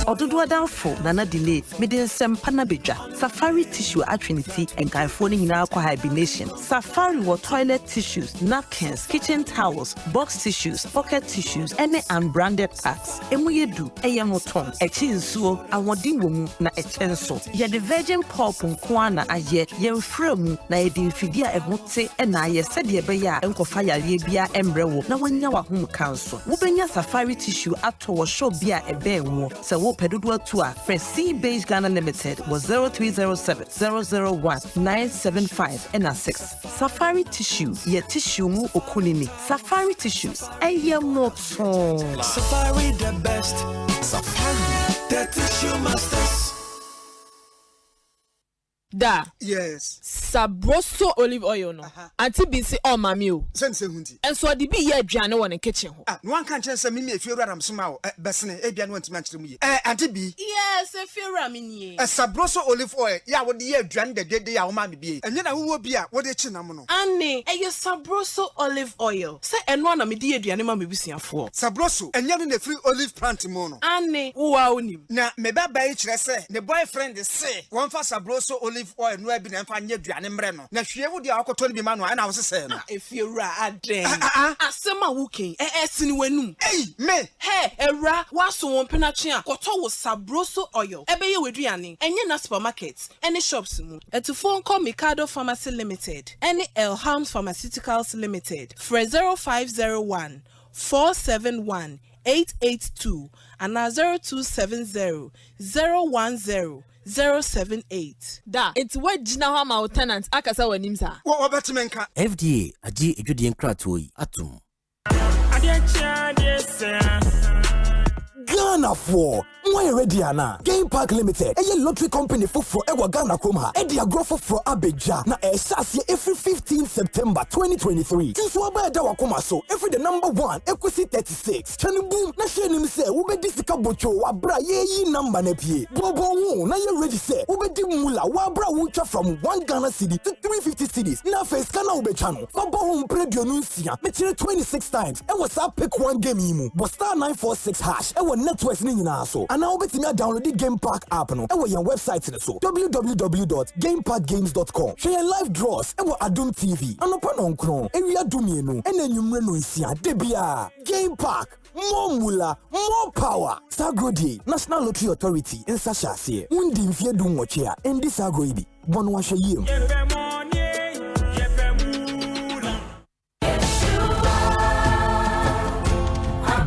Ododo adanfo nana delay mede Asempa na bedwa. Safari tissue atrinity and guy-phoning in our hibernation. Safari were toilet tissues, napkins, kitchen towels, box tissues, pocket tissues, any unbranded parts. Emuyedu, eyamoton, echinsuo, awodi womu na echenso. Ye the virgin pulp nkwana aye, ye fremu na ye di fidia emote na ye said ye beya enkofa ya bia embrewo na wanya wa home council. Wubenya Safari tissue ato wa show bia ebe wo. Se wo pedudu to a fresh Sea-based Ghana Limited was 0307 001 975 and 6. Safari tissue, ye tissue mu okunini. Safari tissues, eye moton. Safari the best. Safari the tissue masters. Da. Yes. Sabroso olive oil no. Auntie be say oh mami o. Sense hunti. And so the be ye aduane won in kitchen ho. No one can chance me if you ram soma o besene aduane won timanche mu ye. Auntie B. Yes, if you ram ni. Sabroso olive oil ya wo de ye aduane de ya wo ma me bi. Enye na wo bi a wo de chi nam no. Anne, ye Sabroso olive oil. Say eno na me de aduane ma me busiafo. Sabroso enye no na free olive plant mu no. Anne, wo wa onim. Na me baba e kire se ne boyfriend say won fa Sabroso olive oil no abi na mfa nye aduane mre no na hwie wo de akoto no bi ma no na wo sese no efiura aden asema wuken sini wanum me era waso won penatwe a koto wo Sabroso oil ebe ye waduane enye na supermarkets any shops mu etufo nko Mikado Pharmacy Limited any Elhams Pharmaceuticals Limited for 0501 471 882 and 0270 010 078. Da, it's what Jina Hama tenant akasa wanimsa. What betmenka? FDA aji ejudi enkratoi atum. Ghana for why ready ana Game Park Limited a lottery company for ewa Ghana Kromha e dia growth for Abeja na esase every 15 September 2023 tinso aba da wakoma so every the number 1 Ekosiisen 36 chani boom na share nim say wo be disika bocho wa bra ye number na pie bobo wo na ye ready say wo be di mula wa bra wo twa from 1 Ghana cedi to 350 cedis na face kana wo be chano fa bo ho predio no nsia me kire 26 times e was up pick one game imu but star 946 hash e networks ni nyina so ana obetimi download the Game Park app no e wo your website ni so www.gameparkgames.com share live draws e wo Adum TV anopa no nkron ewia dumienu e na nwumre no nsia debia Game Park more mula more power Sagrodi National Lottery Authority in Sashase undi mfie du nwoche a endi Sagrodi bono wa hweyem.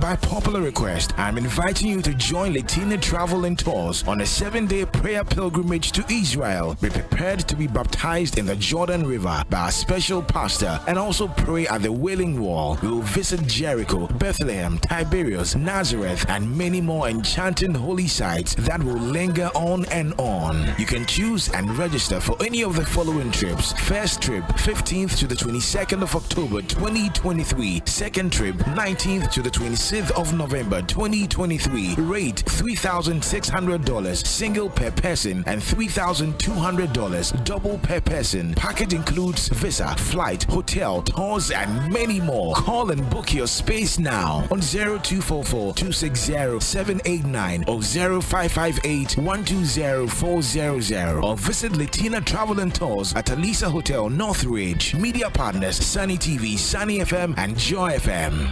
By popular request, I'm inviting you to join Latina Travel and Tours on a 7-day prayer pilgrimage to Israel. Be prepared to be baptized in the Jordan River by a special pastor and also pray at the Wailing Wall. We will visit Jericho, Bethlehem, Tiberias, Nazareth, and many more enchanting holy sites that will linger on and on. You can choose and register for any of the following trips. First trip, 15th to the 22nd of October 2023. Second trip, 19th to the 26th of November 2023. Rate $3,600 single per person and $3,200 double per person. Package includes visa, flight, hotel, tours, and many more. Call and book your space now on 0244-260-789 or 0558-120-400 or visit Latina Travel and Tours at Alisa Hotel Northridge. Media partners Sunny TV, Sunny FM, and Joy FM.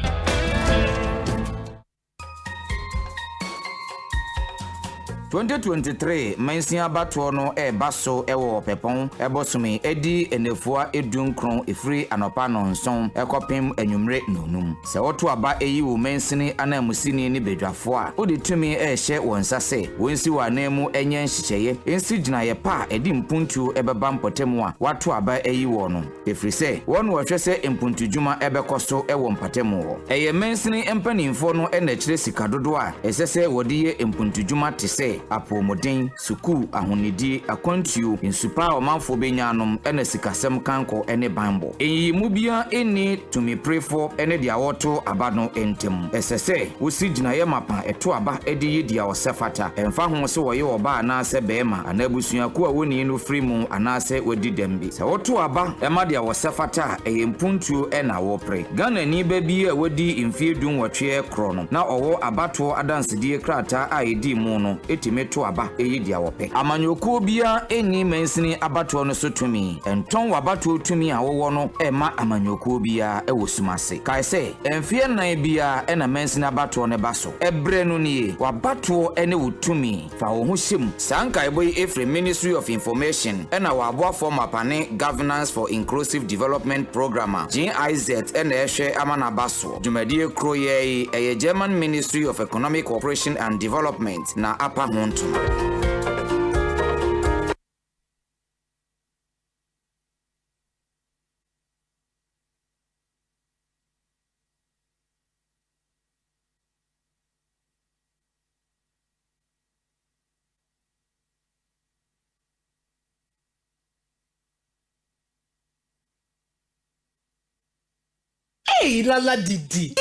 2023 Mansia Batono Basso Ewo Pepon Ebosumi Edi Enefua Edunkron Ifri Anopa Nonson Ekopim Enyumre Nonum Se otu aba eyi wo mensini ana musini ni bedwafoa odi tumi ehye wonsase wonsi wa nemu enye nhyehyeye ensi gina ye pa edi mpuntu ebeba mpotemu a watu aba eyi wo no efri se won wo hwese mpuntu djuma ebekoso ewo mpatemu wo eye mensini empanimfo no ena kire sika dodo a esese wodi ye mpuntu djuma tese sɛ apɔmuden suku ahonidi akwantuo nsupa ɔmanfo benyanom ɛna sikasɛm kanko ɛne banbɔ eyi mu bia eni tumi prefo ɛne dia wɔto aba no entem ɛsɛ sɛ wosi gyinaye mapa ɛto aba ɛde yi dia ɔsɛfata ɛmfa ho sɛ wɔyɛ ɔba anaasɛ bɛɛma anabusuako a woni no firi mu anaasɛ wadi dembi sɛ wɔto aba ɛma dia wɔsɛfata ɛyɛ mpuntuo ɛna wɔpre Ghana ni ba bi a wadi mfie dun wɔtwe kro no na ɔwɔ abato adansedie krata a edi mu no etime to aba ɛyi dia wɔpɛ amanyokuo bia eni mensini abato no so tumi ɛnton wabato tumi a wɔwɔ no ɛma amanyokuo bia ɛwɔ sumase kae sɛ ɛmfie nan bia ɛna mensini abato ne ba so ɛbrɛ no nie wabato ɛne wotumi fa wo ho hyem sanka ɛbɔ efre Ministry of Information ɛna waboa for mapane Governance for Inclusive Development Program GIZ ɛna ɛhwɛ amana baso dwumadie kro yɛ ɛyɛ German Ministry of Economic Cooperation and Development na apa ho ntoma. Hey, lala didi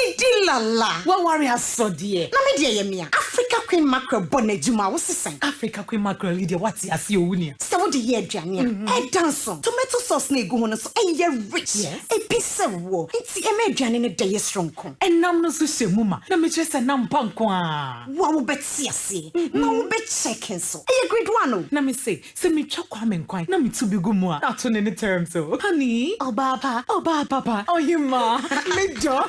lala. What worry has so dear? Na me dear yemia. Africa Queen Mackerel bonejuma wo sesen. Africa Queen Mackerel dear what you see owunia. So what the year aduane? E dance. Tomato sauce na egu ho no so e rich. Yes. E pise wo. Nti e me aduane ne dey strong kon. Enam no so hwemu ma. Na me kyerese nam panko a. Wa wo beti ase. Na wo be check so. E grade 1 o. Na me say me twa kwa me nkwan. Na me tu bi gu mu a. Na to ne terms so. Honey, oba papa. Oh you ma. Me jo.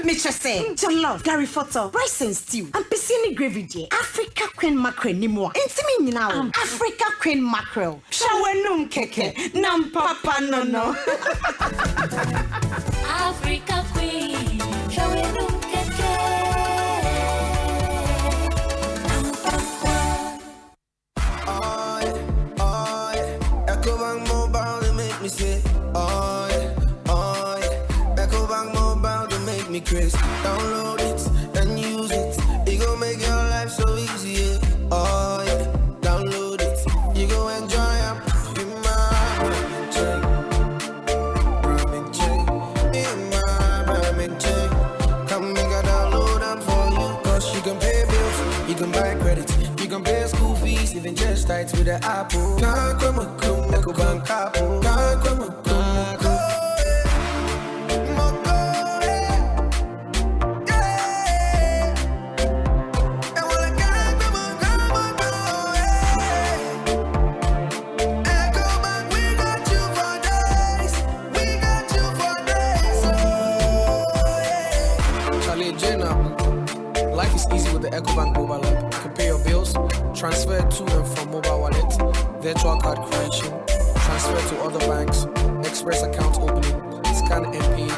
Me say, jollof, Gary photo, rice and stew, and piscine gravy dear. Africa Queen Mackerel ni mo. Intimi now. Africa Queen Mackerel. Shawenum keke, nam papa no. Africa Queen, shawenum keke. Echo mobile to make me say, Chris, download it and use it. It gon' make your life so easy. Yeah. Oh yeah, download it. You go enjoy it. In my ramen chain. In my ramen chain. Come make a download them for you. Cause you can pay bills, you can buy credit, you can pay school fees, even just tights with the Apple. Can't come Ecobank Apple. Can't come Ecobank mobile app. You can pay your bills, transfer to and from mobile wallet, virtual card creation, transfer to other banks, express account opening, scan and pay,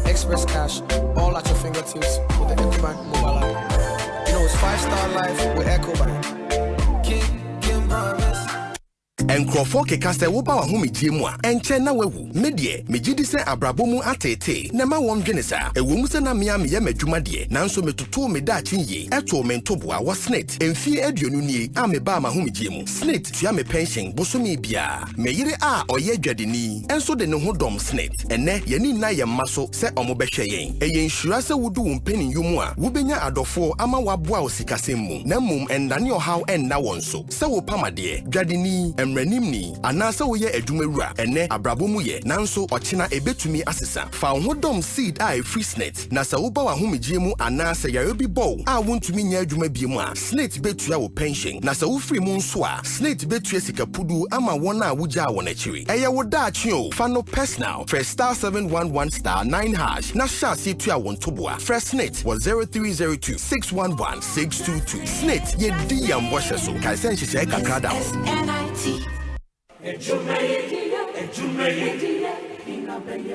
express cash, all at your fingertips with the Ecobank mobile app. You know it's 5-star life with Ecobank. King promise. Enkrofo keka se wo ba wa homedie mu a enche na wawu medie megidi se abrabomu atete na ma won dwene sa ewom se na mea me ye madwuma de nanso metoto me da chinye eto me ntoboa wa snit emfie aduonu nie a me ba ma homedie mu snit tua me pension bosomi bia me yire a oye dwadeni enso de ne ho dom snit ene ye ni na ye maso se omo behwe yen eye nsura se wudu wo mpeni yumu a wo benya adofo ama waboa wo sikasem mu na mum endane ohaw enna wonso se wo pamade dwadeni nimni anasa wo ye adwumawura ene abrabomu ye nanso ochina ebetumi asesa fa ho dom seed a free snit na sa wo ba wa homegye mu anasa yare bi bow a wontumi nya adwuma bi mu a snit betua wo pension na sa wo free mu nso a snit betua sikapudu ama wona a wugya won akiri eye wo daachi o fa no personal first star 711 star 9 hash na sha se tua won toboa first snit was 0302 611 622 snit ye di yam bo hyeso kai sen hyehyɛ kakra da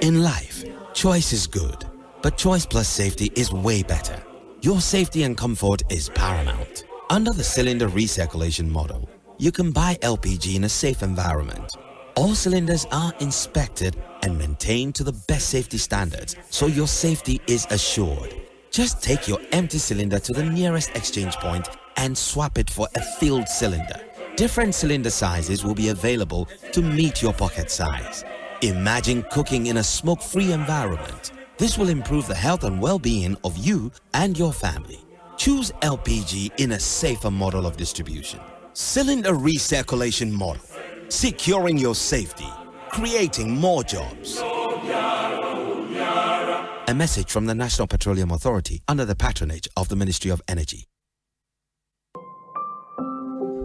In life, choice is good, but choice plus safety is way better. Your safety and comfort is paramount. Under the cylinder recirculation model, you can buy LPG in a safe environment. All cylinders are inspected and maintained to the best safety standards, so your safety is assured. Just take your empty cylinder to the nearest exchange point and swap it for a filled cylinder. Different cylinder sizes will be available to meet your pocket size. Imagine cooking in a smoke-free environment. This will improve the health and well-being of you and your family. Choose LPG in a safer model of distribution. Cylinder recirculation model, securing your safety, creating more jobs. A message from the National Petroleum Authority under the patronage of the Ministry of Energy.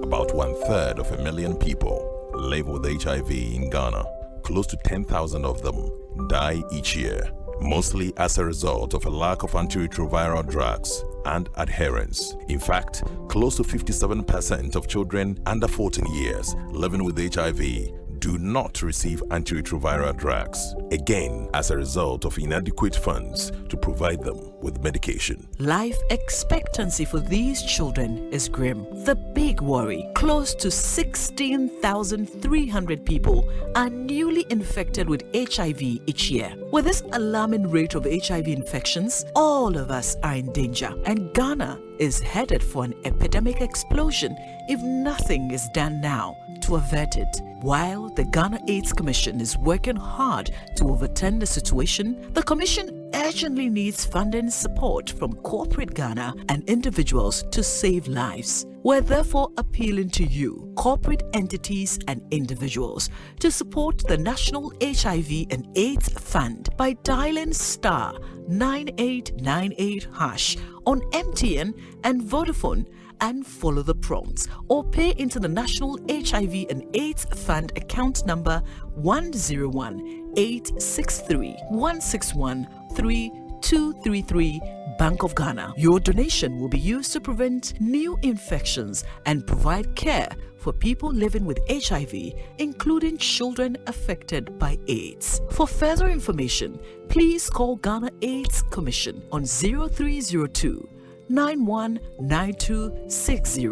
About 1/3 of a million people live with HIV in Ghana. Close to 10,000 of them die each year, mostly as a result of a lack of antiretroviral drugs and adherence. In fact, close to 57% of children under 14 years living with HIV do not receive antiretroviral drugs, again as a result of inadequate funds to provide them with medication. Life expectancy for these children is grim. The big worry, close to 16,300 people are newly infected with HIV each year. With this alarming rate of HIV infections, all of us are in danger, and Ghana is headed for an epidemic explosion if nothing is done now to avert it. While the Ghana AIDS Commission is working hard to overturn the situation, the Commission urgently needs funding support from corporate Ghana and individuals to save lives. We're therefore appealing to you, corporate entities and individuals, to support the National HIV and AIDS Fund by dialing *9898# on MTN and Vodafone and follow the prompts, or pay into the National HIV and AIDS Fund account number 101-863-161-3233, Bank of Ghana. Your donation will be used to prevent new infections and provide care for people living with HIV, including children affected by AIDS. For further information, please call Ghana AIDS Commission on 0302 919260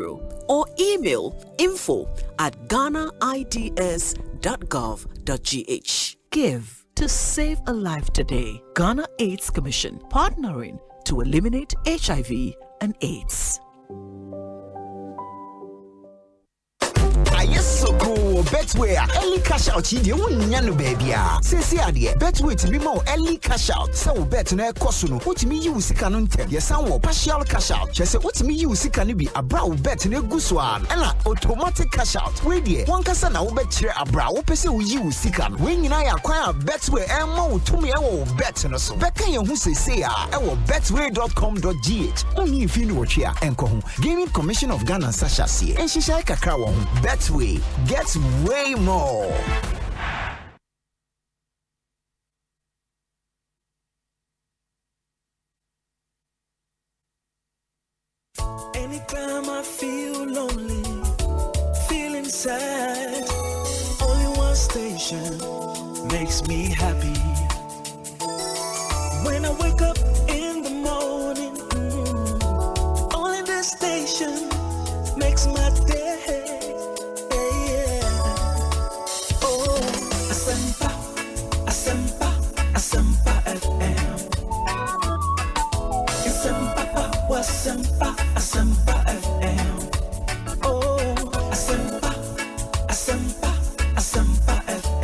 or email info@ghanaids.gov.gh. Give to save a life today. Ghana AIDS Commission, partnering to eliminate HIV and AIDS. So cool, Betway, early cash out, you wouldn't know, baby. Say, idea, Betway to be more early cash out. So, bet no cosuno, what me use canon tell your son partial cash out. Just what me use can be a brow bet no guswan, and automatic cash out. Wait, dear, one casa now bet a brow, person use can. When I acquire Betway and more to me, I will bet no so. Becca, who say, I will betway.com.gh. Only if you know what here, and Gaming Commission of Ghana Sasha see, and she shall kakao Betway. Gets way more. Anytime I feel lonely, feeling sad, only one station makes me happy. When I wake up in the morning, only this station makes my day. Asempa FM. Asempa FM. Oh, Asempa FM. Asempa FM.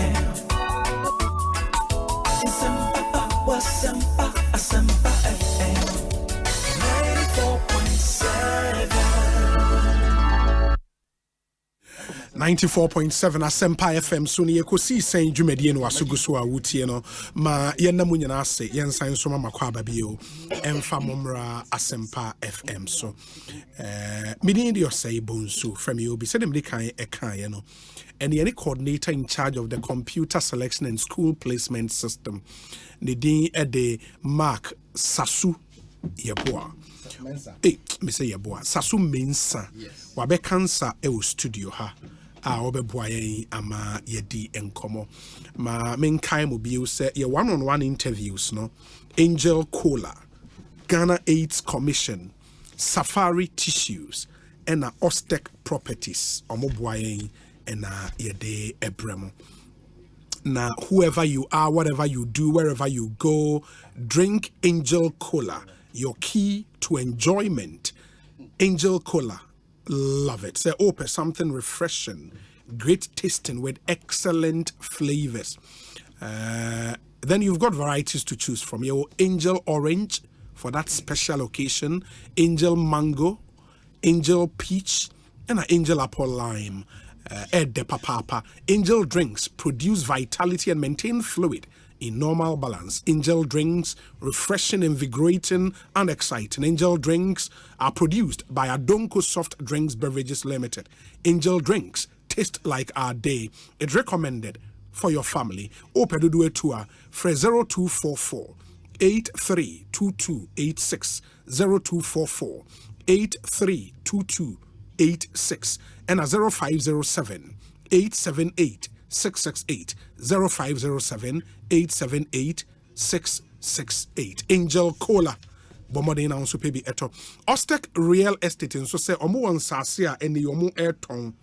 94.7 Asempa FM so ne Ekosiisen dwumadie no asuguso a wutie no ma yenna mu nyina ase yensan so ma Kwabena bio emfa momra Asempa FM so mini di Osei Bonsu from you be said dem de kan ekaye no and any coordinator in charge of the computer selection and school placement system ne din de Mark Sasu Yeboa me say Yeboa Sasu Mensa wabe cancer e studio ha obeboa ama yedi enkomo ma menkai mo bio say ye one-on-one interviews no Angel Cola, Ghana AIDS Commission, Safari Tissues and Ostec Properties omoboa and yede ebremo. Now whoever you are, whatever you do, wherever you go, drink Angel Cola, your key to enjoyment Angel Cola. Love it. Say, open something refreshing, great tasting with excellent flavors. Then you've got varieties to choose from. Your Angel Orange for that special occasion, Angel Mango, Angel Peach, and an Angel Apple Lime. De Papa. Angel Drinks produce vitality and maintain fluid in normal balance. Angel Drinks, refreshing, invigorating, and exciting. Angel Drinks are produced by Adonko Soft Drinks Beverages Limited. Angel Drinks taste like our day. It's recommended for your family. Open do a tour for 0244 832286 0244 832286 and a 0507 878 668 0507 878 668. Angel Cola. Bomodin na nso pebi eto. Ostek Real Estate nso se omo won sase a eni omo eton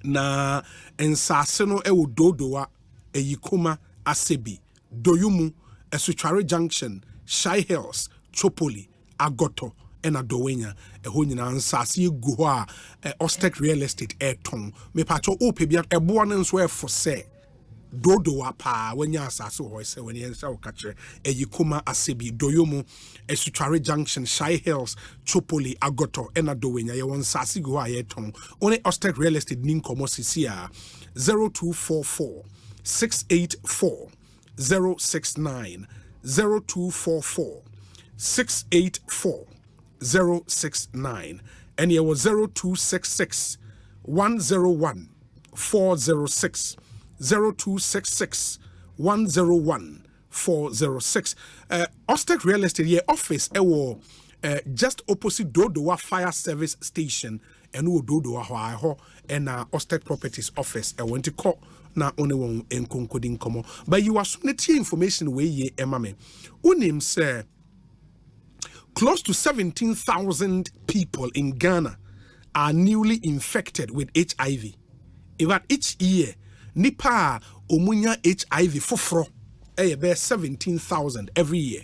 na ensase no ewo dodoa eyikuma asebi doyumu esutware junction Shy Hills Chopoli Agoto ena dowenya eho nyina nsase egu ho a Ostek Real Estate eton me pacho o pebia ebo no nso efo se dodoa pa wenya asase ho se wenya nsa okakere eyikuma asebi doyomu esutware junction Shy Hills Chopoli Agoto ena dowenya ye won sase gu ho a yeton only Ostek Real Estate nin komo sisi a 0244 684 069 0244 684 069 and here was 0266 101 406 0266 101 406. Ostek Real Estate here office just opposite Dodowa Fire Service Station and Dodowa ho and Ostek Properties office went to call na only one encoding komo but you are soon information way ye emame unim say close to 17,000 people in Ghana are newly infected with HIV. Even each year, nipa omunya HIV foforo be 17,000 every year.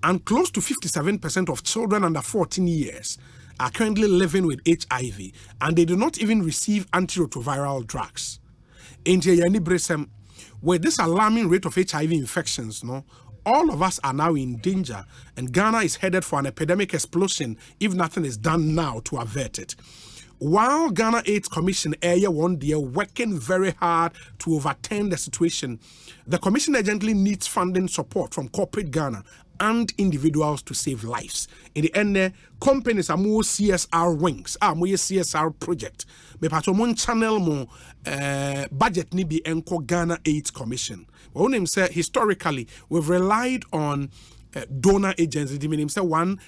And close to 57% of children under 14 years are currently living with HIV and they do not even receive antiretroviral drugs. With this alarming rate of HIV infections, all of us are now in danger, and Ghana is headed for an epidemic explosion if nothing is done now to avert it. While Ghana AIDS Commission area one day working very hard to overturn the situation, the commission urgently needs funding support from corporate Ghana and individuals to save lives. In the end, companies are more CSR wings, more CSR project. Me patron channel mo budget ni bi enko Ghana AIDS Commission. When him say historically we've relied on donor agencies. Meaning say one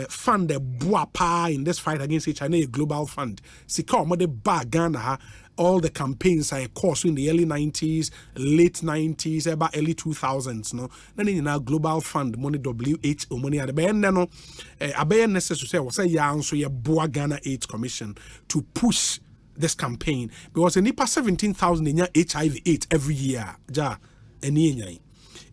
fund the boapa in this fight against HIV, a global fund. Sika mo de ba Ghana all the campaigns I course in the early 90s, late 90s, about early 2000s, no. Then in our global fund, money WHO, money at the end, no. A necessary say was a young so ya Boa Ghana AIDS Commission to push this campaign because in Nipa 17,000 in HIV/AIDS every year, ja, and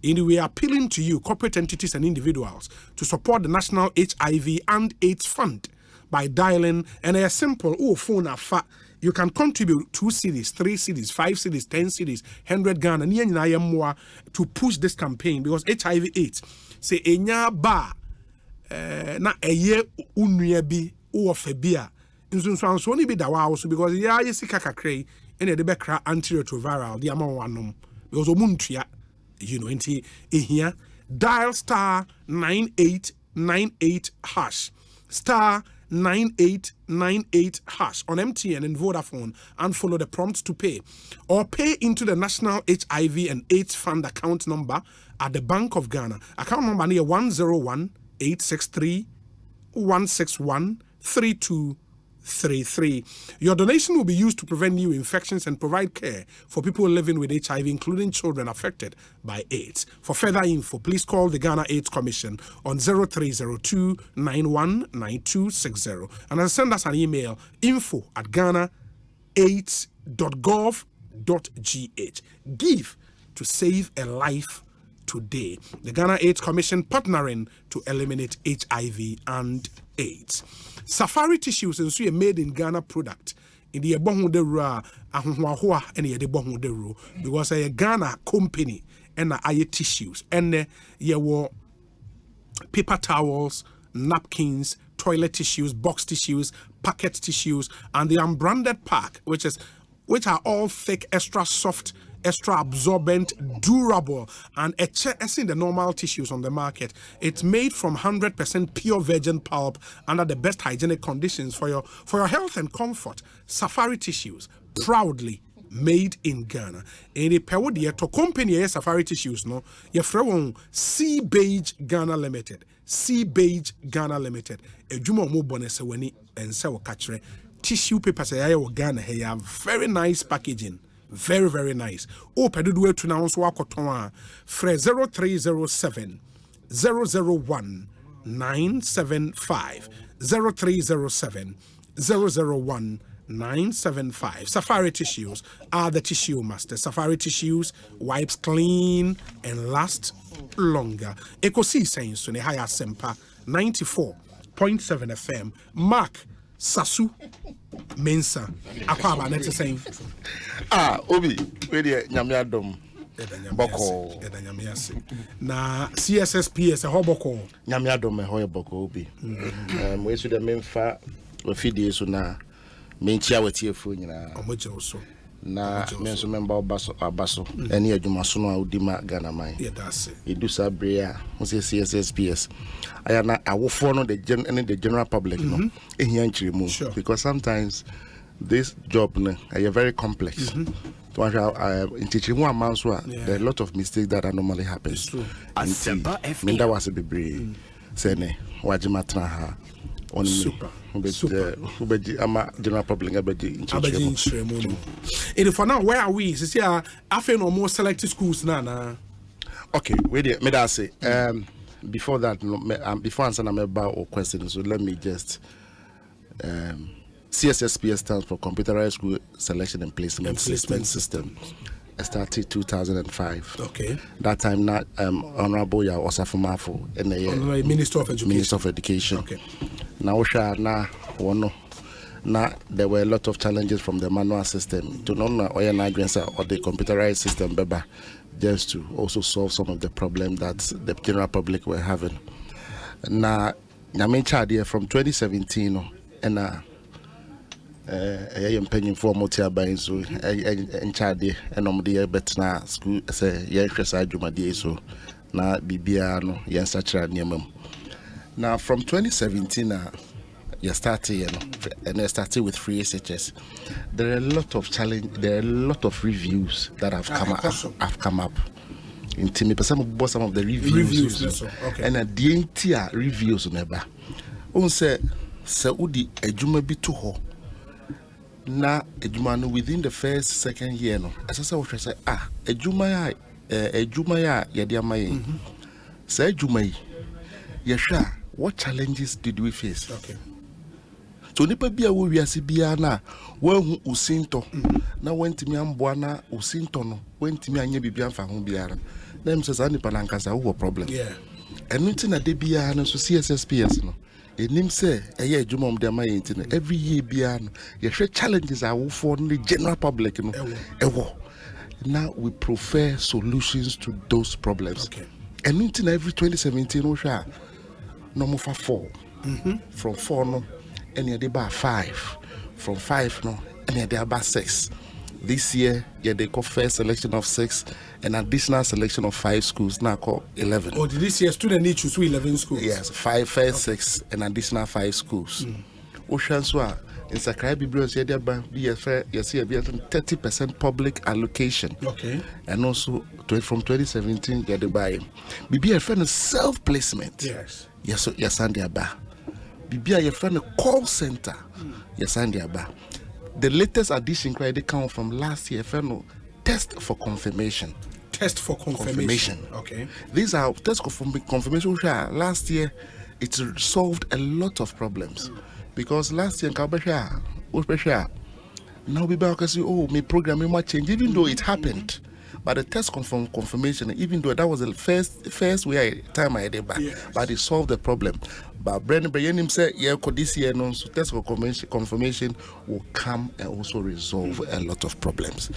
we are appealing to you, corporate entities and individuals, to support the National HIV and AIDS Fund by dialing and a simple phone afa. You can contribute 2 cedis, 3 cedis, 5 cedis, 10 cedis, 100 Ghana to push this campaign because HIV/AIDS say enya ba na eye unua bi o febia nso so ni bi da wa also because ya yesika kakrai ene de be kra antiretroviral the amount wanom because omuntua nti ehia dial star 9898 hash star 9898 hash on MTN and Vodafone and follow the prompts to pay or pay into the National HIV and AIDS Fund account number at the Bank of Ghana. Account number near 101-863-161-3233. Your donation will be used to prevent new infections and provide care for people living with HIV, including children affected by AIDS. For further info, please call the Ghana AIDS Commission on 0302-919260 and send us an email info@ghanaids.gov.gh. Give to save a life today. The Ghana AIDS Commission partnering to eliminate HIV and AIDS. Safari tissues and so made in Ghana product. In the Bonhu de Ra, Ahua, and the Bonhu de Ru, because a Ghana company and a tissues, and ye were paper towels, napkins, toilet tissues, box tissues, packet tissues, and the unbranded pack, which are all thick, extra soft, extra absorbent, durable, and it's in the normal tissues on the market. It's made from 100% pure virgin pulp under the best hygienic conditions for your health and comfort. Safari tissues, proudly made in Ghana. And the period to company Safari tissues no, your friend Sea Beige Ghana Limited. Sea Beige Ghana Limited. A juma mo bonus when and so catch tissue papers Ghana have very nice packaging. Very, very nice. Oh, Peduwe to now so Akotonwa. Fre 0307 001 975 0307 001 975. Safari tissues are the tissue master. Safari tissues wipes clean and last longer. Ekosiisen On Asempa 94.7 FM. Mark Sasu Mensa Kwabena net saying Obi we dey nyame adom boko na CSSPS hoboko nyame adom e hoye boko Obi we should memfa we fidie so na menchia watiefo nyina omoje so na menso member abaso ene adwuma so no audima Ghana man that's it edu sabrea we say CSSPS aya na awofo no the general public no ehia nchiremu because sometimes this job no are very complex to in teaching man so there are a lot of mistakes that normally happens Asempa FM that was a bebre say ne wajima tra ha on super general public and for now where are we see after no more selected schools na okay wait there me that say before that before answering about question so let me just CSSPS stands for Computerized School Selection and Placement System. It started 2005. Okay. That time, not Honorable Ya Osafumafo, and the Minister of Education. Minister of Education. Okay. Now, there were a lot of challenges from the manual system to know or the computerized system, Beba, just to also solve some of the problems that the general public were having. Now, from 2017, and I am paying for multi so and chardy and the betna school say yes I do my day so na bibiano yen satra niemam. Now from 2017 you started and I started with free SHS. There are a lot of reviews that have come up. In Timmy, some of the reviews okay. And at the entire reviews never. On say Saudi ejuma bi to ho. Na ejuma no within the second year no. As I say ejuma ya yede amaye. Say ejuma yi. Yehwa what challenges did we face? Okay. So nipa bia wo wiase bia na wahu usinto na wantimi amboa na usinto no wantimi anya bibia mfa ho biara na mse sa nipa na nkasa wo problem enu nti na de bia na so CSSPS no enim se eye adwuma om de ma yenti no every year bia no ye hwe challenges awo for the general public no ewo now we prefer solutions to those problems. Okay. Enu nti na every 2017 no hwa no mo fa 4 from 4 no and you're about 5. From 5 no, and you're about 6. This year, you're the first selection of 6, and additional selection of 5 schools now called 11. Oh, did this year student need to choose 11 schools? Yes, 5, first 6, and additional 5 schools. Oshanswa in Sakai Biblios, you're about 30% public allocation. Okay. And also from 2017, you're the buy. Bibi a self placement. Yes. Yes, yes, and Bibia your friend a call center. Yes, and the latest addition they come from last year, friend test for confirmation. Test for confirmation. Okay. These are test for confirmation. Last year, it solved a lot of problems because last year, now we can say, oh, my program might change, even though it happened. But the test confirmation, even though that was the first time I did back, but it solved the problem. But Brennan said, yeah, this year, no, so test confirmation will come and also resolve a lot of problems.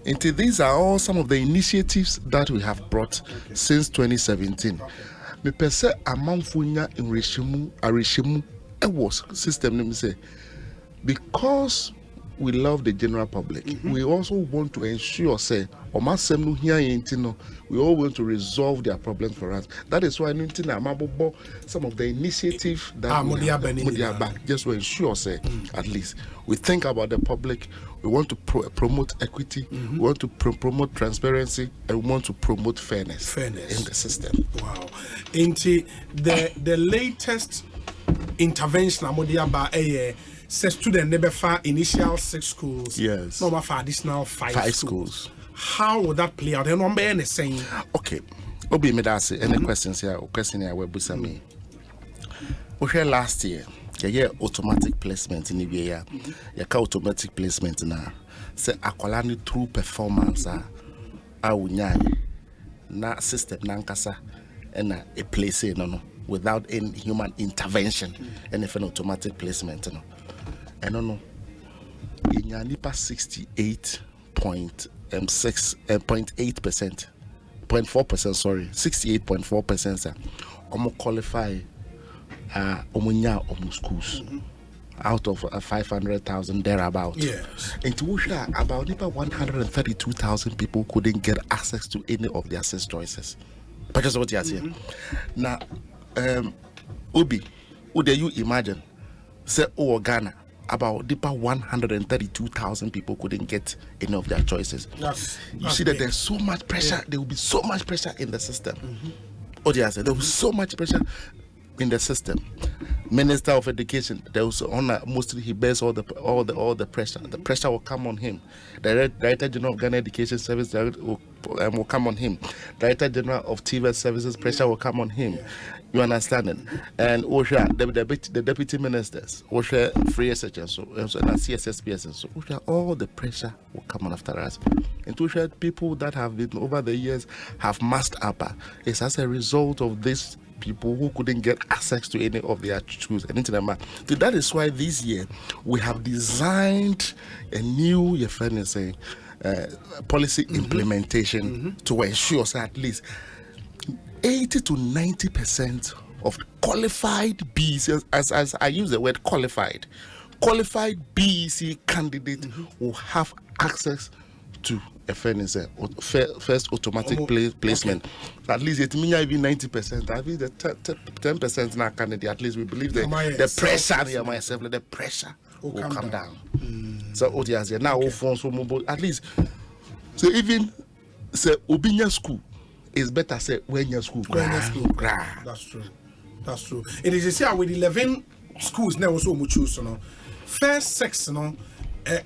And these are all some of the initiatives that we have brought since 2017. Me pese amanfunya in Arishimu was system say because we love the general public. We also want to ensure say we all want to resolve their problems for us. That is why some of the initiatives that we have just to ensure say at least we think about the public. We want to promote equity, we want to promote transparency, and we want to promote fairness in the system. Wow. Into the latest intervention Amodiaba says student never for initial 6 schools. Yes. No for additional 5 schools. How would that play out? And one by saying okay. Obi me that say any questions here or question here we busami. We heard last year. Yeah, automatic placement in the year. Yeah, automatic placement now. Say akwalani through performance na system nankasa and a place no without any human intervention and if an automatic placement no. And no. In nipa 68.8%, 0.4%, sorry, 68.4%, sir. Qualify. Schools out of 500,000 thereabout. Yes. And to about 132,000 people couldn't get access to any of their 6 choices. But that's what you are saying. Now, Obi, would you imagine? Say, Ghana, about 132,000 people couldn't get any of their choices. You see that there's so much pressure. There will be so much pressure in the system. What you are saying? There will be so much pressure in the system. Minister of Education, there was mostly he bears all the pressure. The pressure will come on him. Director General of Ghana Education Service will come on him. Director General of TVS Services, pressure will come on him. You understand it? And the deputy ministers, free SH and CSSPS and so all the pressure will come on after us. And people that have been over the years have massed up. It's as a result of this people who couldn't get access to any of their schools. So that is why this year we have designed a new policy implementation to ensure at least 80 to 90% of qualified BEC, as I use the word qualified BEC candidate will have access to a first automatic placement. Okay. At least it means even 90%. At least the 10% now candidate. At least we believe that the pressure will come down. So what you say now? At least so even say Obinya school is better. Say when your school. That's true. That's true. It is here with 11 schools now also much choose. First 6,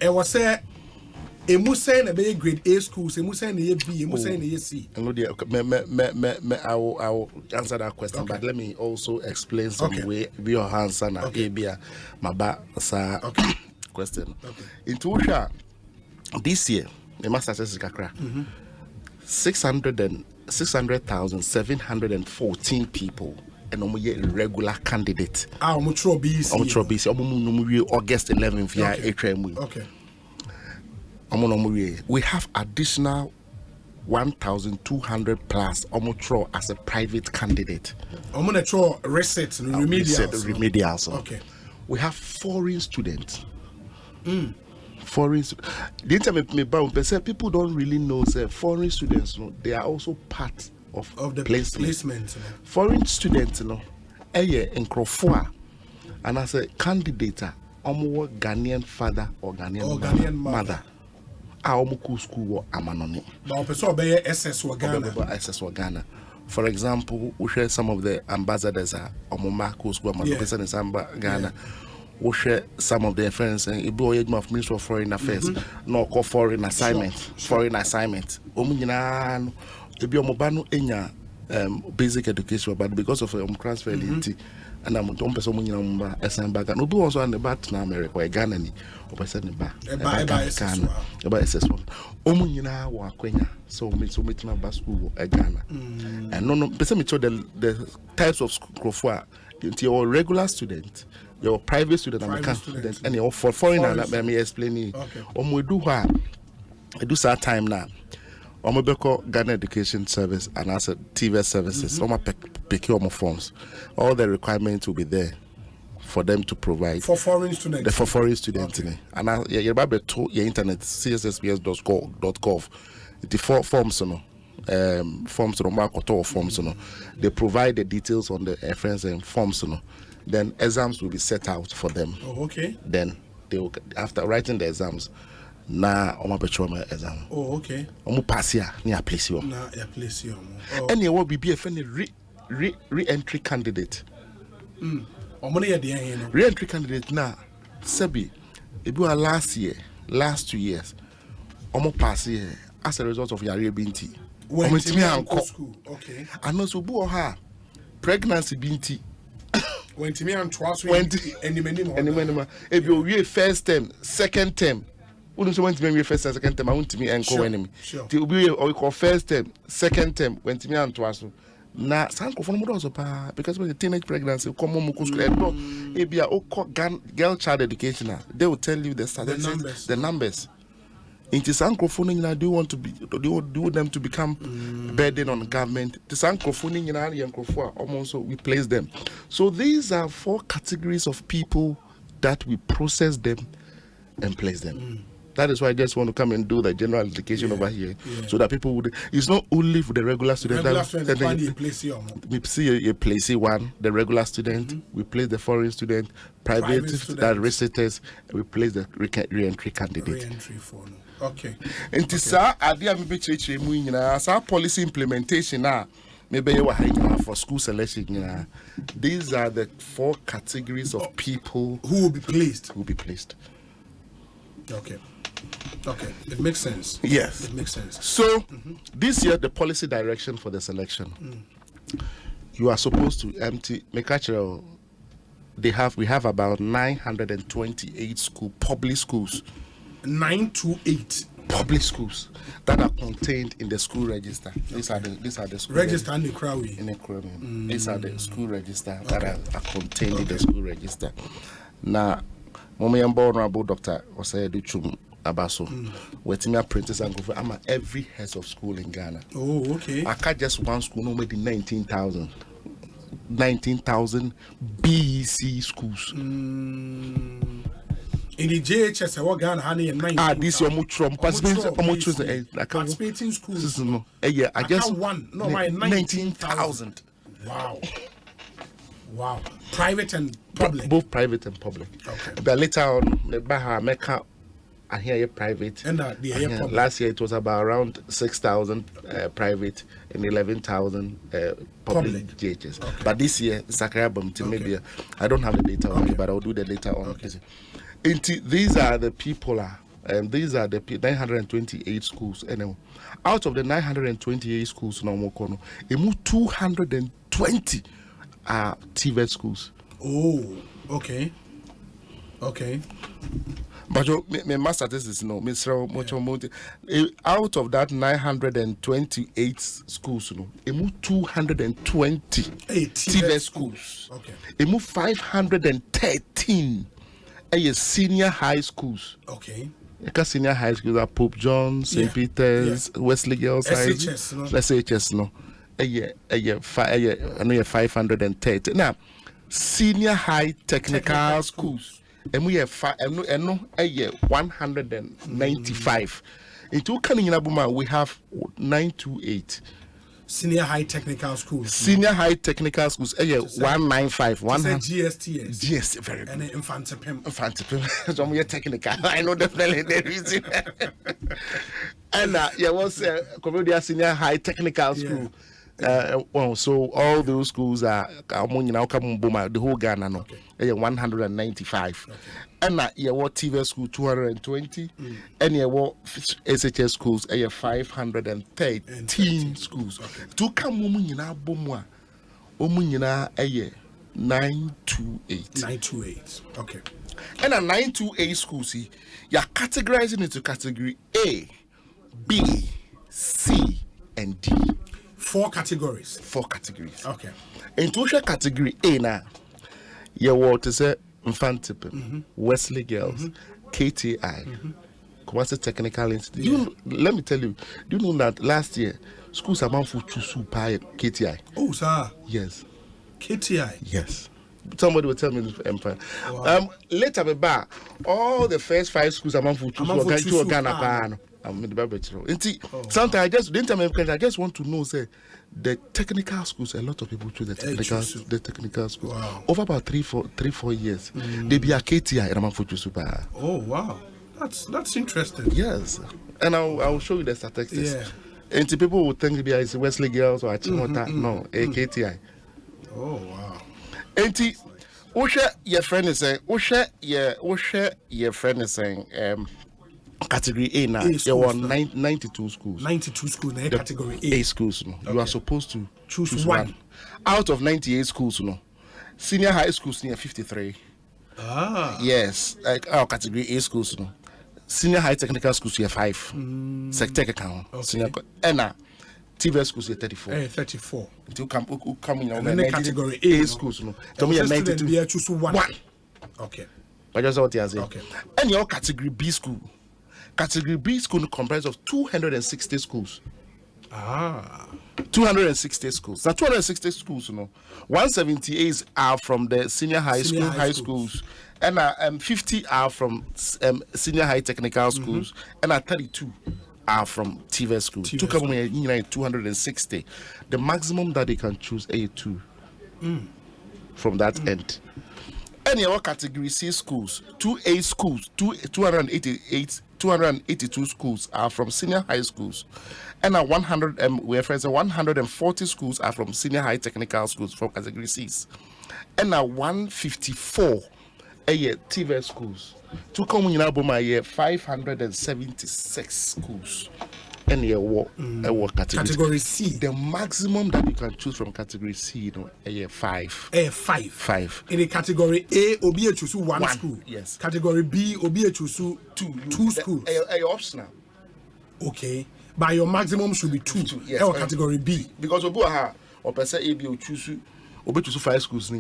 it was say. Emu saying a grade A schools, emu saying a B, emu saying a C. I will answer that question, but let me also explain some way your answer na Abia Maba sa question. In Tusha this year, the master says kakra 600,714 people and regular candidate. August 11th year HMW. Okay. We have additional 1,200 plus as a private candidate. Remedials. Okay. We have foreign students. The internet people don't really know that foreign students, they are also part of the placement. Foreign students, in Krofua, and as a candidate, Ghanaian father or Ghanaian mother. School Amanoni. Ghana. For example, we share some of the ambassadors are Omomako School Ghana. We share some of their friends and of Ministry of Foreign Affairs, no foreign assignment. Foreign assignment. Omina Ebiomobano Enya basic education, but because of transfer and I'm don't person when you Asempa. No, also on the bat na America or Ghana ni or person ba SS1. Nyina wa kwenya so meet na school Ghana. And no person me show the types of school for your regular student, your private student, American student, and your for foreigner. Let me explain it. We do what I do some time now. Omobeko Ghana Education Service and as a TV services, pick your forms. All the requirements will be there for them to provide for foreign students. For foreign students, and you're about to your internet cssps.gov. The forms, forms forms, they provide the details on the reference and forms, then exams will be set out for them. Oh, okay. Then they will, after writing the exams. Na omo betchoma exam. Oh, okay. Omo pass here, near place you. Na ya place you. Any what be a friendly re-entry candidate. Omo na de here no. Re-entry candidate na Sebi. It was last 2 years. Omo pass here as a result of your binti. When to school. Okay. And also bu ha pregnancy binti. When to me and twice when any minimum. If you first term, second term. Wouldn't want to be first and second term, I want to me and co enemy. To be or call first term, second term, when to me and twice. Now, Sanko from Modoso, because when the teenage pregnancy, come on, girl child education, they will tell you the statistics, the numbers. In the Sankophone, do you want to be, do them to become burden on government? The Sankophone in Yankofua, almost we place them. So these are 4 categories of people that we process them and place them. That is why I just want to come and do the general education over here, so that people would. It's not only for the regular student. We see a place one, the regular student. We place the foreign student, private that reciters. We place the re-entry candidate. Re-entry for no. Okay. And this idea maybe change policy implementation now. Maybe you are for school selection. These are the 4 categories of people who will be placed. Okay. Okay, it makes sense. Yes, it makes sense. So this year, the policy direction for the selection, you are supposed to empty. We have about 928 public schools. 928 public schools that are contained in the school register. These are the school register in the crowd. These are the school register that are contained in the school register. Now, Honorable Dr. Osei Abaso, waiting apprentice and go. I'm at every head of school in Ghana. Oh, okay. I can't just one school, no, maybe 19,000 BEC schools. In the JHS, I work Ghana, honey, and 19. This is participating schools. No, yeah, I just one. No, my 19,000. Wow. Private and public. Both private and public. Okay. But later on, the Baha Mecca. I hear private. And last year it was about around 6,000 private and 11,000 public JHS. Okay. But this year, maybe I don't have the data on it, but I'll do the data on it. These are the people, these are the 928 schools. Anyway, out of the 928 schools, 220 are TVET schools. Oh, okay. Okay. But my master statistics, out of that 928 schools, 220 TVET schools. Okay. 513 senior high schools. Okay. Senior high schools are Pope John, St. Peter's, Wesley Girls High. SHS, no. 530. Now, senior high technical schools. And we have 195. Into coming in Abuma, we have 928. Senior high technical schools. Senior high technical schools. 195. GSTS. GST, very good. And Infantipim. So we are technical. I know definitely the reason. And was a senior high technical school. Well, so all those schools are the whole Ghana no. 195. And what TV school 220 and SHS schools 513 schools. To come bomwa 928. 928. Okay. And a 928 schools see you're categorizing into category A, B, C, and D. 4 categories. 4 categories. Okay. Into category A now, you want to say Infantip, Wesley Girls, KTI, Kwasi Technical Institute. Let me tell you, do you know that last year schools amount for Chusu Pai KTI? Oh, sir. Yes. KTI. Yes. Somebody will tell me this empire. Wow. Later, all the first 5 schools amount for Chusu Ghana. Sometimes I just want to know, say, the technical schools, a lot of people choose the technical school. Wow. Over about 3-4 years, they be a KTI and I'm for Chusupa. Oh wow, that's interesting. Yes, and I'll show you the statistics. Yeah. And people would think it's Wesley Girls or Achimota. No, a KTI. Oh wow. And your friend is saying, your friend is saying, category A now, there were 92 schools. 92 schools in category A. Schools. No. Okay. You are supposed to choose one. Out of 98 schools, no. Senior high schools near 53. Ah. Yes, like our category A schools, no. Senior high technical schools here 5. Sector account. Okay. Senior and TV schools here 34. 34. Until come in the category A schools, no. Tell me 92. Choose one. Okay. But just what you are saying. Okay. And your category B school. Category B school comprises of 260 schools. 260 schools. Now 260 schools, 178 are from the senior high schools, and 50 are from senior high technical schools, and 32 are from TV schools. 260. The maximum that they can choose is 2 from that end. Any other category C schools, 2A schools, 282 schools are from senior high schools, and 140 schools are from senior high technical schools from category C's, and 154 TV schools. To come in Aboma 576 schools. And category C. The maximum that you can choose from category C, 5. 5. In the category A, Obi choose one school. Yes. Category B, Obi choose 2 schools. Optional. Okay. But your maximum should be 2. Yes. Category B. Because Obu or person A, B, choose 5 schools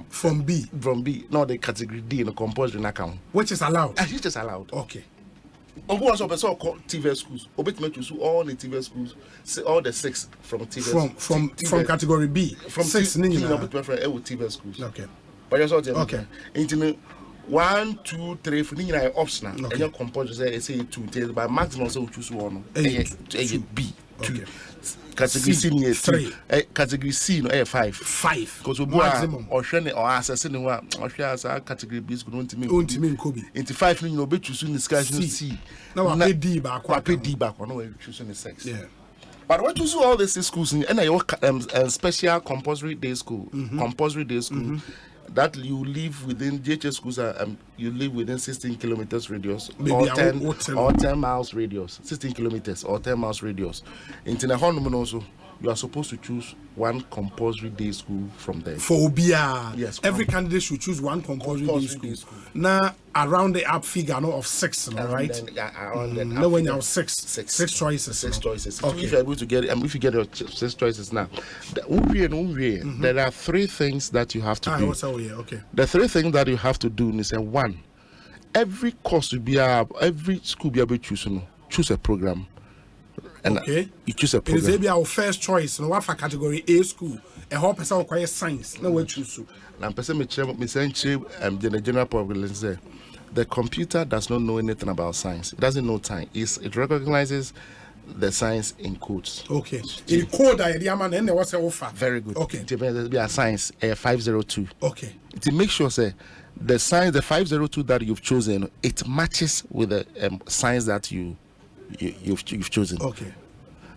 from B. From B. No, the category D in the compulsory account. Which is allowed. Which is allowed. Okay. Obu also person TV schools. Obu to choose all the TV schools. All the 6 from TV. From category B. From 6 TV schools. Okay. But just what okay. Into 1, 2, 3 for nina optional. And your compulsory say 2. By maximum so choose one. A B 2. Category C 3. Category C 5. 5. Because maximum or shene or assessing one or share as a category B is going to mean Kobe. Into 5 you know be choosing the sky C. Now I D back. I pay D back. No way choosing the 6. Yeah. But what you see all these schools and your special compulsory day school, that you live within JHS schools you live within 16 kilometers radius or 10 miles radius, 16 kilometers or 10 miles radius. In Honolulu also, you are supposed to choose one compulsory day school from there. For Obia, yes, every candidate should choose one compulsory day school. Now around the up figure of 6, right? Now when you have 6 choices. 6 choices. Okay. If you're able to get it, if you get your 6 choices now, there are 3 things that you have to do. Okay. The 3 things that you have to do is 1. Every course will be every school be able to choose a program. And you choose a program. It is our first choice. No, what for category A school? A whole person require science. No, we choose. Now, person me the general public say the computer does not know anything about science. It doesn't know time. It recognizes the science in codes. Okay. In code, and what's the offer? Very good. Okay. It be a science 502. Okay. To make sure say the science the 502 that you've chosen it matches with the science that you've chosen. Okay.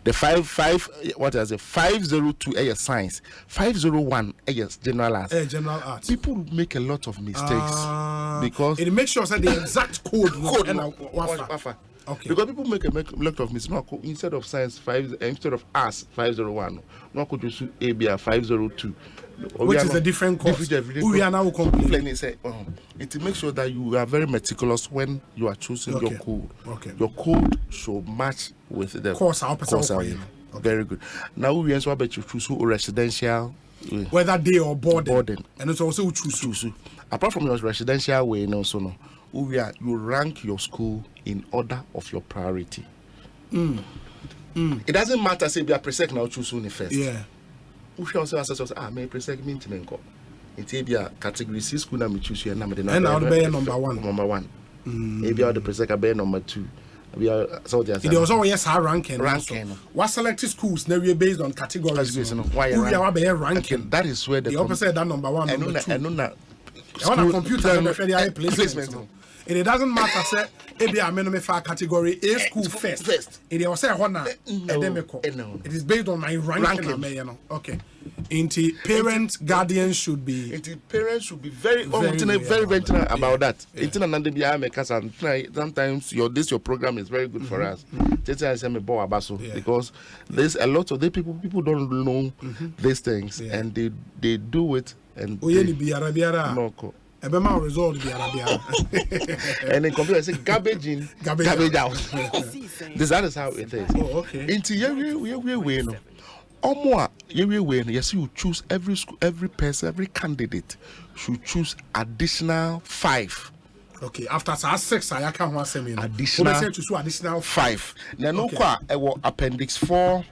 The 502 is science, 501 is general arts. General arts. People make a lot of mistakes because it makes sure that the exact code. Okay. Because people make a lot of mistakes. No, instead of science instead of arts 501, no could use ABR 502. Which is a different course. We are now complaining. It makes sure that you are very meticulous when you are choosing your code. Okay. Your code should match with the course. Very good. Now we also about to choose residential, whether day or boarding. And it's also choose. Apart from your residential way, you rank your school in order of your priority. It doesn't matter say be a presec now choose only first. Yeah. We should also assess may presec maintenance go. It be a category C school na me choose here na me and I'll be number 1. Number 1. Maybe the presec be number 2. We are so there. It also yes high ranking. What selected schools now we based on categories. Why ranking? That is where the opposite that number 1, number 2. I know that. On a computer placement. It doesn't matter say maybe I mean for category A school first. It was say it is based on my ranking. Okay. Parents, guardians should be. Parents should be very about that. Sometimes your program is very good for us. Because there's a lot of people don't know these things and they do it and result and then computer say garbage in, garbage out. That is how it is. Oh, okay. Yes, you choose every school, every person, every candidate should choose additional 5. Okay, after 6, I can't want to additional 5. Now, appendix 4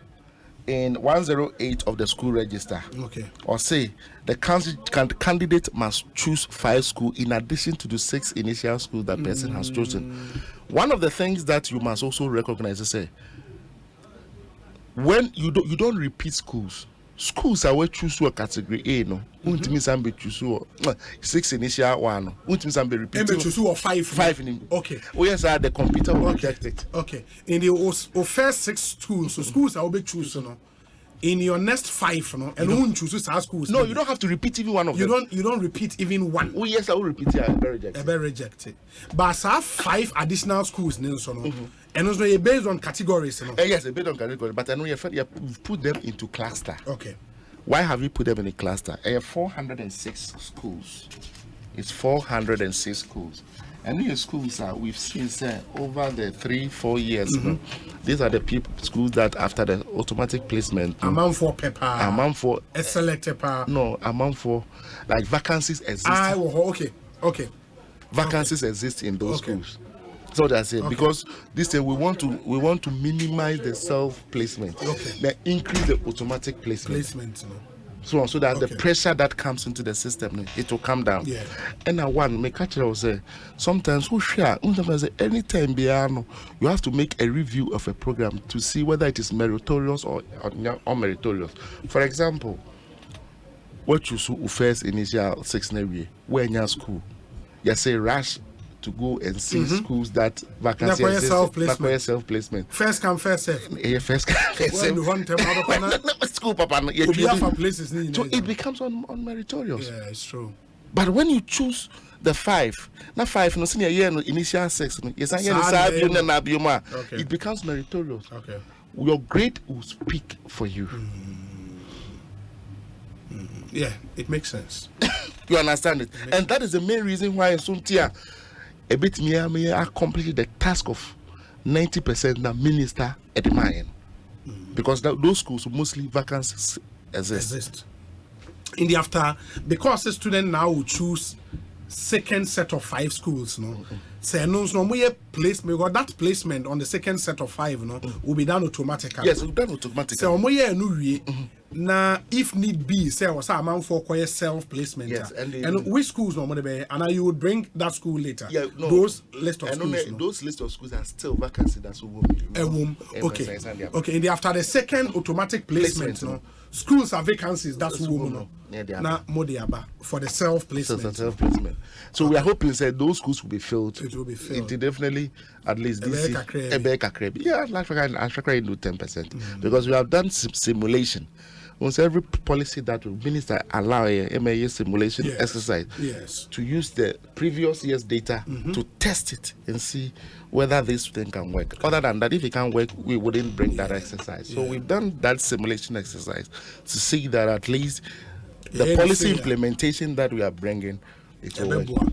in 108 of the school register. Okay. Or say the candidate must choose 5 schools in addition to the 6 initial schools that person has chosen. One of the things that you must also recognize is when you don't repeat schools. Schools are where choose a category A no. Be choose 6 initial one. Be repeating. Choose 5. Okay. Oh yes, the computer will reject it. Okay. In the first 6 schools, so schools are be choose no. In your next 5, no, and won't choose our schools. No, you don't have to repeat even one of them. You don't repeat even one. Oh yes, I will repeat it. I will reject it. But I have 5 additional schools, no. And also you're based on categories, no. Yes, based on categories. But I know you've put them into cluster. Okay. Why have you put them in a cluster? 406 schools. It's 406 schools. And these schools we've seen over the 3-4 years. These are the schools that after the automatic placement. Amount for paper. Amount for a select paper. No, amount for like vacancies exist. Okay. Vacancies exist in those schools. So that's it. Because this thing we want to minimize the self placement. Then increase the automatic placement. So that the pressure that comes into the system, it will come down. Yeah. And now one make catcher say sometimes anytime you have to make a review of a program to see whether it is meritorious or unmeritorious. For example, what you saw first initial 6 year where in your school, you say rush to go and see schools that vacancy self-placement. First come, first serve. First come, first serve. School, papa. So it becomes unmeritorious. Yeah, it's true. But when you choose the 5, not 5, no senior year, no initial 6, it becomes meritorious. Okay. Your grade will speak for you. Yeah, it makes sense. You understand it? And that is the main reason why in Suntia, a bit me accomplish the task of 90% the minister at the mine. Because those schools mostly vacancies exist. In the after, because the student now will choose second set of 5 schools, no. Say no placement, because that placement on the second set of 5, no, will be done automatically. Yes, it will be done automatically. So now, if need be, say was amount for quiet self placement. Yes, and which schools normally and you would bring that school later. Yeah, no, those list of schools. Those list of schools are still vacancy. That's Okay. In the after the second automatic placement, no. schools have vacancies. That's woman. Now Modiaba for the self-placement. So we are hoping that those schools will be filled. It will be filled. It definitely at least this year. Yeah, Africa do 10% because we have done simulation. Once every policy that will minister allow a MAA simulation exercise to use the previous year's data to test it and see whether this thing can work. Other than that, if it can't work, we wouldn't bring that exercise. So we've done that simulation exercise to see that at least the policy implementation that we are bringing, it will work.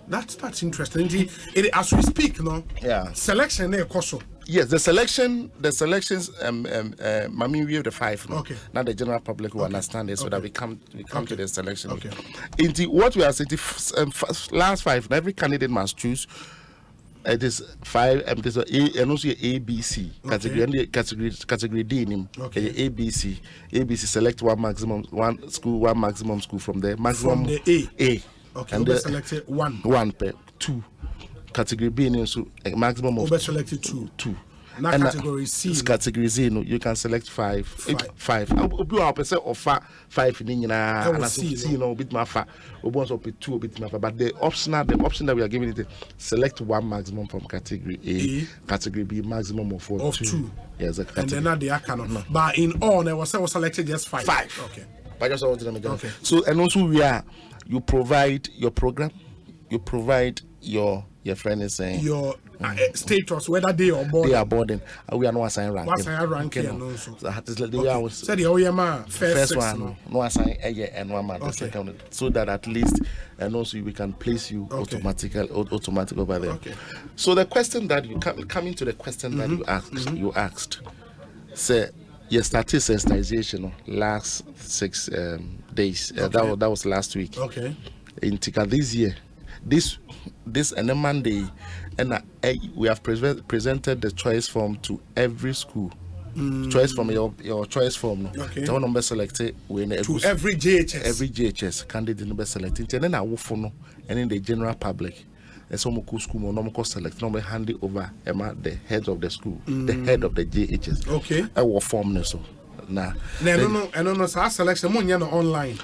That's interesting. As we speak, no? Yeah. Selection also. Yes, the selections, Mami, we have the 5 now. Okay. Now the general public will understand it so that we come to the selection. Okay. Into what we are saying, last 5, every candidate must choose. It is 5, there's and also A, B, C category D in him. Okay. A, B, C. Select one maximum school from the maximum from the A. Okay. And we selected 1. 1 per 2. Category B in so a maximum of selected 2. Now category C. Category C, you can select 5. 5. Obi wa person offer 5 in nyina and C no bit ma fa. Obi wants to 2 bit ma fa. But the option that we are giving it select 1 maximum from category A. Category B maximum of 2. Yes, exactly. And then now they are canon. But in all, there was selected just 5. Okay. But just all okay. So and also you provide your program, you provide your friend is saying your status, whether they are boarding. They are boarding. We are not assigning rank. What's our rank here? So that is the way I was. Said the first one. No assign and 1 month. Second, so that at least and also we can place you automatic over there. Okay. So the question that you coming to the question that you asked, say. Yes, started sensitization last 6 days. That was last week. Okay. In Tika this year, this and a Monday, and we have presented the choice form to every school. Choice from your choice form. Okay. The one number selected to every JHS. Every JHS candidate number selected. And then I will follow and in the general public. And some school no select no hand it over the head of the school, the head of the JHS. Okay. I will form so. Nah. No, so selection online.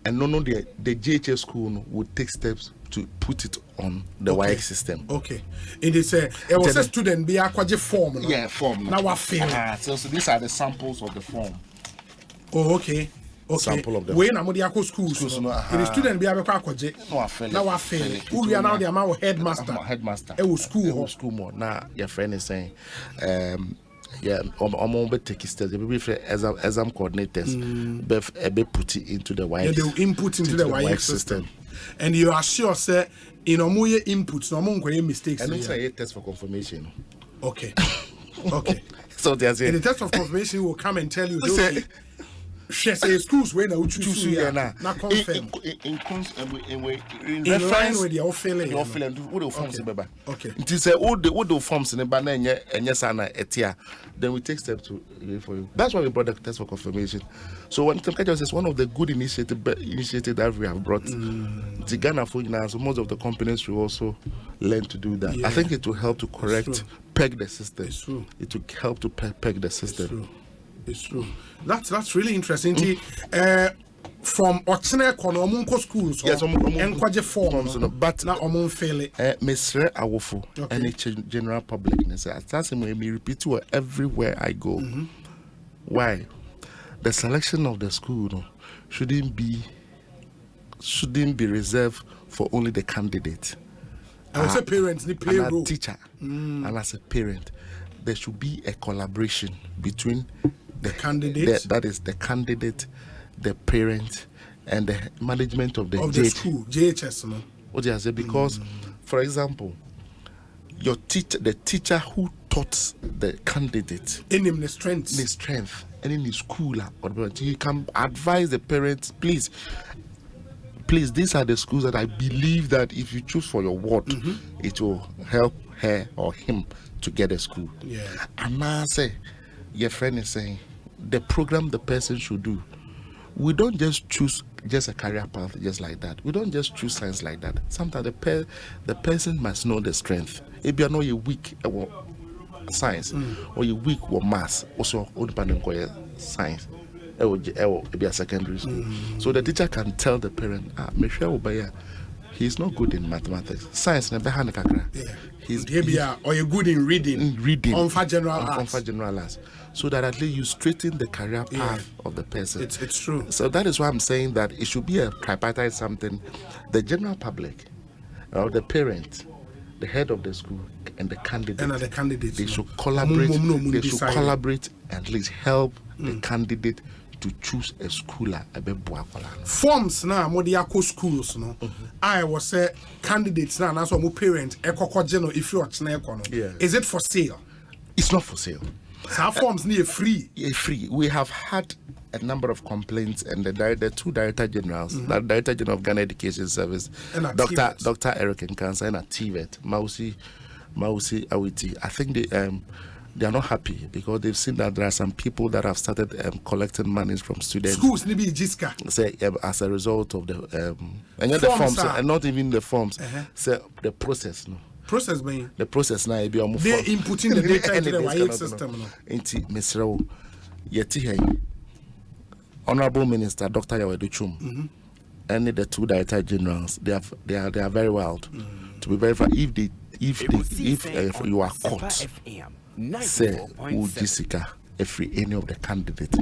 And no, the JHS school would take steps to put it on the YX system. Okay. It is it was a student be a form. Yeah, form. Now I feel. So these are the samples of the form. Oh, okay. Sample of them. When I'm at schools, the student be able to now I fail. Who we are now the amount headmaster. It was school more. Now your friend is saying, I'm take steps. They be exam coordinators. Be put it into the YX. They will input into the YX system. And you are sure, sir, in a more inputs, no more mistakes. And it's a test for confirmation. Okay. Okay. So there's the test of confirmation will come and tell you. She says schools where now choose you not confirm. In line with your feeling. Your feeling. What the forms beba. Okay. It is all the forms in the banner and yes etia. Then we take steps to for you. That's why we brought the test for confirmation. So when Temkaja says one of the good initiative that we have brought the Ghana for now, so most of the companies should also learn to do that. I think it will help to peg the system. It's true. It will help to peg the system. It's true. That's really interesting. From Ochene Konomunko schools, yes, and quite forms, but now Omun fail it. Mr. Awofo, and general publicness. That's me repeat to everywhere I go. Why? The selection of the school shouldn't be reserved for only the candidate. As a parent, they play a role. Teacher, and as a parent, there should be a collaboration between the candidate, that is the candidate, the parent, and the management of the school, JHS. No? What I say, because, for example, the teacher who taught the candidate in him the strength, and in his school, he can advise the parents, please, these are the schools that I believe that if you choose for your ward, it will help her or him to get a school. Yeah. And now say, your friend is saying, the program the person should do. We don't just choose just a career path just like that. We don't just choose science like that. Sometimes the person must know the strength. If you are not weak science or you're weak with maths, also science. It will be a secondary school. So the teacher can tell the parent, Michelle Obaya, he's not good in mathematics. Science never had a he's or you're good in reading. On for general arts. So that at least you straighten the career path of the person. It's true. So that is why I'm saying that it should be a tripartite something. The general public, or the parent, the head of the school, and the candidate. They should collaborate. They should collaborate and at least help the candidate to choose a school. Forms now, modiako schools no. I was say candidates now. That's what my parent. If you're is it for sale? It's not for sale. So forms need free. Free. We have had a number of complaints, and the two director generals, the director general of Ghana Education Service, Dr. Eric Nkansa, and at TVET, Mausi Awiti. I think they are not happy because they've seen that there are some people that have started collecting monies from students. Schools need be Jiska. Say as a result of the and the forms, and not even the forms. Say the process, no. Process being the process now. Be they're inputting the data into the YX system. No. Into Mr. Yeti Honorable Minister Dr. Yaweduchum and the two director generals, they are very wild. To be very fair, if you are caught, say Jessica, if any of the candidates,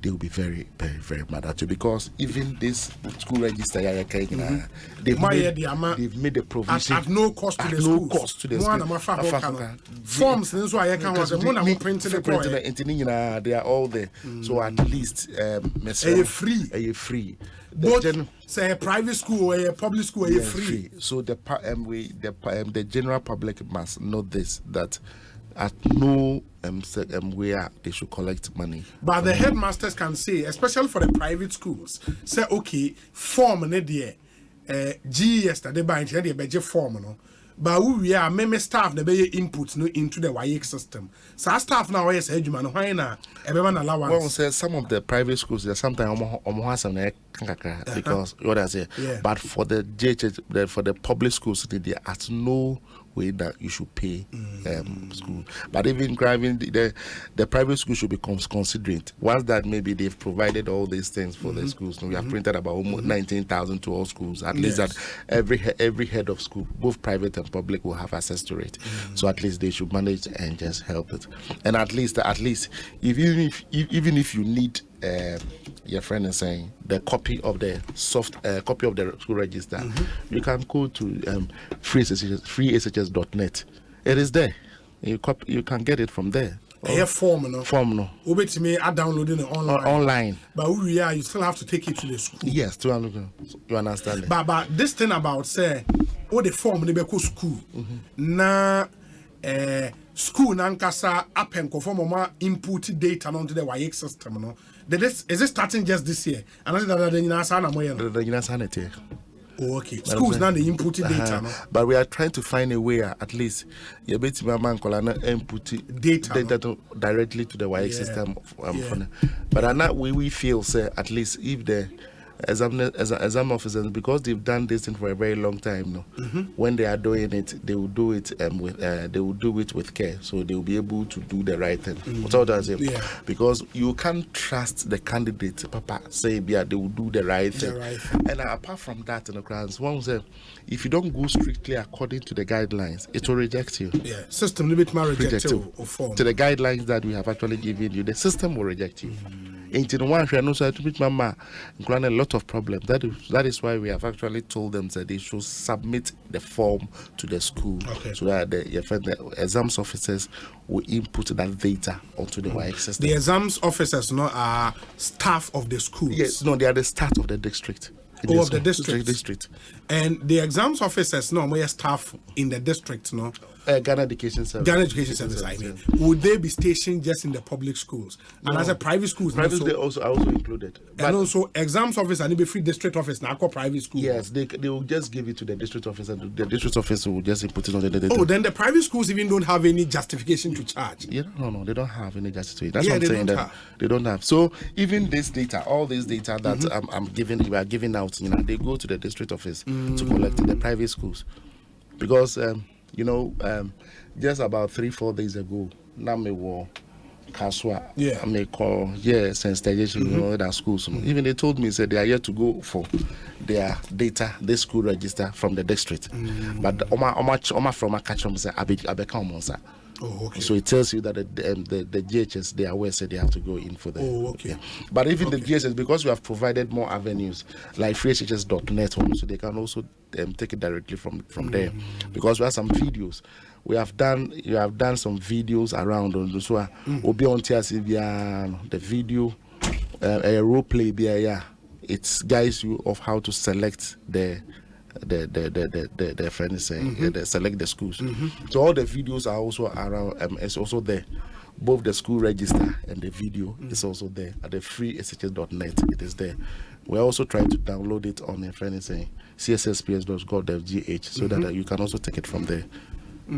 they will be very, very, very mad at you because even this school register, they've made the provision at no cost to the school. No cost to the school. Forms, that's why I can't they are all there. So at least, free. Both say a private school or a public school, free. So the general public must know this, that at no where they should collect money. But the headmasters can say, especially for the private schools, say okay, form an idea. G yesterday by the budget form, no. But we are many staff the bay input no into the YX system. So staff now is eduman why na everyone allowance. Well, say some of the private schools there sometimes because what I say. But for the JH, for the public schools, they are at no way that you should pay school. But even driving the private school should be considerate. Once that maybe they've provided all these things for the schools. We have printed about almost 19,000 to all schools. At least that every head of school, both private and public, will have access to it. So at least they should manage and just help it. And at least even if you need your friend is saying the copy of the copy of the school register, you can go to freeshs.net. It is there. You can get it from there. Form no. Obeti me are downloading it online. But you still have to take it to the school. Yes, you understand it. But this thing about say the form they be school. Na school nankasa app and conform input data onto the YX system no. Is it starting just this year? And okay. Schools now they input data. No? But we are trying to find a way at least input data directly to the YX system. But we feel say at least if the exam officers, because they've done this thing for a very long time now, when they are doing it, they will do it with care, so they will be able to do the right thing. Because you can't trust the candidate, Papa say they will do the right thing. And apart from that, in the grounds, one say if you don't go strictly according to the guidelines, it will reject you. System limit reject you to the guidelines that we have actually given you. The system will reject you. In one share, no sir, to meet mama, including a lot of problems. That is why we have actually told them that they should submit the form to the school, so that the exams officers will input that data onto the YX system. The exams officers are staff of the schools. Yes, no, they are the staff of the district. Of the district. And the exams officers are staff in the district, no. Ghana Education Service. I mean, would they be stationed just in the public schools? No. And as a private schools, they are also included. And also, exams office and be free district office now called private school. Yes, they will just give it to the district office, and the district office will just put it on the data. Oh, then the private schools even don't have any justification to charge. Yeah, no, they don't have any justification. That's what I'm saying. They don't have. So even this data, all this data that we are giving out, they go to the district office to collect in the private schools, because. Just about 3-4 days ago, Kaswa, yeah, I may call sensitization in other schools. Even they told me said they are yet to go for their data, the school register from the district. But Oma from a catch say Abeka. Oh, okay. So it tells you that the GHS, they are aware, so they have to go in for the. Oh, okay. Yeah. But even the GHS, because we have provided more avenues like freehhs.net, so they can also take it directly from there. Because we have some videos. You have done some videos around on so we'll be on TSC the video a role play it guides you of how to select the friend is saying select the schools. So all the videos are also around. It's also there. Both the school register and the video is also there at the freehhs.net. It is there. We're also trying to download it on a friend is saying cssps.gov.gh so that you can also take it from there.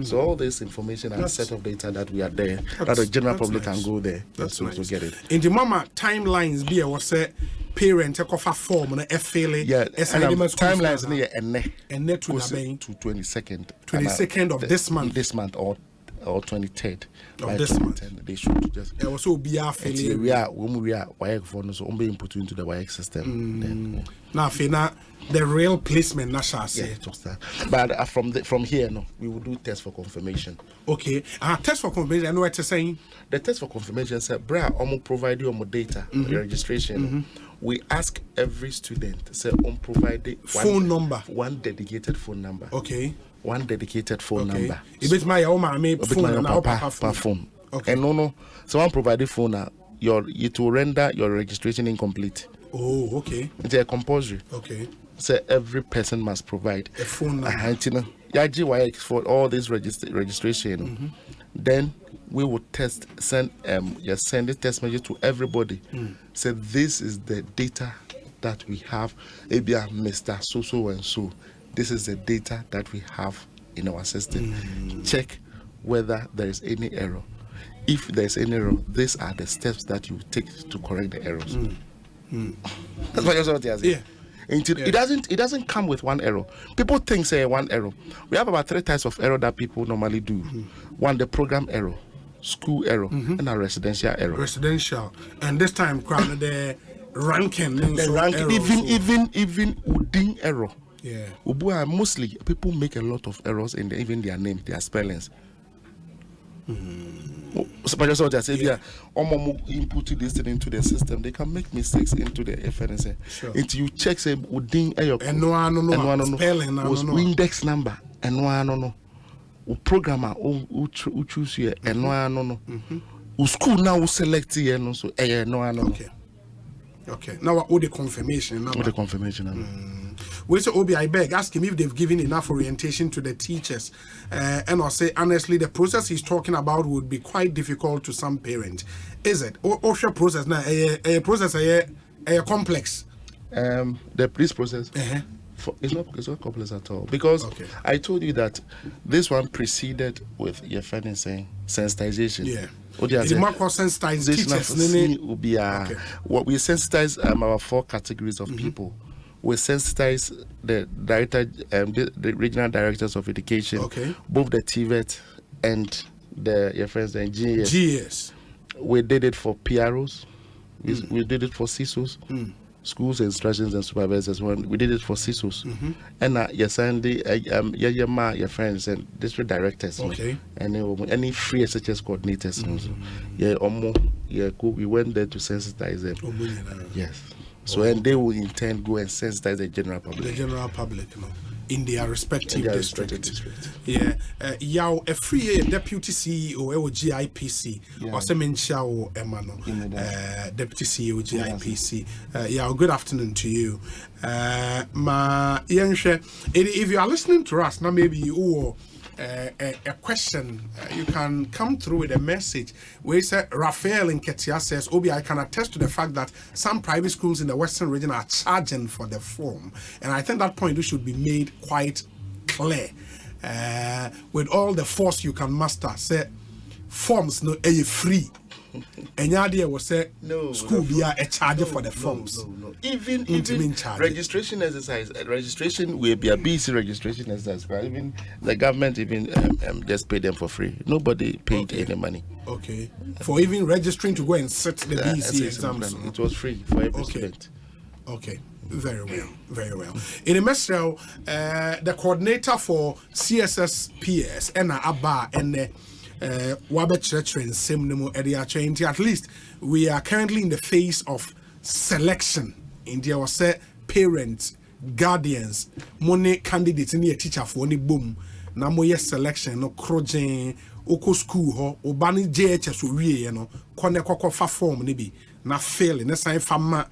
So all this information and set of data that we are there, that the general public can go there to get it. In the mama timelines, be was a parent take off a form and a failure. Yeah, timelines near and net to 22nd of this month. This month or 23rd of this month. They should just. It was so be a failure. We are WIAC for so being put into the WIAC system. Now, Fina, the real placement, not say. But from here, no, we will do test for confirmation. Okay, test for confirmation. I know what you're saying. The test for confirmation said, "Bra, provide you data, your registration." We ask every student, say, provide phone number, one dedicated phone number. Okay. One dedicated phone number. It's my phone. Okay. And no. Someone provided phone now. It will render your registration incomplete. Oh, okay. It's a compulsory. Okay. So every person must provide a phone number. For all this registration. Then we will send the test message to everybody. So this is the data that we have. Abia Mr. So and so. This is the data that we have in our system. Check whether there is any error. If there is any error, these are the steps that you take to correct the errors. That's what you're saying. Yeah. It doesn't come with one error. People think say one error. We have about 3 types of error that people normally do. One, the program error, school error, and a residential error. Residential, and this time the ranking. Even Udin error. Yeah. Mostly people make a lot of errors in even their name, their spellings. But just what I said, input this thing into the system, they can make mistakes into the FNSA. Sure. Until you check, say, Udin spelling, index number, and no. Programmer who choose here, and no. School now select here, no. So, no. Okay. Now, what the confirmation number? What the confirmation number? We say, Obi, I beg, ask him if they've given enough orientation to the teachers. And I'll say, honestly, the process he's talking about would be quite difficult to some parents. Is it? Or process now, a process, a complex? This process, it's not complex at all. Because I told you that this one preceded with your friend saying sensitization. Yeah. It's more sensitization. What we sensitize our 4 categories of people. We sensitize the director, the regional directors of education, both the TVET and your friends the GS. We did it for PROs. We did it for CISOs, schools, instructions and supervisors. We did it for CISOs, and your friends and district directors, and any free SHS coordinators. We went there to sensitize them. Yes. So and they will in turn go and sensitize the general public. The general public, in their respective district. Yeah. Yao a free deputy CEO or GIPC or Semencha or Emano. Deputy CEO GIPC. Yao, good afternoon to you. If you are listening to us, now maybe you a question, you can come through with a message where say Raphael in Ketia says, Obi, I can attest to the fact that some private schools in the Western region are charging for the form, and I think that point should be made quite clear. With all the force you can muster, say forms no free. And the idea was say no school be a charge for the forms. No. Even registration exercise, registration will be a BC registration exercise. Even the government just paid them for free. Nobody paid any money. Okay. For even registering to go and sit the BC exams. It was free for every student. Okay. Very well. In the Mesrel, the coordinator for CSSPS, Enna Abba, and at least we are currently in the phase of selection. In there was parents, guardians, money candidates in the teacher for any boom. Na moye selection no krojen oko school ho obani JHS wie ye no kone kokko fa form ni bi na fail na sign fama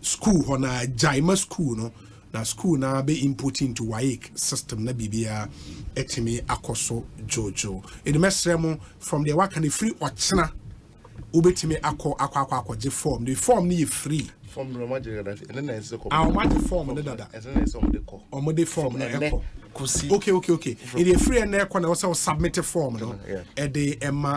school ho na jaima school no na school na be input into WAEC system na bibia etimi akoso jojo in the mesremo from the work and the free ochna ubetimi akọ je form the form ni free form no geography and then is form no dada and then is omode form na echo okay it is free and na also submit a form no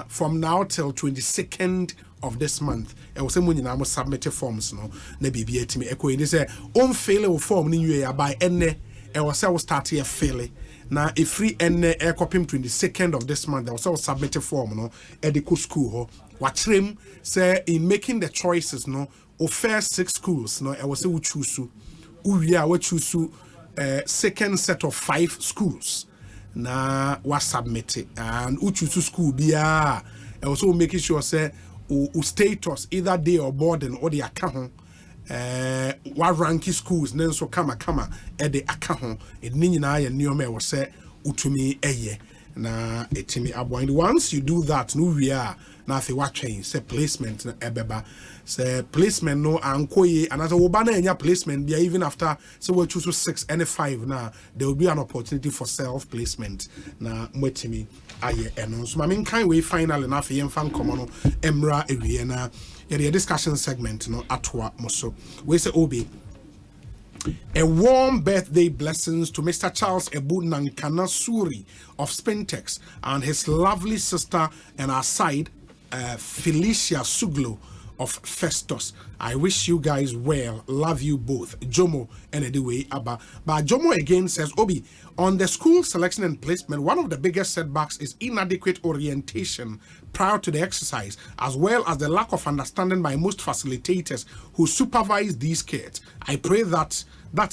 from now till 22nd of this month I was saying when you submit forms no na bibia etimi echo it say on fail form ni you by enne I was start here fail na a free enne air copy 22nd of this month I was submit a form no at the school ho watch him say in making the choices no of first 6 schools no I was say we choose second set of 5 schools na was submitted and we choose school bia I also making sure say o status either day or boarding or the account what ranking schools then so kama at the account it ni nyina ya nioma we say utumi eye na etimi abound once you do that no we are na afi what change say placement na ebeba say placement no ankoye and as a woba na enya placement there even after so we choose 6 and 5 now there will be an opportunity for self placement na mwetimi aye eno so I kind we finally na afi yemfa nkomo no emra ewie na the discussion segment no atwa moso we say obi a warm birthday blessings to Mr. Charles Ebu Nankana Suri of Spintex and his lovely sister and our side, Felicia Suglo of Festus. I wish you guys well. Love you both. Jomo and anyway Abba. But Jomo again says, Obi, on the school selection and placement, one of the biggest setbacks is inadequate orientation prior to the exercise, as well as the lack of understanding by most facilitators who supervise these kids. I pray that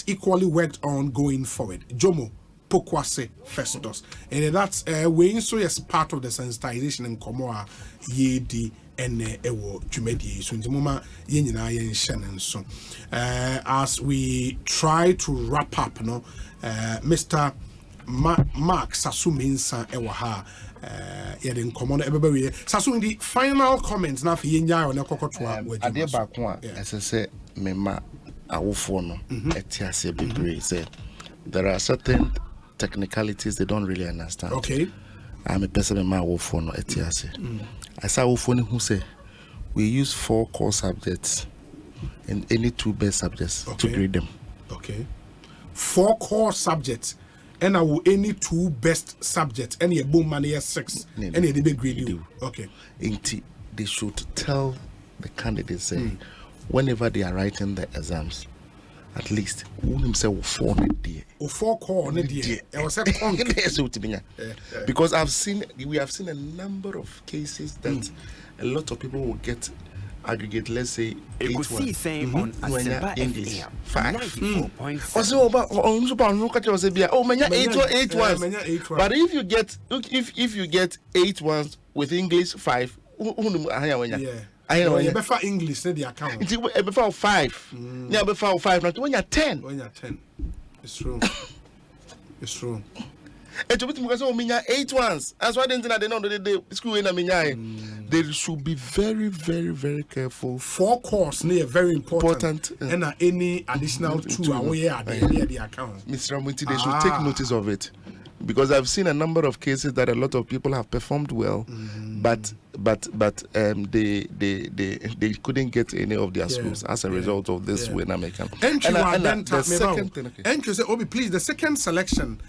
equally worked on going forward. Jomo Pokwase Festus. And that's way so as part of the sensitization in Komoa Yedi and Ewo Jumedi. So in the moment, so as we try to wrap up, Mr. Mark Sasuminsa Ewaha. In common everybody. So in the final comments now for Yenya on the Kokotwa. As I say, Mema Awufono, Etiase Bibre say there are certain technicalities they don't really understand. Okay. I'm a person Mema Awufono Etiase. I saw Awufono who say we use 4 core subjects and any 2 best subjects to grade them. Okay. 4 core subjects. And I will any 2 best subjects, any a boom money 6, any the big grade you. Okay. They should tell the candidates say whenever they are writing the exams, at least who himself 4 day. Or 4 core day. Because we have seen a number of cases that a lot of people will get aggregate, let's say Ekosiisen On Asempa English 5. 8 But if you get 8 ones with English 5, you better English the account. It's before 5. Yeah, before 5. Not when you're 10. When you're 10. It's true. It's true. And to be 8 ones. That's why they know the school in Aminya. They should be very, very, very careful. 4 course near very important. And any additional 2 away at the account. Mr. Ramunti, they should take notice of it. Because I've seen a number of cases that a lot of people have performed well, but they couldn't get any of their schools as a result of this win American. And the second thing, Obi, please, the second selection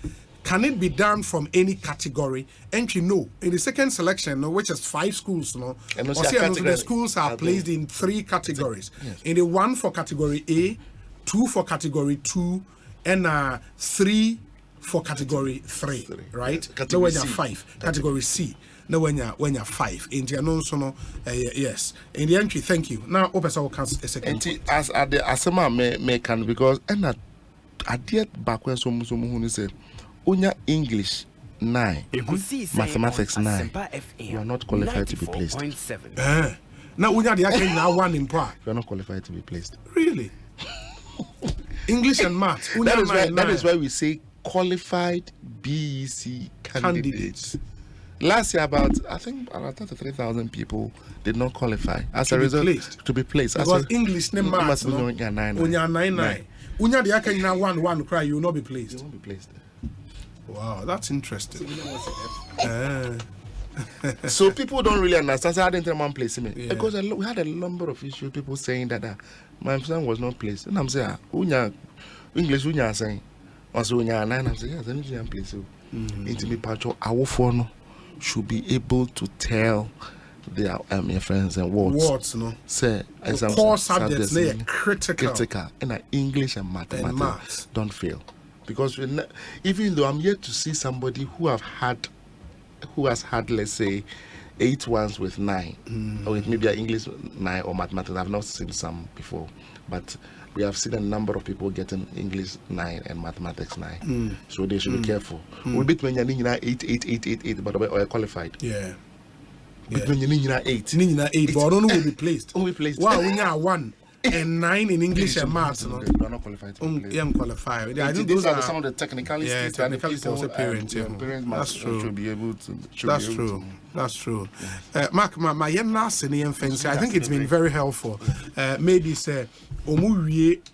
can it be done from any category? Entry, no. In the second selection, no, which is 5 schools, no. And the schools are placed in 3 categories. Yes. In the 1 for category A, 2 for category 2, and 3 for category 3, right? Yes. Category C. 5. Category C. No, when you're 5. In the no, yes. In the entry, thank you. Now, open so a second. As at the Asema may can because and at that back when someone say, Unya English 9, mathematics 9. You are not qualified to be placed. Now, Unya the actually now 1 in part. You are not qualified to be placed. Really? English and maths. That is why we say qualified BEC candidates. Last year, about 33,000 people did not qualify as a result to be placed. Because English and maths, unya 9. Unya the actually now 1 cry, you will not be placed. You won't be placed. Wow, that's interesting. So people don't really understand. So I didn't tell man place me because we had a number of issues. People saying that my son was not placed, and I'm saying, "Unya English, unya saying, also unya 9." I'm saying, "Yes, I need to place you." Into me, Pacho, our phone should be able to tell their friends and words. No, say exam core subjects they critical, and English and mathematics don't fail because even though I'm yet to see somebody who has had, let's say, 8 ones with 9, or with maybe an English 9 or mathematics. I've not seen some before, but we have seen a number of people getting English 9 and mathematics 9. So they should be careful. We bet when you're 8, but we're qualified. Yeah. Between you're 8, but I don't know will be placed. Will be placed. Wow, we are 1 and 9 in English and maths. No, you are not qualified. Qualified. I think those are some of the technicalities. Yeah, technicalities also parents. That's true. Should be able to. That's true. Mark, my I think it's been very helpful. Maybe say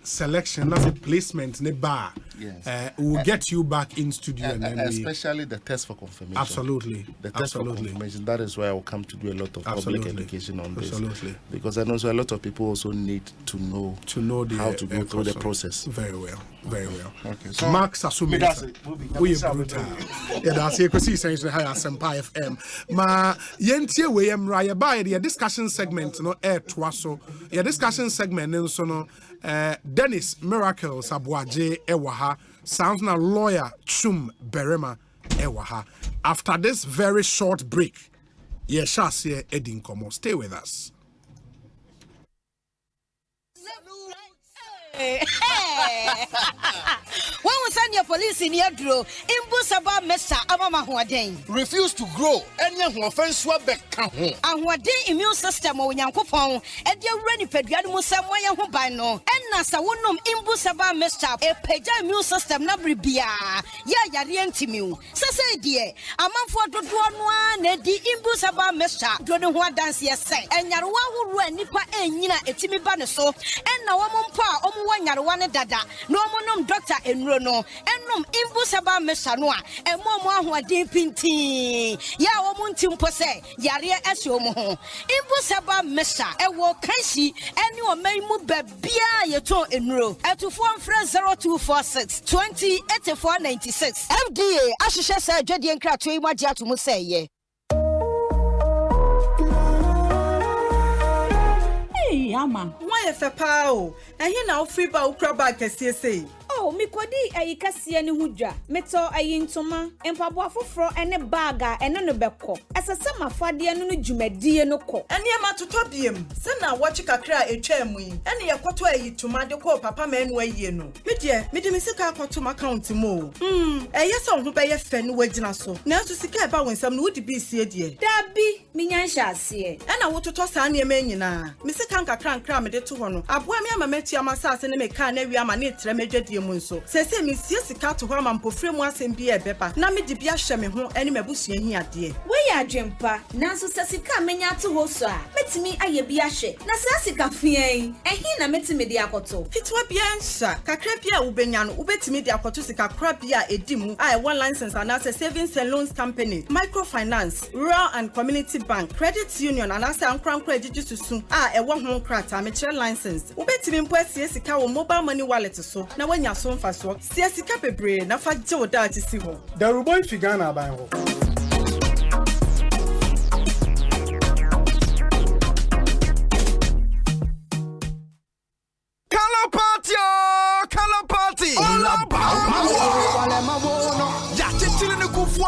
selection as a placement ne bar. Yes. We'll get you back in studio and then especially the test for confirmation. Absolutely. The test for confirmation. That is why I will come to do a lot of public education on this. Because I know so a lot of people also need to know how to go through the process. Very well. Okay. So Mark Sasumi, we are brutal. Yeah, that's Ekosiisen On Asempa FM. Ma yentie we am raya by the discussion segment no air twaso. Yeah, discussion segment nso no Dennis Miracles Abuaje ewaha sounds na lawyer Chum Berema ewaha. After this very short break, yeah, Shasie Edin Komo. Stay with us. When we send your police in your draw, Imbusaba Mesa Amama Huaden. Refuse to grow, any offense back. And what day immune system or Yankopon, and your ready pediatric somewhere who by no, and Nasa Wunum Imbusaba Mesa, a peja immune system nabri bia, ya rientimu. Sasa dear, a man for the one, the Imbusaba Mesa, do the one dance yes, and Yarwa who run Nipa and Yina etimi banaso, and now pa one Yarwana dada, no monum doctor and Rono, and num Imbusaba Mesanoa, and Momo who are deep pinti. Ya womuntim pose, Yaria Esomo. Imbusaba Mesa, and walk Kansi, and you may move Bia Yato in row. At to 0246 20 8496. FDA, Ashisha said, Jedi and Kratui, what Jatu say, ye. Hey, Ama, why if a pow? And he now free bow crab back as you say. Oh, me kwadi ayi kasiye ni hudra. Meto ayi ntoma, empabo afofro ene baga ene no beko. Asase mafade no dwumadie no ko. Ene ma totobiem. Se na wachi kakra etwa mu yi. Ene yekoto ayi toma de ko papa manu ayi no. Me de me sika akoto account mo. Eye se ho be ye fe no wagina so. Na so sika e ba wonsam no wodi bi sie de. Dabi, minya nhya ase. Ena wototo sa na ema nyina. Me sika nkakra me de to ho no. Aboa me ama meti amasase ne me ka na wi ama na etre medwadie so sese mi sika to ho amampofre mu asem bi ebeba na me de bia hye me ho ene mabusua hi ade we ya adwempa nanso sika menya to ho so a metimi aye bia hye na sika fian ehi na metimi de akoto fitwa bia nsa kakra bia ubenya no ubetimi de akoto sika kra bia edimu a one license and as a savings and loans company microfinance rural and community bank credit union and as ankran ejiji susu a ewo ho krata me chere license ubetimi mpo asie sika wo mobile money wallet so na wanya so mfaso sia sika bebre na fa gye woda ati si ho Daruboy fi Ghana ban ho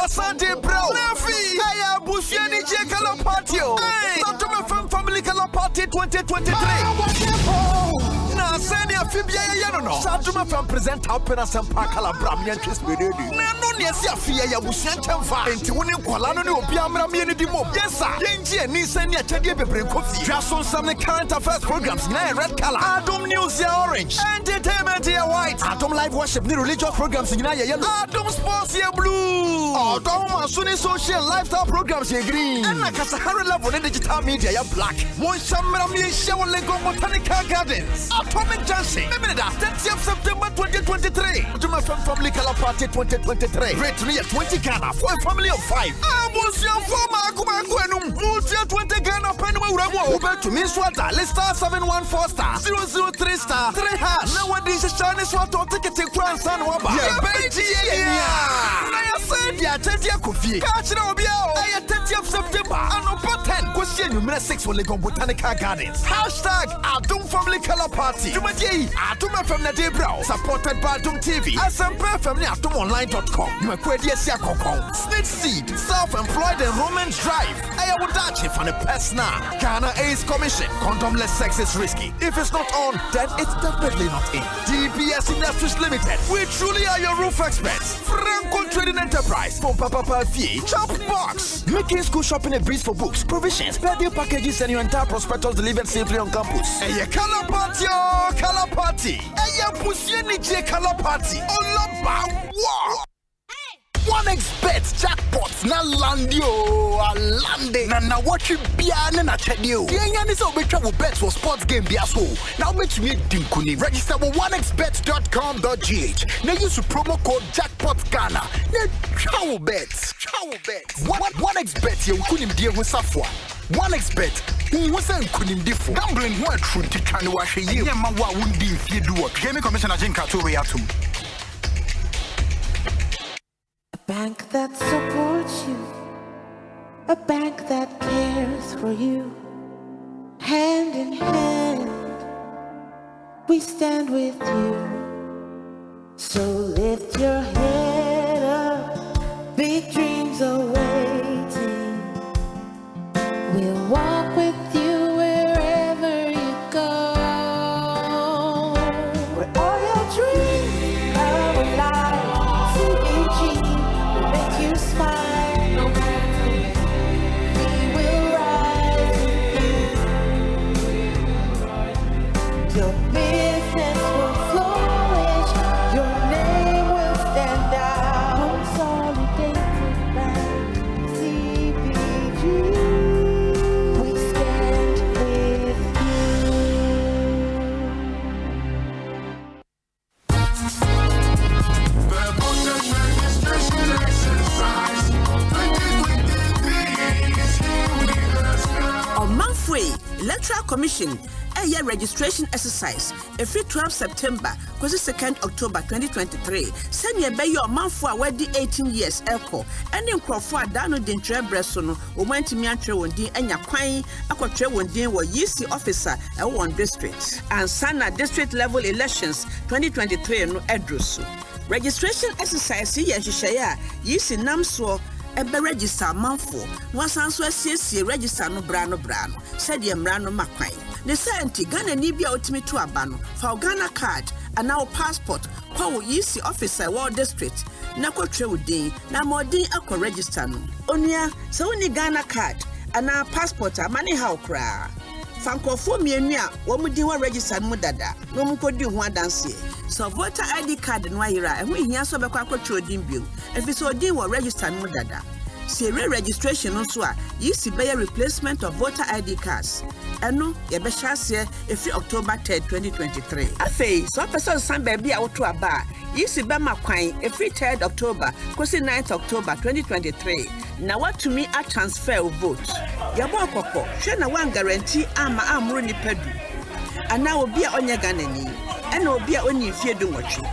Asante bro. Nafi. Aya busiani je kala patio. Satome family kala party 2023. Na seni afibia ya no. Satome fam present happen Asempa kala bramian twistbededi. Na no ne si afia ya busian temfa. Enti woni kwala no ne obi amra me ni di mom. Yes sir. Yenji ni seni achede bebre kofi. Jason some current affairs programs na red color. Adom news ya orange. Entertainment ya white. Adom live worship ni religious programs na ya yellow. Adom sports ya blue. Adom Sunni social lifestyle programs ya green. And like a Sahara level in digital media ya black. One summer me show Lego Botanical Gardens. Atomic Junction. Remember that 30th September 2023. To my family color party 2023. Rate me at 20 Ghana for a family of 5. Was your former Kumakuenum. Multi 20 Ghana Penwa Ramo. Uber to me Swata. List star 714 star 003 star 3 hash. Nowadays Chinese Swata ticket to France and Waba. Yeah, baby. I said ya 30th Kofi. Catch no bio. 30th September. And on 10. Question number 6 for Lego Botanical Gardens. Hashtag Adum Family Color Party. Jumati Adum from the Debra. Supported by Adum TV. Asempa Family AdumOnline.com. You are quite yes ya kokon. Snitch Seed. Self-employed enrollment drive. I would touch it for the personal. Ghana AIDS Commission. Condomless sex is risky. If it's not on, then it's definitely not in. DPS Industries Limited. We truly are your roof experts. Franco Trading Enterprise. For Papa Fee. Chop Box. Making school shopping a breeze for books, provisions, birthday packages, and your entire prospectus delivered safely on campus. Hey, color party, oh, color party. Hey, pusieni je color party. Olaba, wow. OneXBet jackpots na landio alande na watch bia na chedio. Yenya ni so betwa wo bet for sports game bia so. Now bet me dinkuni. Register with onexbet.com.gh. Now use promo code jackpotghana. Na chow bet. OneXBet ye kunim die ho safwa. OneXBet who was a kunim difo. Gambling ho atru titwa ne wa hwe ye. Yema wa wundi mfie duo. Gaming Commissioner Jinka to we atum. A bank that supports you, a bank that cares for you. Hand in hand, we stand with you. So lift your head up, big dreams are waiting. We'll walk with you wherever you go. Where all your dreams are alive. You smile, no matter we will rise with you. Your business will flourish, your name will stand out. Consolidated by CBG, we stand with Electoral Commission year registration exercise every 12 September because 2nd October 2023 send ye be your man for already 18 years echo and in crofo adano din trebreso no o mantimi atwe wondin anya kwan akotwe wondin wo yisi officer e won district and sana district level elections 2023 no edrusu registration exercise ye hwehwe yisi namso ebe register manfo wasanso asiesie register no brano said ye mrano makwan ne senti Ghana ni bia otimi to aba no fa Ghana card and our passport kwa wo yisi officer wo district na kwotwe wodin na modin akọ register no onua se woni Ghana card and our passport amani how kra fankofo mienu a wo mudi ho register mu dada no mkodi ho adanse so voter ID card no ayira e ho hia so bekwa kwotwe odin bio efiso odin wo register mu dada Sere registration also yisi be replacement of voter ID cards eno ye be hase every October 3rd 2023 afei so person san baby a woto aba yisi be makwan every 3rd October kosi 9th October 2023 na watumi a transfer vote ye bo akoko hwe na wan guarantee ama amro ni padu ana obi a onye Ghana ni ena obi a oni fie du nwotwe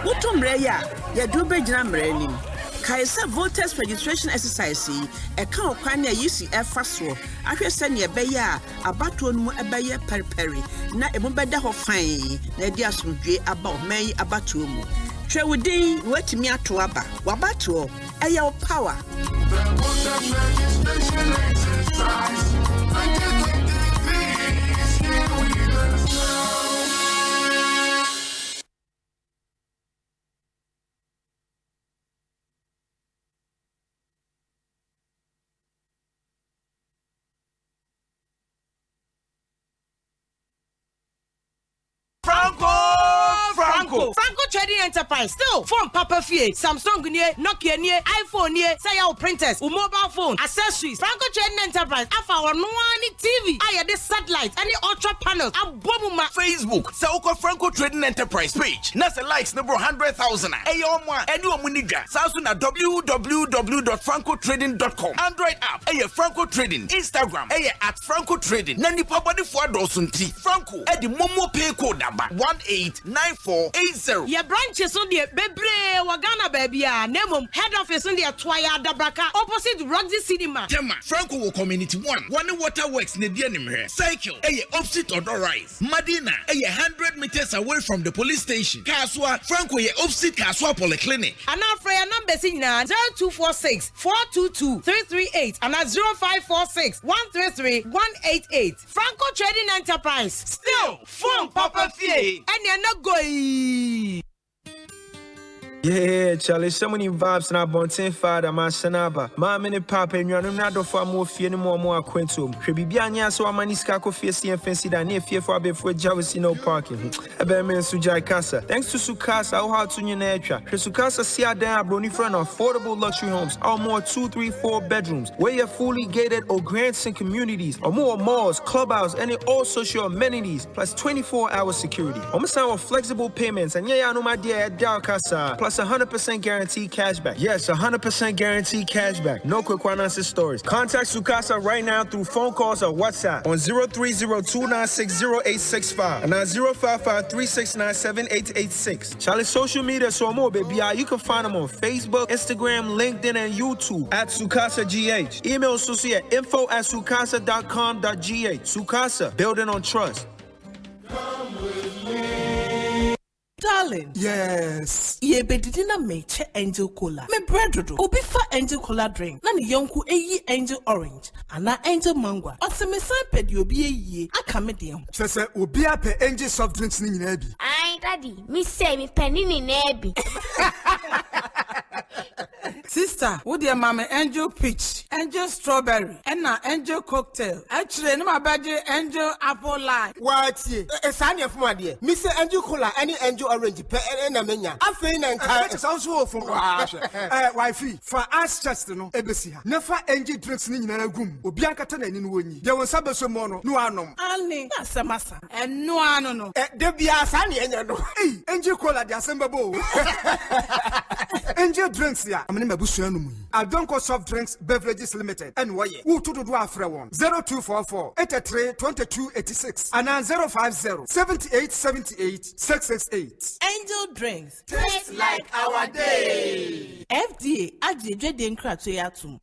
Wotumre ya, ya dube jina mrenim. Kaisa voters registration exercise eka okwan ya yisi efa so ahwe se ne ebeya abato no ebeye periperi na emobeda ho fan na di asomdwe aba oman abato mu twewudi watimi ato aba wabato eya o power Franco Trading Enterprise still phone Papa Fie Samsung nie Nokia nie iPhone nie say your printers or mobile phone accessories Franco Trading Enterprise afa ono ani TV aye the satellite any ultra panels abomuma Facebook Sauko Franco Trading Enterprise page nasa likes number 100,000 ayomwa eni omunidwa sasu na www.francotrading.com Android app aye Franco Trading Instagram aye @Franco Trading nani pabodi fo adosunti Franco edi momo pay code number 189480 your branches on the bebre wagana baby name head office on the Twaya Dabraka opposite Roxy Cinema Tema Franco wo community 1 water works ne die nim here cycle aye opposite Odor Rise Madina aye 100 meters away from the police station Kaswa Franco ye opposite Kaswa Polyclinic and our prayer number is 0246 422 338 and 0546 133 188 Franco Trading Enterprise still phone Papa Fie and you're not going. Yeah, Charlie, so many vibes na bonten father ma sanaba. Ma mini papa nyanum na do for mo fie ni mo akwentum. Hwe bibia anya so amani ska ko fie si fancy da na fie for abefo jawisi no parking. Ebe men sujai kasa. Thanks to Sukasa, how to nyina atwa. Hwe Sukasa si adan abroni for an affordable luxury homes. Or more 2, 3, 4 bedrooms. Where you're fully gated or grants and communities. Or more malls, clubhouse, and all social amenities. Plus 24-hour security. Omo with flexible payments and yeah, no my dear kasa. Plus 100% guaranteed cashback. Yes, 100% guaranteed cashback. No quick finances stories. Contact Sukasa right now through phone calls or WhatsApp on 030-296-0865 and 055-369-7886. Charlie social media so more, baby. You can find them on Facebook, Instagram, LinkedIn, and YouTube at Sukasa GH. Email Susie at info@sukasa.com.gh. Sukasa, building on trust. Darling. Yes. Ye bedidi na meche Angel Cola. Me bread do. Obi fa Angel Cola drink. Na ni yonku eyi Angel Orange. Ana Angel Mango. Ose me san pedi obi eyi. Aka me de ho. Sese obi ape Angel soft drinks ni nyina bi. Ai daddy, me say me penny ni na bi. Sister, wo dear mama Angel Peach, Angel Strawberry, and na Angel Cocktail. Actually, no my badge Angel Apple Lime. What ye? Esani afuma de. Me say Angel Cola any Angel Orange pe na menya. Afei na nka. It sounds so from wifey. For us just no ebesi ha. Never Angel drinks ni nyina gum. Obi ankata na ni no wonyi. De won sabe so mo no anom. Ani, na samasa. En no ano no. De bia asani enya no. Angel Cola de Asempa bo. Angel drinks ya. Amene mabusu anu mu. Adonko Soft Drinks Beverages Limited. And why? Who to do afre one? 0244 83 22 86 and 050 78 78 668. Angel Drinks. Tastes like our day. FDA ajeje de nkra to yatum.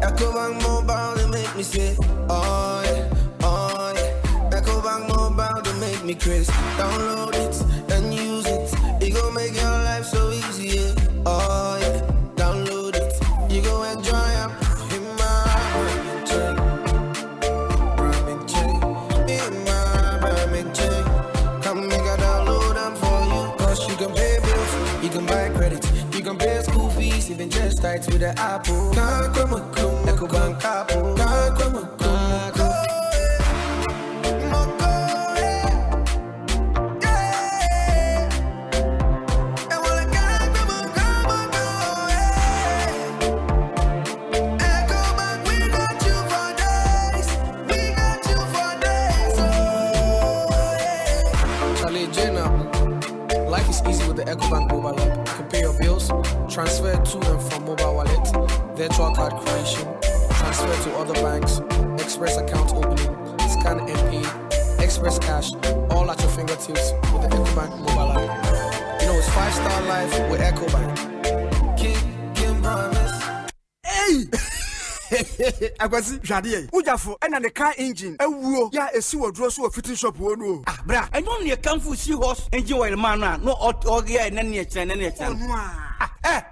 Ecobank Mobile to make me say, Ecobank Mobile to make me crazy. Download it and use it. It gon' make your life so easy. Yeah. Download it. You go enjoy it. In my ramen chain. In my ramen chain. Come make a download them for you. Cause you can pay bills, you can buy credit, you can pay school fees, even just starts with the Apple. Ecobank Apple. Life is easy with the Ecobank mobile app. You can pay your bills, transfer to and from mobile wallet, virtual card creation, transfer to other banks, express account opening, scan and pay, Express cash, all at your fingertips with the EcoBank mobile app. You know, it's 5-star life with EcoBank. Kim promise. Hey! Agwazi Jadie. Ujafo and the car engine. Ewuo ya esi wodro so fitting shop wo no. Ah bra, enyo ne kan fu si horse engine oil man na no oge e na ne eche na ne eche.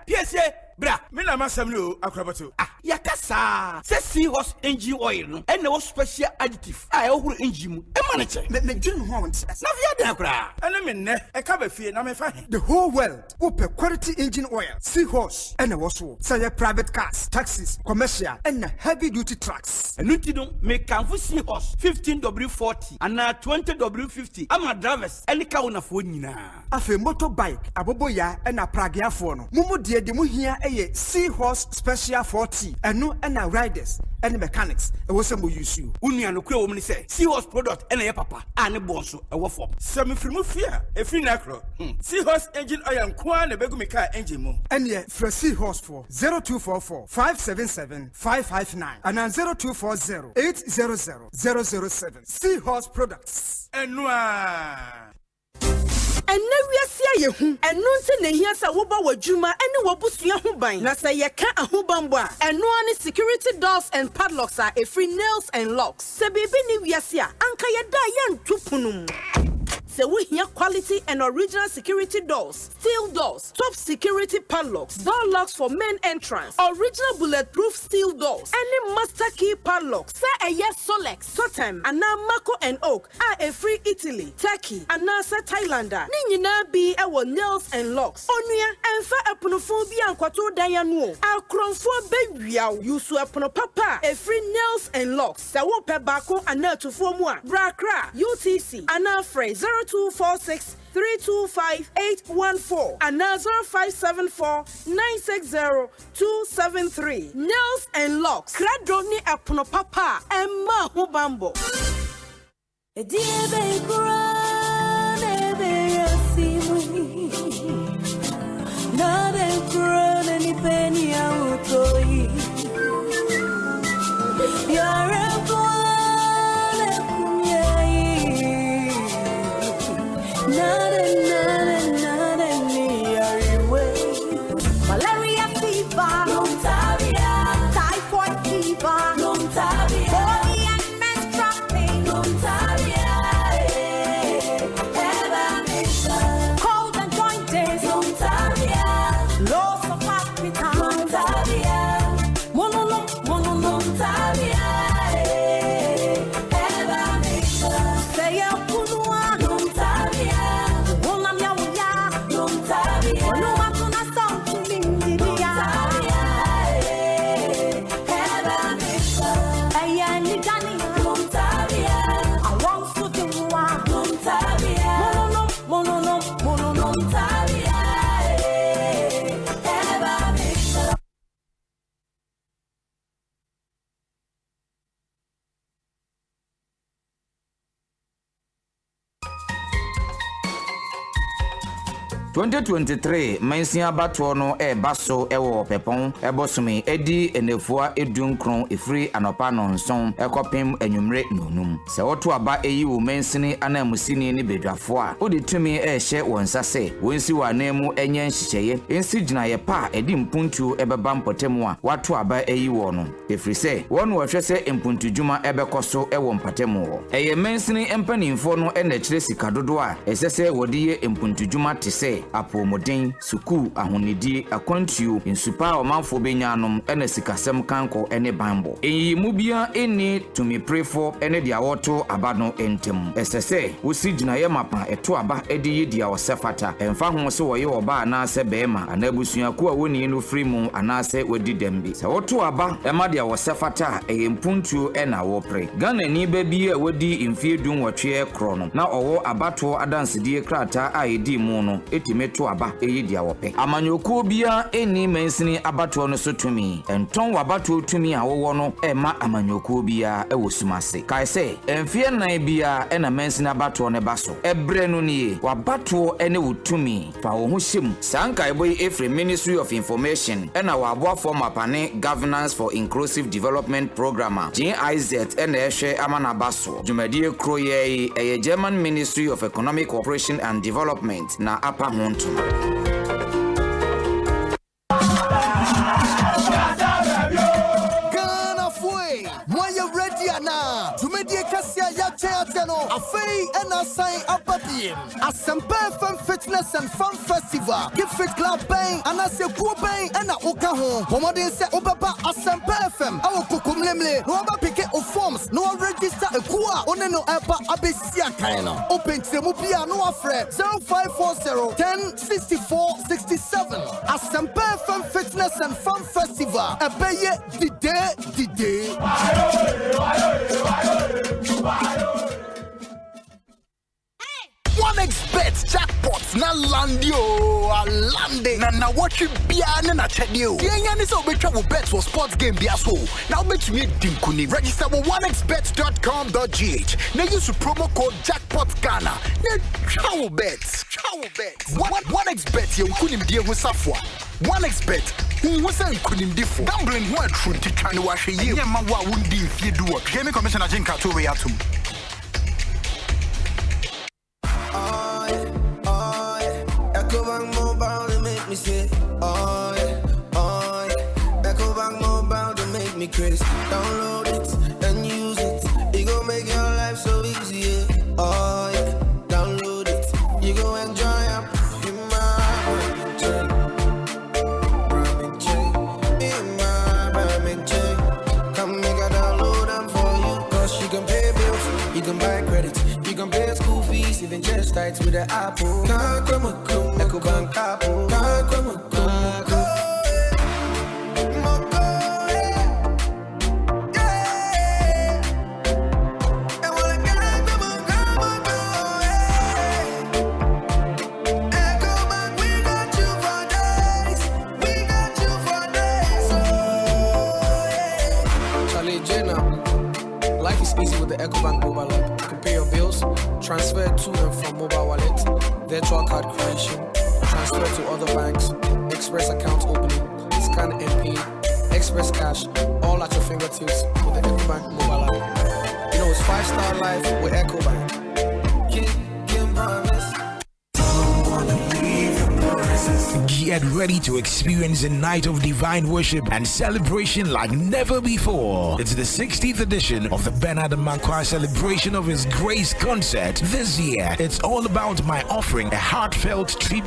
PSA bra, me na masam no akrabato. Yakasa. Se si horse engine oil no. E na wo special additive. E wo engine mu. E ma ne che. Me dwin ho won. Na via den kra. Ene me ne. E ka ba fie na me fa he. The whole world open quality engine oil. Seahorse and a was say private cars, taxis, commercial and heavy duty trucks. Enu ti don me kan fu Seahorse 15W40 and 20W50. Ama drivers any ka wona fo nyina. Afe motorbike aboboya and a pragiafo no. Mumu de mu hia eye Seahorse special 40 enu and riders and mechanics. E wo sem use you. Unua no kura wo mni say Seahorse product and ye papa ane bonso e wo form. Semi frimu fia e fi na kro. Seahorse engine oil kwa na begu me car engine mu. And ye for Seahorse for 0244 577 559 and 0240 800 007. Seahorse products. Enua. And now we are seeing you, and nonsense here, so what Juma and what Busua Hubain. Nasa Yaka and Hubamba, and no any security doors and padlocks are a free nails and locks. Sebebini we are seeing, Ankaya Dayan Tupunum. So we hear quality and original security doors, steel doors, top security padlocks, door locks for main entrance, original bulletproof steel doors, any master key padlocks. Say a yes Solex, Totem, and now Mako and Oak are a free Italy, Turkey, and now say Thailander. Nina be our nails and locks. Onya and fa aponophobia and kwato Dianu. Our crown for baby you so apono papa a free nails and locks. Sawo pe bako and now to form one. Brakra UTC and now phrase 0246 325 814 and 0574 960 273. Nails and locks. Kradoni apono papa and ma hubambo. Malaria fever, typhoid fever, body and menstrual pain, cold and jointed, loss of appetite, say a punua, ...2023 mensia bato no baso ewo pepon ebosumi edi enefua edunkron efri anopa no nson ekopem enwumre nonum se woto aba eyi wo mensini anamusini ni bedwafo a odi tumi ehye wonsase wonsi wanemu enye nhyehyeye ensi ginaye pa edi mpuntu ebeba mpotemu a wato aba eyi wo no efrise won wo hwese mpuntudwuma ebekoso ewo mpatemu wo eye mensini empanimfo no enekire sikadodo a esese wodi ye mpuntudwuma tese apomodin suku ahonidi akwantuo insupa omanfo benyanom ene sikasem kanko ene bambo eyi mubia eni tumi prefo ene dia woto abano entem esese wosi ginaye mapa eto aba edi yedia osefata emfa ho se woye oba na se bema anabusuako a woni no frimu anase wadi dembi se woto aba ema dia osefata eyempuntuo ena wopre Ghana ni babi a wadi imfie dun wotwe krono na owo abato adansedie krata a edi mu no etimi betumi to aba eyi dia wope amanyokuo bia eni mansini abatoɔ no so tumi enton wabatoɔ tumi a wowɔ no ema amanyokuo bia ewo sumase kai sɛ emfie nan bia ena mansini abatoɔ ne baso ebre no nie wabatoɔ ene wo tumi fa wo ho hyem sanka eboyi efre Ministry of Information ena waboafo mapane Governance for Inclusive Development Programmer GIZ ena ehwe amana baso dwumadie kroye eye German Ministry of Economic Cooperation and Development na apa honto Ghana foi moya ready ana tumedie kasia ya cheateno afei ena sign apabiem Asempa FM Fitness and Fun Festival Give Fit Club bang anase ku bang ena oka ho pomodin se obaba Asempa FM awo kokumlemle no aba pick o forms no register ekua oneno eba abesia kan no open temu bia no afre 0540 10 64 67 Asempa FM Fitness and Fun Festival ebeye the day OneXBet jackpots na landio alande na watch bia na chedio yenya ni so betwa wo bet for sports game bia so now betumi dinkuni register with onexbet.com.gh na use promo code jackpot Ghana na travel bet OneXBet ye kunim die ho safwa OneXBet who say kunimdifo gambling ho atru titwane wa hwe ye ma wa wundi fie duo Gaming Commissioner Jinka to we atum Ecobank Mobile, they make me say, oh yeah. Ecobank Mobile, they make me crazy. Download it and use it. It gon' make your life so easy, yeah. Oh yeah. Download it. You go enjoy up in my chain. Come make a download them for you. Cause you can pay bills, you can buy credit, you can pay school fees, even just tights with the Apple. Ecobank Apple. Life is easy with the Ecobank mobile app. You can pay your bills, transfer to and from mobile wallet, virtual card creation, transfer to other banks, express account opening, scan and pay, express cash, all at your fingertips with the Ecobank mobile app. You know it's 5-star life with Ecobank. Get ready to experience a night of divine worship and celebration like never before. It's the 60th edition of the Bernard Mankwa Celebration of His Grace concert this year. It's all about my offering a heartfelt tribute